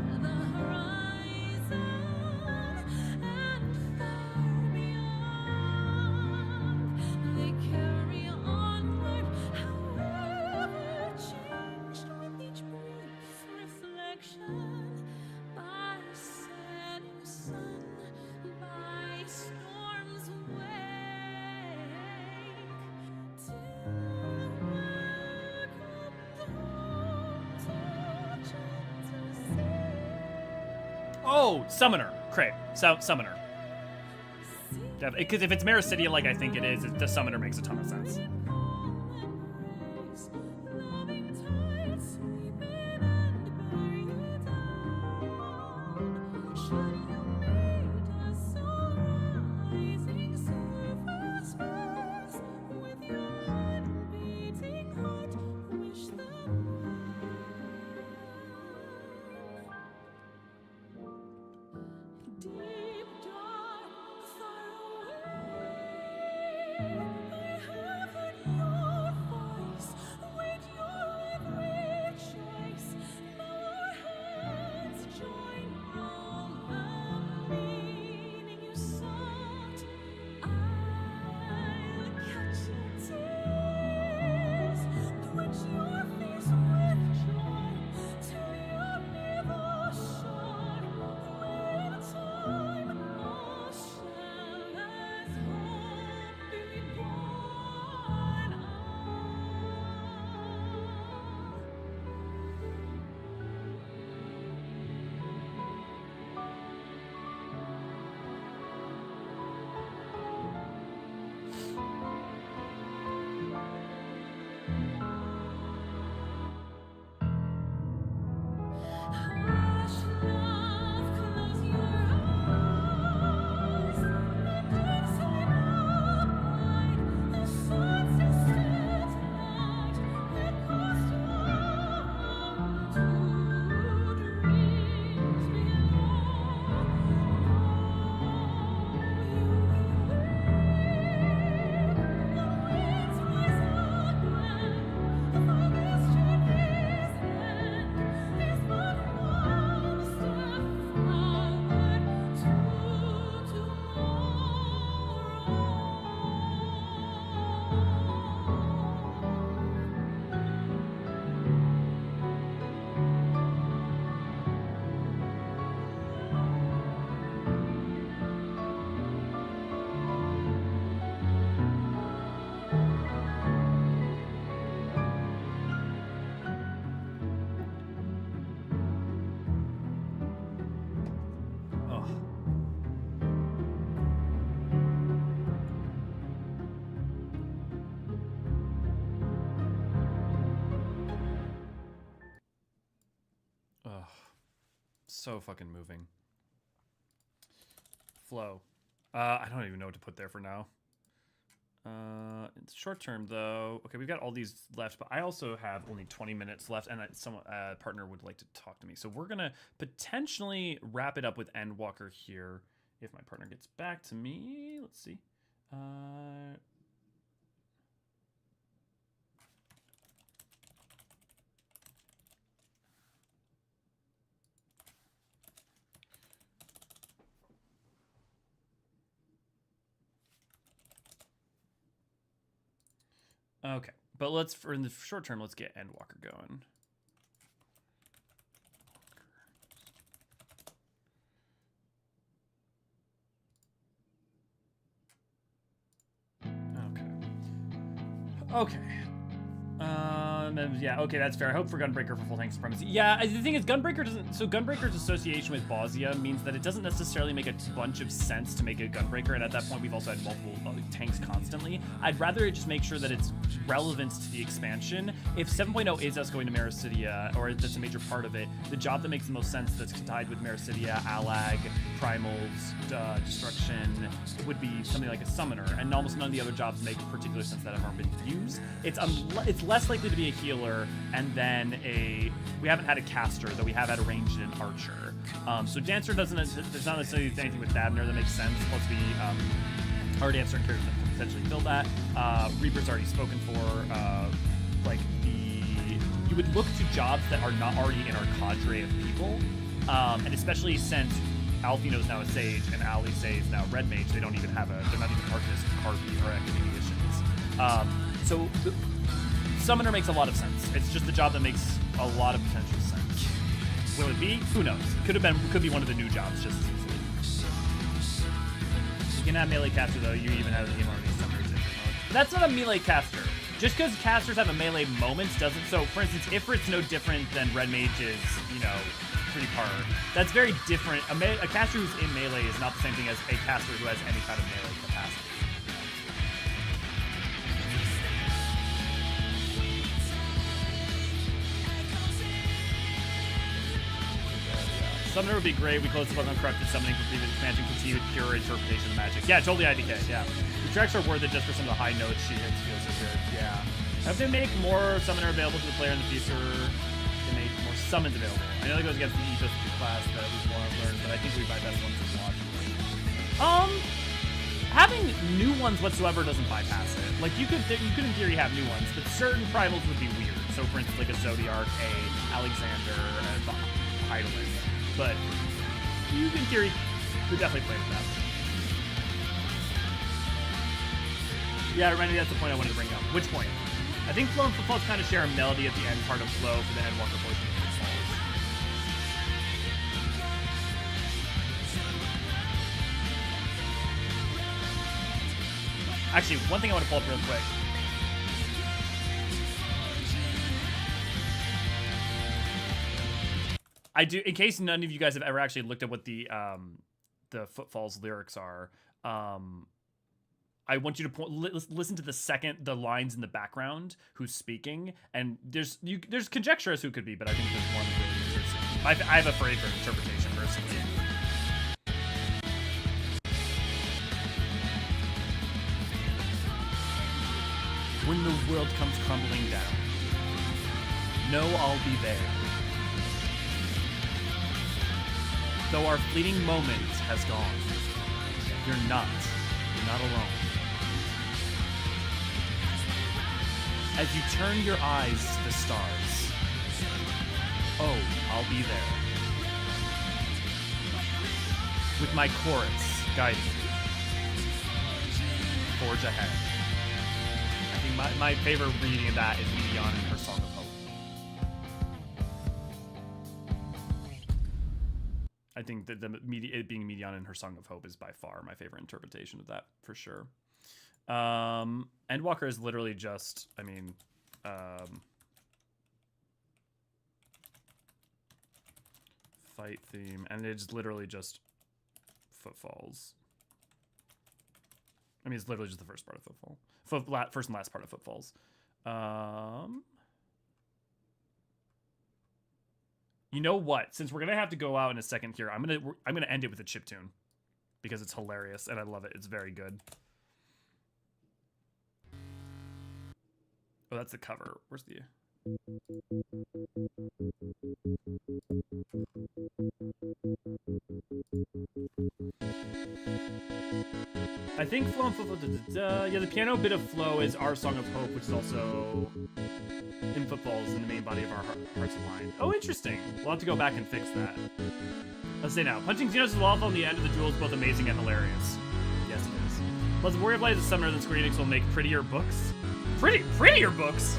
Oh, Summoner. Great. Summoner. Because if it's Mericidian like I think it is, the Summoner makes a ton of sense. So fucking moving. Flow. I don't even know what to put there for now. It's short term though. Okay, we've got all these left, but I also have only 20 minutes left, and some partner would like to talk to me. So we're gonna potentially wrap it up with Endwalker here if my partner gets back to me. Let's see. Okay, but for in the short term, let's get Endwalker going. Okay. Yeah, okay, that's fair. I hope for Gunbreaker for full tank supremacy. Yeah, the thing is, Gunbreaker doesn't... So Gunbreaker's association with Bosnia means that it doesn't necessarily make a bunch of sense to make a Gunbreaker, and at that point we've also had multiple tanks constantly. I'd rather just make sure that it's relevant to the expansion. If 7.0 is us going to Mericidia, or that's a major part of it, the job that makes the most sense that's tied with Mericidia, Alag, Primals, Destruction, would be something like a Summoner, and almost none of the other jobs make particular sense that haven't been used. It's less likely to be a healer, and then we haven't had a caster, though we have had a ranged and archer. So Dancer there's not necessarily anything with Dabner that makes sense, plus we already have certain characters that can potentially fill that. Reaper's already spoken for, you would look to jobs that are not already in our cadre of people, and especially since Alfino's now a Sage, and Ali Say is now Red Mage, they're not even Arcanist, Carby, or Academicians. So the Summoner makes a lot of sense. It's just the job that makes a lot of potential sense. Will it be? Who knows? Could be one of the new jobs just as easily. You can have melee caster though, you even have the game already Summoners in mode. That's not a melee caster. Just because casters have a melee moment doesn't, so for instance, Ifrit's no different than Red Mage's, pretty par. That's very different. A caster who's in melee is not the same thing as a caster who has any kind of melee capacity. Summoner would be great. We close the book on corrupted summoning for previous expansion, continue with pure interpretation of magic. Yeah, totally IDK, yeah. The tracks are worth it just for some of the high notes she hits, feels so good, yeah. If they make more Summoner available to the player in the future, they make more summons available. I know that goes against the ethos of the class that we want to learn, but I think we bypass ones to watch. Having new ones whatsoever doesn't bypass it. Like, you could in theory have new ones, but certain primals would be weird. So, for instance, like a Zodiark, a Alexander, a Hydaelyn. But you, in theory, could definitely play with that. Yeah, reminded me that's the point I wanted to bring up. Which point? I think Flow and Footfalls kind of share a melody at the end part of Flow for the Endwalker portion of Footfalls. Actually, one thing I want to pull up real quick. I do, in case none of you guys have ever actually looked at what the Footfalls lyrics are. I want you to listen to the lines in the background, who's speaking, and there's conjecture as who could be, but I think there's one really. I have a favorite interpretation personally. When the world comes crumbling down, know I'll be there. Though our fleeting moment has gone, you're not alone. As you turn your eyes to the stars, oh, I'll be there. With my chorus guiding you. Forge ahead. I think my favorite reading of that is Eorzean and her Song of Hope. I think that it being Eorzean and her Song of Hope is by far my favorite interpretation of that, for sure. Endwalker is literally just, fight theme, and it's literally just Footfalls. It's literally just the first part of Footfall. First and last part of Footfalls. You know what? Since we're gonna have to go out in a second here, I'm gonna end it with a chiptune because it's hilarious and I love it. It's very good. Oh, that's the cover. Where's the? I think Flow and Footfall. Yeah, the piano bit of Flow is our Song of Hope, which is also in Footfalls in the main body of our Hearts of Lion. Oh, interesting. We'll have to go back and fix that. Let's say now. Punching Xenos is lawful, and the end of the duel is both amazing and hilarious. Yes, it is. Plus, Warrior Blade as a summoner, then Square Enix will make prettier books. Prettier books?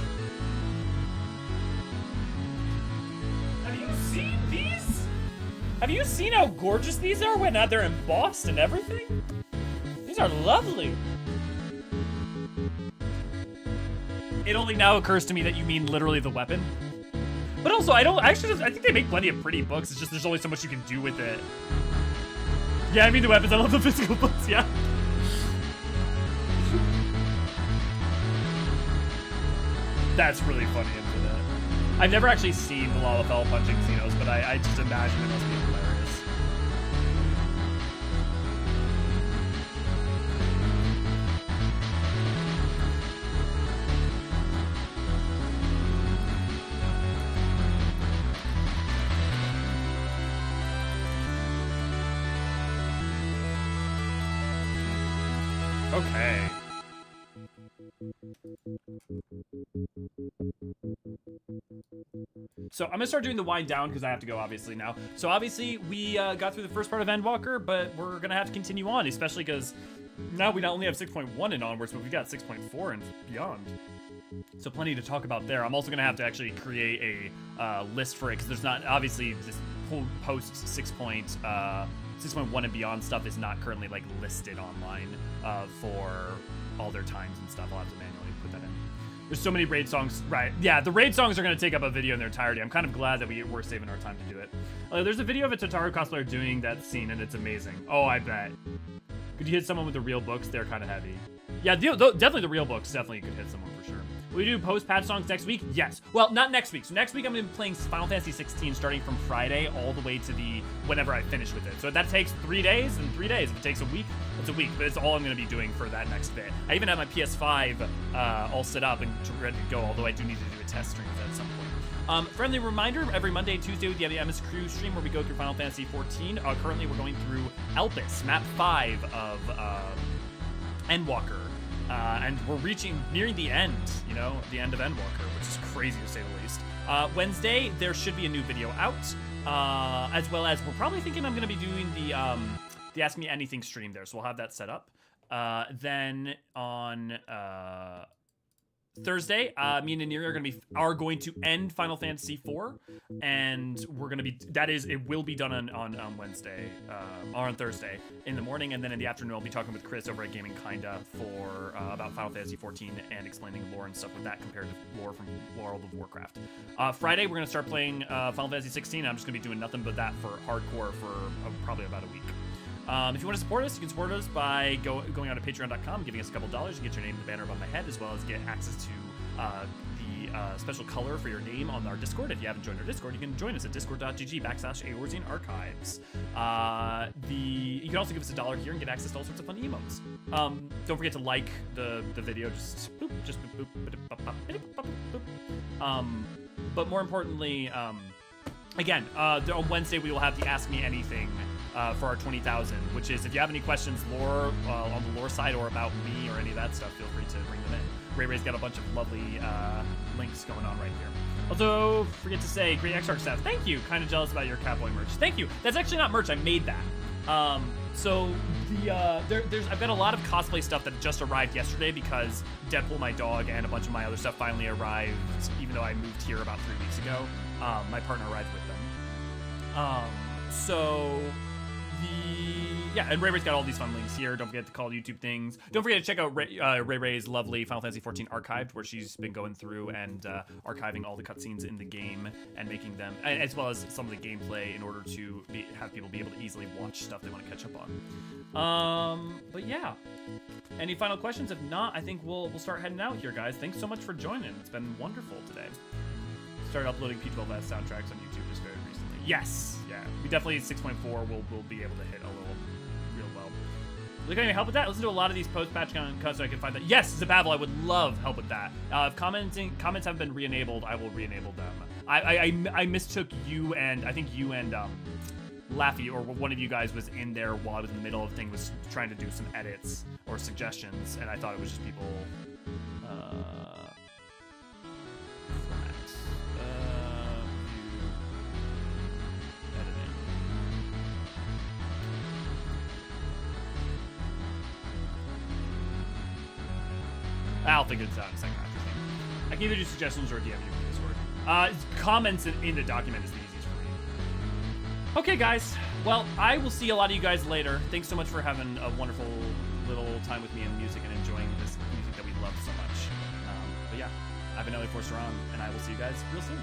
Have you seen these? Have you seen how gorgeous these are when they're embossed and everything? These are lovely. It only now occurs to me that you mean literally the weapon. But also, I think they make plenty of pretty books. It's just there's only so much you can do with it. Yeah, I mean the weapons. I love the physical books, yeah. That's really funny, isn't it? I've never actually seen the Lalafell punching Xenos, but I just imagine it must be hilarious. Okay. So I'm gonna start doing the wind down because I have to go obviously now. So obviously we got through the first part of Endwalker, but we're gonna have to continue on, especially because now we not only have 6.1 and onwards, but we've got 6.4 and beyond. So plenty to talk about there. I'm also gonna have to actually create a list for it because there's not obviously this post 6.1 and beyond stuff is not currently like listed online for all their times and stuff. I'll have to manually put that in. There's so many raid songs, right? Yeah, the raid songs are gonna take up a video in their entirety. I'm kind of glad that we're saving our time to do it. There's a video of a Tataru cosplayer doing that scene, and it's amazing. Oh, I bet. Could you hit someone with the real books? They're kind of heavy. Yeah, definitely the real books. Definitely could hit someone for sure. Will we do post-patch songs next week? Yes. Well, not next week. So next week I'm going to be playing Final Fantasy 16 starting from Friday all the way to whenever I finish with it. So that takes 3 days, and 3 days. If it takes a week, it's a week. But it's all I'm going to be doing for that next bit. I even have my PS5 all set up and ready to go, although I do need to do a test stream at some point. Friendly reminder, every Monday and Tuesday we have the MS Crew stream where we go through Final Fantasy 14. Currently we're going through Elpis, map 5 of Endwalker. And we're nearing the end, the end of Endwalker, which is crazy to say the least. Wednesday, there should be a new video out, as well as we're probably thinking I'm going to be doing the Ask Me Anything stream there, so we'll have that set up. Then on Thursday, me and Aniri are going to end Final Fantasy IV, and we're gonna be it will be done on Wednesday or on Thursday in the morning, and then in the afternoon I'll be talking with Chris over at Gaming Kinda for about Final Fantasy XIV and explaining lore and stuff with that compared to lore from World of Warcraft. Friday we're gonna start playing Final Fantasy 16. I'm just gonna be doing nothing but that for hardcore for probably about a week. If you want to support us, you can support us by going on to patreon.com, giving us a couple dollars. You get your name in the banner above my head, as well as get access to the special color for your name on our Discord. If you haven't joined our Discord, you can join us at discord.gg/Eorzean archives. You can also give us $1 here and get access to all sorts of fun emotes. Don't forget to like the video. Just boop, but more importantly, again, on Wednesday we will have the Ask Me Anything for our 20,000, which is if you have any questions on the lore side or about me or any of that stuff, feel free to bring them in. Ray's got a bunch of lovely links going on right here. Also, forget to say, great X-Arc staff, thank you. Kind of jealous about your Catboy merch. Thank you. That's actually not merch. I made that. So I've got a lot of cosplay stuff that just arrived yesterday because Deadpool, my dog, and a bunch of my other stuff finally arrived, even though I moved here about 3 weeks ago. My partner arrived with them. And Ray's got all these fun links here. Don't forget to call YouTube things. Don't forget to check out Ray's lovely Final Fantasy XIV archived, where she's been going through and archiving all the cutscenes in the game and making them, as well as some of the gameplay, in order to have people be able to easily watch stuff they want to catch up on. But yeah, any final questions? If not, I think we'll start heading out here, guys. Thanks so much for joining. It's been wonderful today. Started uploading P12S soundtracks on YouTube just very recently. Yes, yeah, we definitely 6.4 will be able to hit a little real well. Look, any help with that? Listen to a lot of these post-patch cuts so I can find that. Yes, Zabavel, I would love help with that. If comments have been re-enabled, I will re-enable them. I mistook you, and I think you and Laffy, or one of you guys, was in there while I was in the middle of the thing, was trying to do some edits or suggestions, and I thought it was just people. I'll figure this out in a second after thing. I can either do suggestions or DM you in Discord. Comments in the document is the easiest for me. Okay, guys. Well, I will see a lot of you guys later. Thanks so much for having a wonderful little time with me in music and enjoying this music that we love so much. But yeah, I've been Ellie Force Wrong, and I will see you guys real soon.